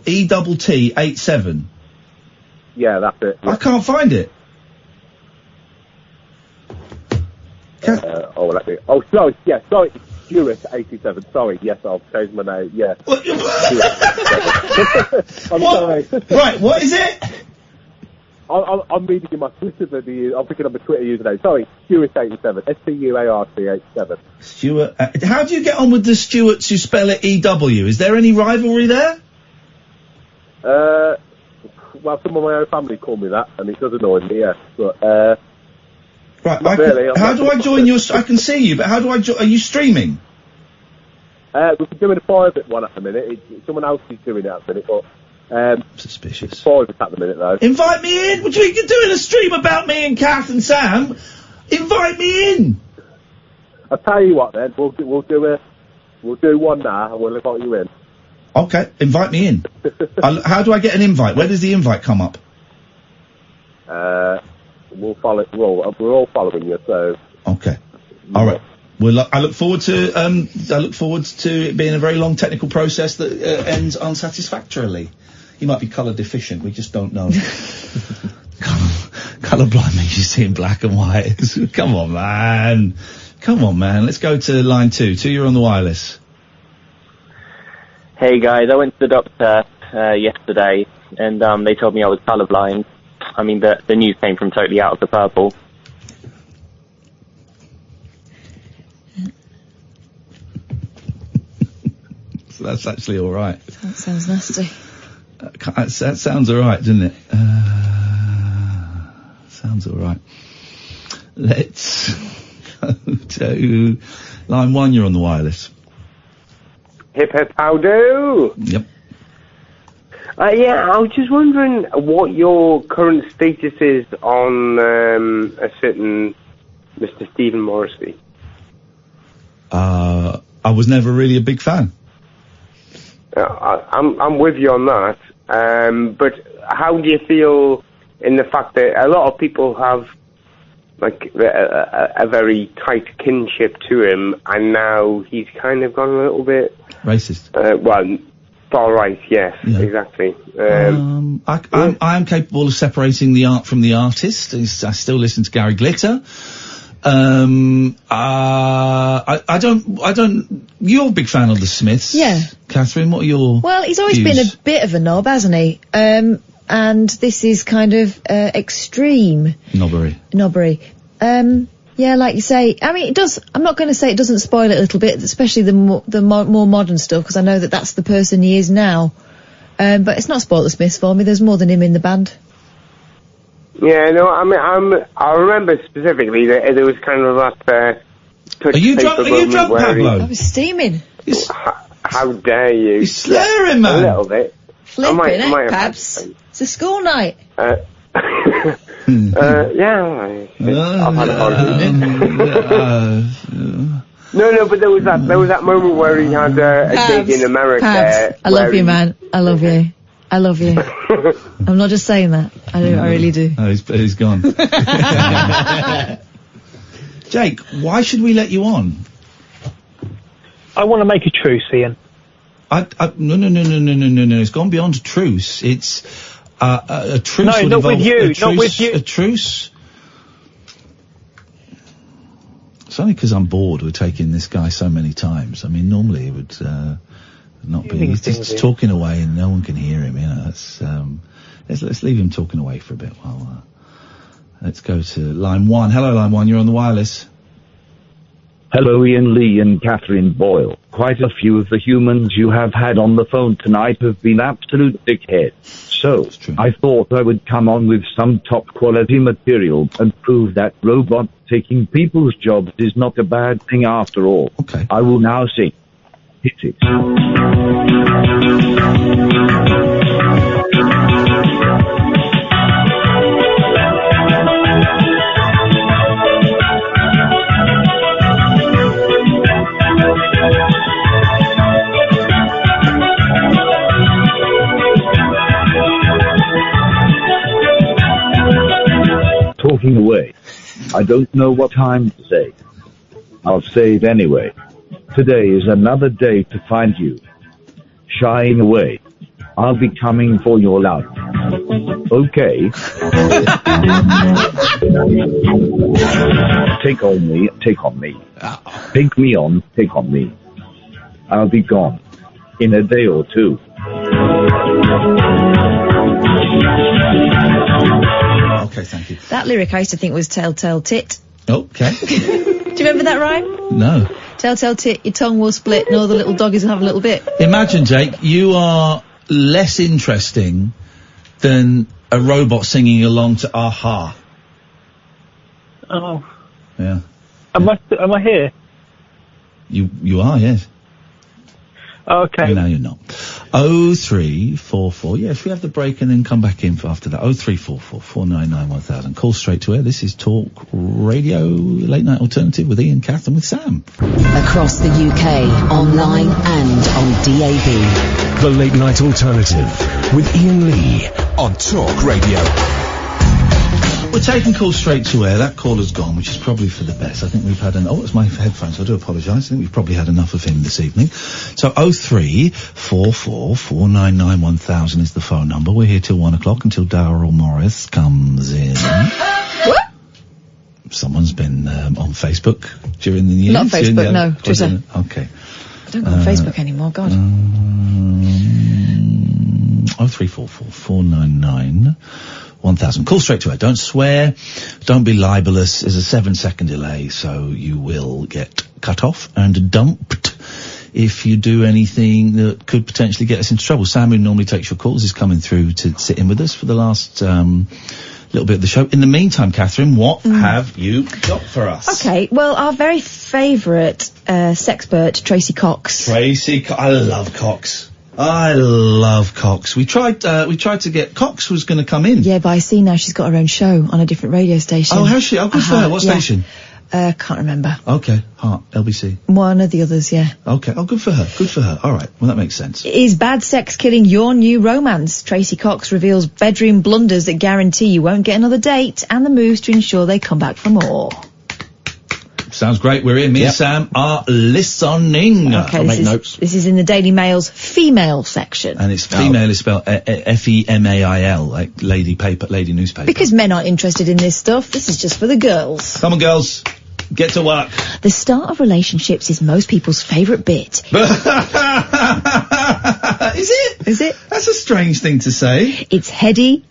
87. Yeah, that's it. Yeah. I can't find it. Sorry. Yeah, sorry. Stuart 87. Sorry. Yes, I'll change my name. Yeah. I'm sorry. Right. What is it? I'm reading in my Twitter. I'm picking up my Twitter username. Sorry, Stuart 87. STUART 87. Stuart. How do you get on with the Stuarts who spell it EW? Is there any rivalry there? Well, some of my own family call me that, and it does annoy me. Yeah, but right. Really, how do I join your? I can see you, but how do I? Are you streaming? We're doing a private one at the minute. Someone else is doing it at the minute, but. Suspicious. It's private at the minute, though. Invite me in. What do you think you're doing a stream about me and Kath and Sam? Invite me in. I'll tell you what, then we'll do one now, and we'll invite you in. Okay, invite me in. How do I get an invite? Where does the invite come up? We'll follow. We're all following you, so. Okay. All right. Well, I look forward to it being a very long technical process that ends unsatisfactorily. You might be colour deficient. We just don't know. Colour blind means you see in black and white. Come on, man. Let's go to line 2. 2, you're on the wireless. Hey guys, I went to the doctor yesterday, and they told me I was colourblind. I mean, the news came from totally out of the purple. So that's actually all right. That sounds nasty. That sounds all right, doesn't it? Sounds all right. Let's go to line 1. You're on the wireless. Hip hip how do? Yep. Yeah, I was just wondering what your current status is on a certain Mr. Stephen Morrissey. I was never really a big fan. I'm with you on that. But how do you feel in the fact that a lot of people have like a very tight kinship to him, and now he's kind of gone a little bit racist? Far right, yes, yeah. Exactly. I am capable of separating the art from the artist. I still listen to Gary Glitter. I don't. You're a big fan of the Smiths, yeah. Katherine, what are your? Well, he's always views? been a bit of a knob, hasn't he? And this is kind of extreme knobbery. Yeah, like you say. I mean, it does. I'm not going to say it doesn't spoil it a little bit, especially the more modern stuff, because I know that that's the person he is now. But it's not spoiled the Smiths for me. There's more than him in the band. Yeah, no, I mean, I remember specifically that there was kind of that. Are you drunk, Pablo? I was steaming. How dare you? You're slurring, man. A little bit. Flipping, Pabs? It's a school night. Yeah, I've had a holiday. No, but there was that moment where he had a gig in America. Pabs, I love you, man. I love you. I'm not just saying that. I really do. Oh, he's gone. Jake, why should we let you on? I want to make a truce, Ian. No. It's gone beyond truce. It's a truce. No, not with you. Not with you. A truce. It's only because I'm bored with taking this guy so many times. I mean, normally it would not be. He's just talking away and no one can hear him. You know, that's. Let's leave him talking away for a bit while. Let's go to line 1. Hello, line 1. You're on the wireless. Hello, Iain Lee and Katherine Boyle. Quite a few of the humans you have had on the phone tonight have been absolute dickheads. So, I thought I would come on with some top-quality material and prove that robots taking people's jobs is not a bad thing after all. Okay. I will now sing. Hit it. Talking away. I don't know what time to say. I'll say it anyway. Today is another day to find you. Shying away. I'll be coming for your love. Okay. Take on me, take on me. Take me on, take on me. I'll be gone. In a day or two. Okay, thank you. That lyric I used to think was Telltale Tit. Okay. Do you remember that rhyme? No. Telltale Tit, your tongue will split and all the little doggies will have a little bit. Imagine, Jake, you are less interesting than a robot singing along to Aha. Oh. Yeah. Am I here? You are, yes. Okay. No, you're not. 0344. Yeah, should we have the break and then come back in for after that? 0344 499 1000. Call straight to air. This is Talk Radio Late Night Alternative with Iain, Katherine, with Sam. Across the UK, online and on DAB. The Late Night Alternative with Iain Lee on Talk Radio. We're taking calls straight to air. That caller's gone, which is probably for the best. I think we've had it's my headphones, so I do apologise. I think we've probably had enough of him this evening. So 0344 499 1000 is the phone number. We're here till 1 o'clock until Daryl Morris comes in. What? Someone's been on Facebook during the news. Not Facebook, no, Twitter. Okay. I don't go on Facebook anymore, God. 0344 499 1000. Call straight to her. Don't swear. Don't be libelous. There's a 7-second delay, so you will get cut off and dumped if you do anything that could potentially get us into trouble. Sam, who normally takes your calls, is coming through to sit in with us for the last little bit of the show. In the meantime, Katherine, what have you got for us? Okay, well, our very favourite sexpert, Tracy Cox. I love Cox. I love Cox. We tried to get Cox was going to come in. Yeah, but I see now she's got her own show on a different radio station. Oh, has she? Oh, good for her. What station? Can't remember. Okay, Heart, LBC. One of the others, yeah. Okay, oh, good for her. Good for her. All right, well, that makes sense. Is bad sex killing your new romance? Tracy Cox reveals bedroom blunders that guarantee you won't get another date and the moves to ensure they come back for more. Sounds great. We're in. Me and Sam are listening. Okay, this is in the Daily Mail's female section. And it's female is spelled F-E-M-A-I-L, like lady newspaper. Because men aren't interested in this stuff. This is just for the girls. Come on, girls. Get to work. The start of relationships is most people's favourite bit. Is it? Is it? That's a strange thing to say. It's heady,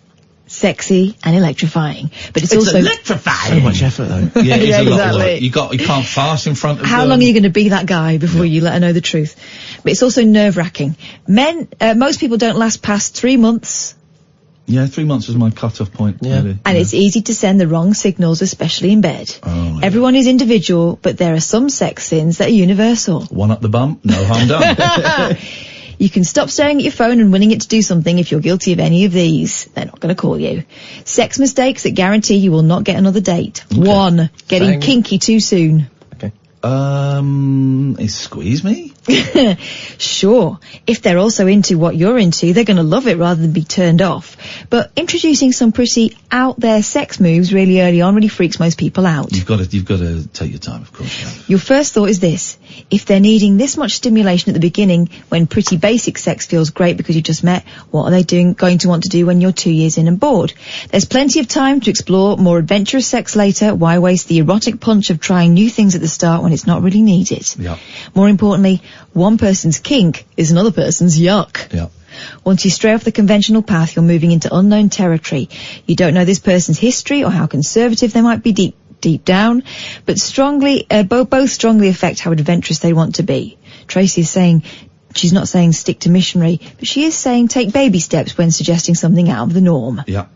sexy and electrifying, but it's also electrifying. So much effort, though. Yeah, it's a lot of work. You can't fast in front of. How long are you going to be that guy before you let her know the truth? But it's also nerve-wracking. Most people don't last past 3 months. Yeah, 3 months was my cut-off point. Yeah. Really. And it's easy to send the wrong signals, especially in bed. Oh, everyone is individual, but there are some sex sins that are universal. One up the bum, no harm done. You can stop staring at your phone and winning it to do something if you're guilty of any of these. They're not going to call you. Sex mistakes that guarantee you will not get another date. Okay. 1. Getting kinky too soon. Okay. Squeeze me? Sure. If they're also into what you're into, they're going to love it rather than be turned off. But introducing some pretty out there sex moves really early on really freaks most people out. You've got to take your time, of course. Yeah. Your first thought is this. If they're needing this much stimulation at the beginning when pretty basic sex feels great because you just met, what are they going to want to do when you're 2 years in and bored? There's plenty of time to explore more adventurous sex later. Why waste the erotic punch of trying new things at the start when it's not really needed? Yeah. More importantly, one person's kink is another person's yuck. Yeah. Once you stray off the conventional path, you're moving into unknown territory. You don't know this person's history or how conservative they might be deep down, but both strongly affect how adventurous they want to be. Tracy is saying, she's not saying stick to missionary, but she is saying take baby steps when suggesting something out of the norm. Yeah.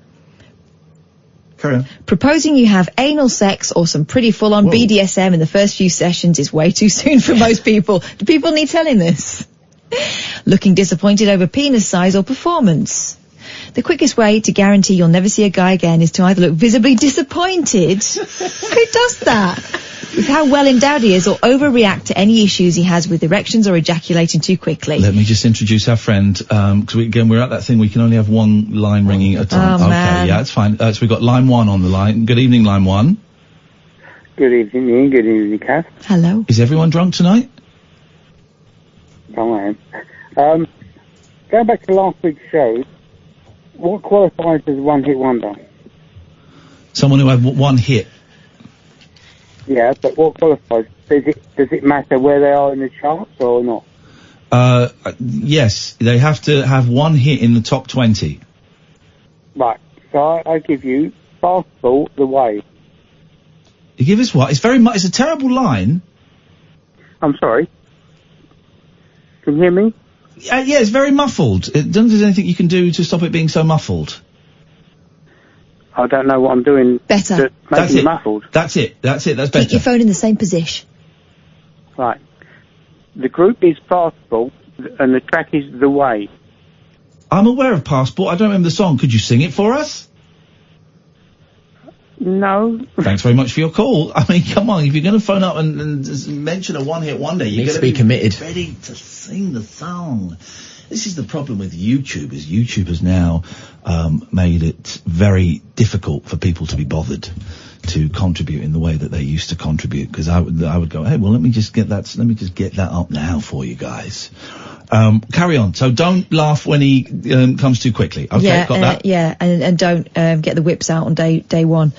Carry on. Proposing you have anal sex or some pretty full-on BDSM in the first few sessions is way too soon for most people. Do people need telling this? Looking disappointed over penis size or performance. The quickest way to guarantee you'll never see a guy again is to either look visibly disappointed. Who does that? With how well endowed he is, or overreact to any issues he has with erections or ejaculating too quickly. Let me just introduce our friend, because we're at that thing, we can only have one line ringing at a time. Oh, okay, man. yeah, it's fine. So we've got line 1 on the line. Good evening, line 1. Good evening, Ian. Good evening, Kath. Hello. Is everyone drunk tonight? I am. Going back to last week's show, what qualifies as one-hit wonder? Someone who had one hit. Yeah, but what qualifies? Does it matter where they are in the charts or not? Yes, they have to have one hit in the top 20. Right, so I give you Basketball the Way. You give us what? It's a terrible line. I'm sorry. Can you hear me? Yeah, it's very muffled. Don't think there's anything you can do to stop it being so muffled. I don't know what I'm doing. Better. That's it. Muffled. That's it. That's better. Keep your phone in the same position. Right. The group is Basketball, and the track is The Way. I'm aware of Passport. I don't remember the song. Could you sing it for us? No. Thanks very much for your call. I mean, come on, if you're going to phone up and mention a one-hit wonder, you've got to be committed. Ready to sing the song. This is the problem with YouTube, is YouTube has now made it very difficult for people to be bothered to contribute in the way that they used to contribute. Because I would go, hey, well, let me just get that up now for you guys. Carry on. So don't laugh when he comes too quickly. Okay, yeah, got that? Yeah, and don't get the whips out on day one.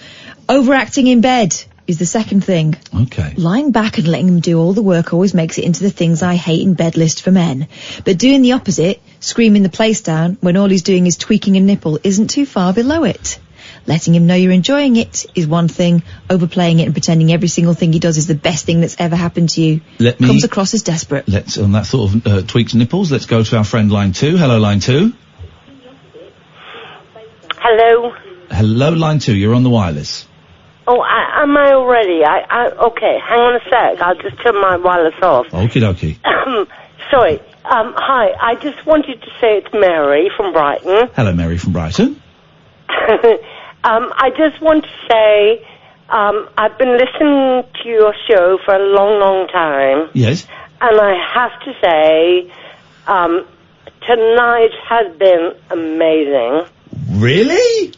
Overacting in bed is the second thing. Okay. Lying back and letting them do all the work always makes it into the things I hate in bed list for men. But doing the opposite, screaming the place down when all he's doing is tweaking a nipple, isn't too far below it. Letting him know you're enjoying it is one thing. Overplaying it and pretending every single thing he does is the best thing that's ever happened to you comes across as desperate. Let's, on that sort of tweaks nipples, let's go to our friend line 2. Hello, line 2. Hello. Hello, line 2. You're on the wireless. Oh, am I already? Okay, hang on a sec. I'll just turn my wireless off. Okie dokie. Sorry. Hi. I just wanted to say it's Mary from Brighton. Hello, Mary from Brighton. I just want to say, I've been listening to your show for a long, long time. Yes. And I have to say, tonight has been amazing. Really?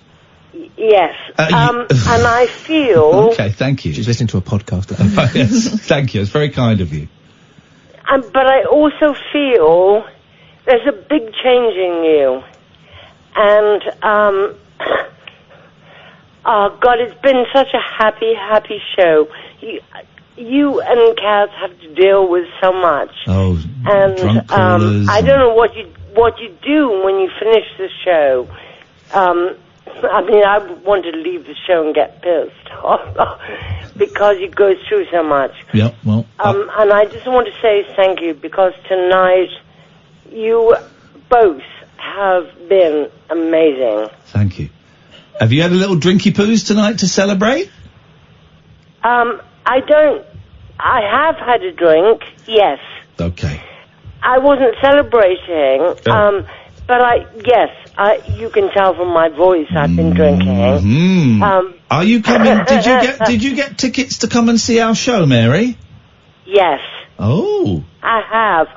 Yes. And I feel... Okay, thank you. She's listening to a podcast. Yes, thank you. It's very kind of you. But I also feel there's a big change in you. And, oh God, it's been such a happy, happy show. You and Kaz have to deal with so much. Oh, and drunk callers. I don't know what you do when you finish the show. I mean, I want to leave the show and get pissed because you go through so much. Yeah, well. And I just want to say thank you because tonight you both have been amazing. Thank you. Have you had a little drinky poos tonight to celebrate? I have had a drink, yes. Okay. I wasn't celebrating, but you can tell from my voice I've been drinking. Are you coming? Did you get tickets to come and see our show, Mary? Yes, Oh, I have.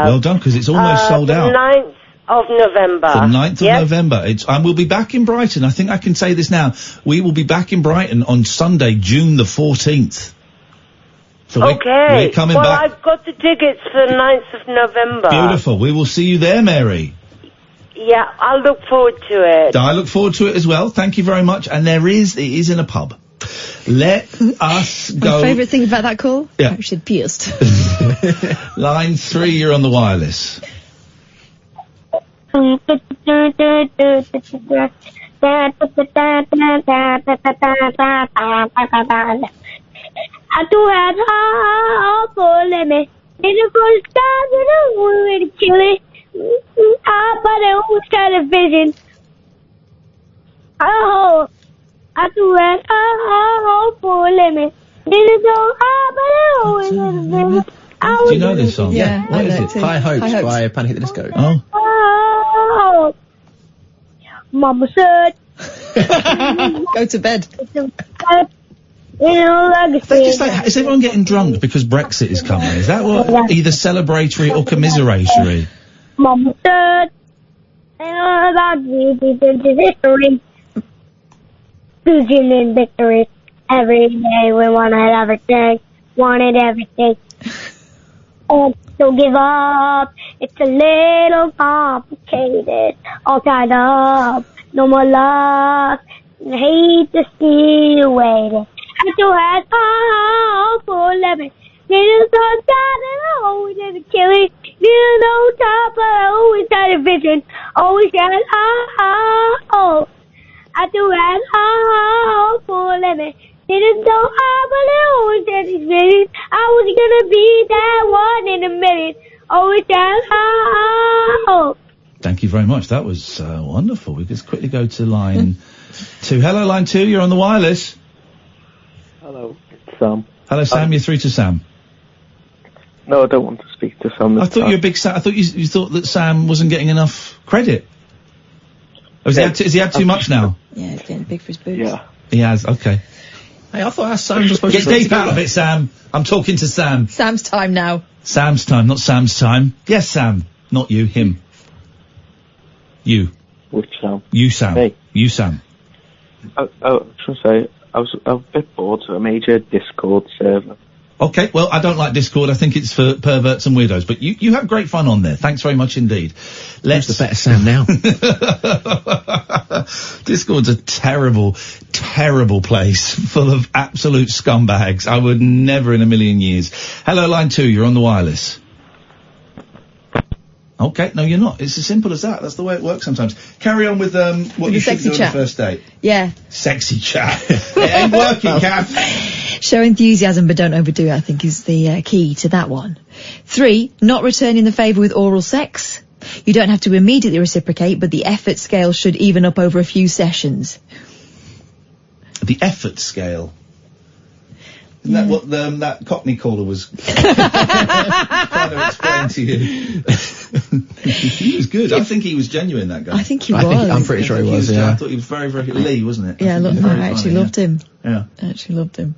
well done, because it's almost sold out. The 9th of November. The 9th of November. And we'll be back in Brighton. I think I can say this now. We will be back in Brighton on Sunday, June the 14th. So we're coming well, back. I've got the tickets for the 9th of November. Beautiful. We will see you there, Mary. Yeah, I'll look forward to it. I look forward to it as well. Thank you very much. And it is in a pub. Let us go. My favourite thing about that call? Yeah. She had pierced. Line 3, you're on the wireless. I do have heart for lemon. It's for stars and I want to kill it. But I always got a vision. Oh, I do have heart for lemon. It's so hard, but I always got a vision. Do you know this song? Yeah, What is it? High Hopes by Panic at the Disco. Oh. Oh, Mama said. Go to bed. Just like, is everyone getting drunk because Brexit is coming? Is that what? Either celebratory or commiseratory? Mama said. Victory. Losing in victory. Every day we wanted everything. Wanted everything. Oh, don't give up. It's a little complicated. All tied up. No more love. I hate to see you waiting. I still had all for 11. Didn't start God and I always had to kill it. Didn't know top, but I always had a vision. Always had oh. I still had all for 11. Didn't know how, but I always had this vision. I was gonna be that one in a minute. Always had oh. Thank you very much. That was wonderful. We just quickly go to line 2. Hello, line 2. You're on the wireless. Hello, it's Sam. Hello, Sam. You're through to Sam. No, I don't want to speak to Sam. I thought you were a big Sam. I thought you thought that Sam wasn't getting enough credit. Oh, has he had too much now? Yeah, he's getting big for his boots. Yeah. He has. Okay. Hey, I thought our Sam was supposed Get to deep out of it, Sam. I'm talking to Sam. Sam's time now. Sam's time, not Sam's time. Yes, Sam. Not you. Him. You. Which Sam? You, Sam. Hey. You, Sam. I should say, I was a bit bored, so I made you a Discord server. Okay, well, I don't like Discord. I think it's for perverts and weirdos. But you have great fun on there. Thanks very much indeed. Who's the better Sam now? Discord's a terrible, terrible place full of absolute scumbags. I would never in a million years. Hello, line 2. You're on the wireless. Okay, no, you're not. It's as simple as that. That's the way it works sometimes. Carry on with what you should do on the first date. Yeah. Sexy chat. It ain't working, Kath. Show enthusiasm, but don't overdo it, I think, is the key to that one. 3, not returning the favour with oral sex. You don't have to immediately reciprocate, but the effort scale should even up over a few sessions. The effort scale. Isn't that what that Cockney caller was trying to explain to you? He was good. I think he was genuine, that guy. I think he was. I'm pretty sure he was, yeah. I thought he was very, very... Lee, wasn't it? Yeah, I actually loved him. Yeah. I actually loved him.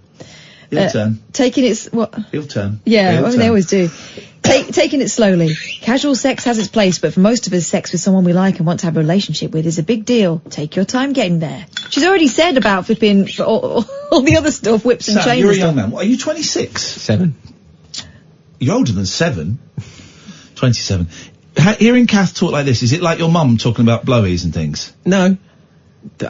He'll turn. Taking it... What? He'll turn. Yeah, I mean, they always do. Taking it slowly. Casual sex has its place, but for most of us, sex with someone we like and want to have a relationship with is a big deal. Take your time getting there. She's already said about flipping all the other stuff, whips and Sam, chains. you're a young man. What, are you 26? 7. You're older than 7. 27. Hearing Kath talk like this, is it like your mum talking about blowies and things? No.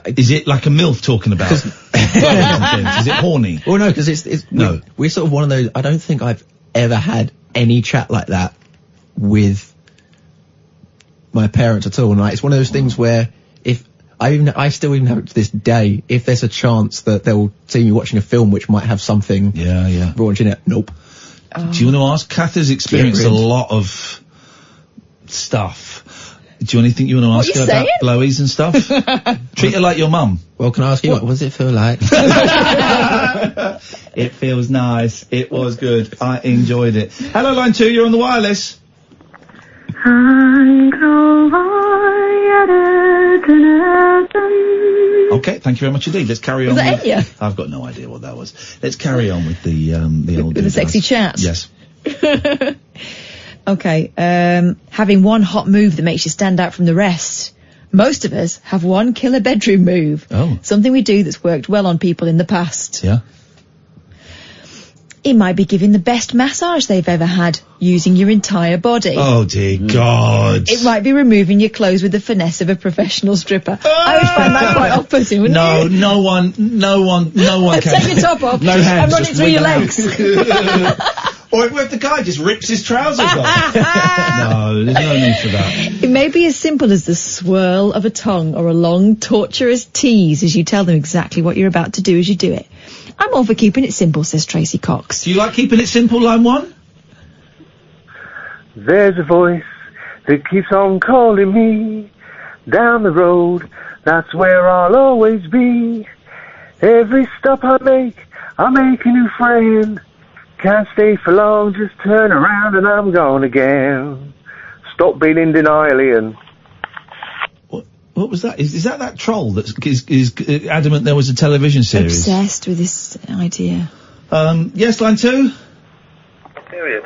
Is it like a MILF talking about blowies and things? Is it horny? Well, no, because it's no. We're sort of one of those. I don't think I've ever had any chat like that with my parents at all. And like, it's one of those things where if I still even have it to this day, if there's a chance that they'll see me watching a film which might have something raunchy in it, nope. Do you want to ask? Kath has experienced a lot of stuff. Do you anything you want to ask her about blowies and stuff? Treat her like your mum. Well, can I ask you, what does it feel like? It feels nice. It was good. I enjoyed it. Hello, line 2. You're on the wireless. Okay, thank you very much indeed. Let's carry on. Was that Enya? I've got no idea what that was. Let's carry on with the old. With the sexy chat. Yes. Okay, having one hot move that makes you stand out from the rest. Most of us have one killer bedroom move. Oh. Something we do that's worked well on people in the past. Yeah. It might be giving the best massage they've ever had using your entire body. Oh dear God. It might be removing your clothes with the finesse of a professional stripper. I would find that quite off-putting, wouldn't you? No one can. Take your top off No hands. and run it through your legs. Or if the guy just rips his trousers off. No, there's no need for that. It may be as simple as the swirl of a tongue or a long, torturous tease as you tell them exactly what you're about to do as you do it. I'm all for keeping it simple, says Tracy Cox. Do you like keeping it simple, line 1? There's a voice that keeps on calling me down the road. That's where I'll always be. Every stop I make a new friend. Can't stay for long, just turn around and I'm gone again. Stop being in denial, Ian. What was that? Is that troll that is adamant there was a television series? Obsessed with this idea. Yes, line 2? Period.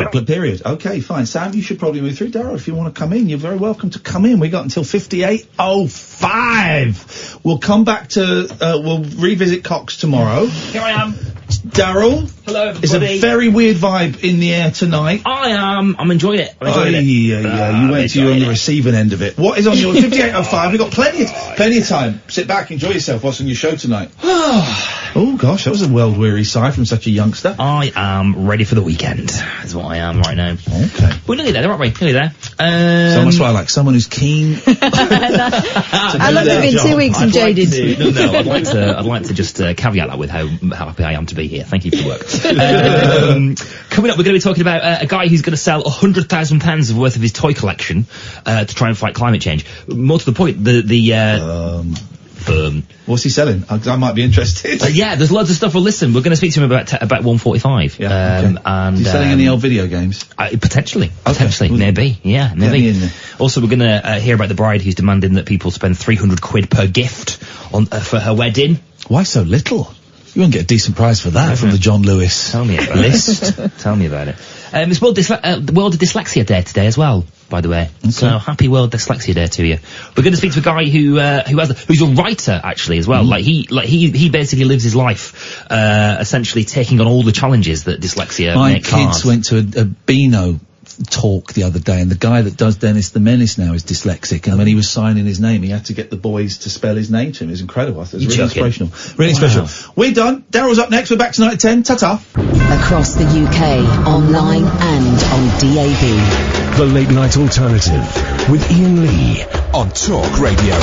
Chocolate period. Okay, fine. Sam, you should probably move through. Darryl, if you want to come in, you're very welcome to come in. We got until 58:05. We'll come back to, we'll revisit Cox tomorrow. Here I am. Darryl. Hello, everybody. There's a very weird vibe in the air tonight. I am. I'm enjoying it. I'm enjoying it. Yeah. You wait till you're on the receiving end of it. What is on your 58:05? We've got plenty of time. Sit back, enjoy yourself. What's on your show tonight? Oh gosh, that was a world-weary sigh from such a youngster. I am ready for the weekend. Is what I am right now. Okay. We're nearly there, aren't we? Nearly there. So that's why I like someone who's keen. I love it in 2 weeks and jaded. I'd like to just caveat that with how happy I am to be here. Thank you for the work. Coming up, we're going to be talking about a guy who's going to sell £100,000 worth of his toy collection to try and fight climate change. More to the point, what's he selling? I might be interested. Yeah, there's loads of stuff. Well, listen, we're going to speak to him about 1:45. Yeah, okay. And is he selling any old video games? Potentially, maybe. Yeah, maybe. Also, we're going to hear about the bride who's demanding that people spend £300 per gift on for her wedding. Why so little? You won't get a decent prize for that from the John Lewis Tell me about list. Tell me about it. It's World Dyslexia Day today as well, by the way. Okay. So happy World Dyslexia Day to you. We're going to speak to a guy who's a writer actually as well. He basically lives his life essentially taking on all the challenges that dyslexia make hard. My kids went to a Beano talk the other day, and the guy that does Dennis the Menace now is dyslexic, and when he was signing his name he had to get the boys to spell his name to him. It was incredible. It was really inspirational. Really inspirational. We're done. Daryl's up next. We're back tonight at 10. Ta-ta. Across the UK, online and on DAB. The Late Night Alternative with Iain Lee on Talk Radio.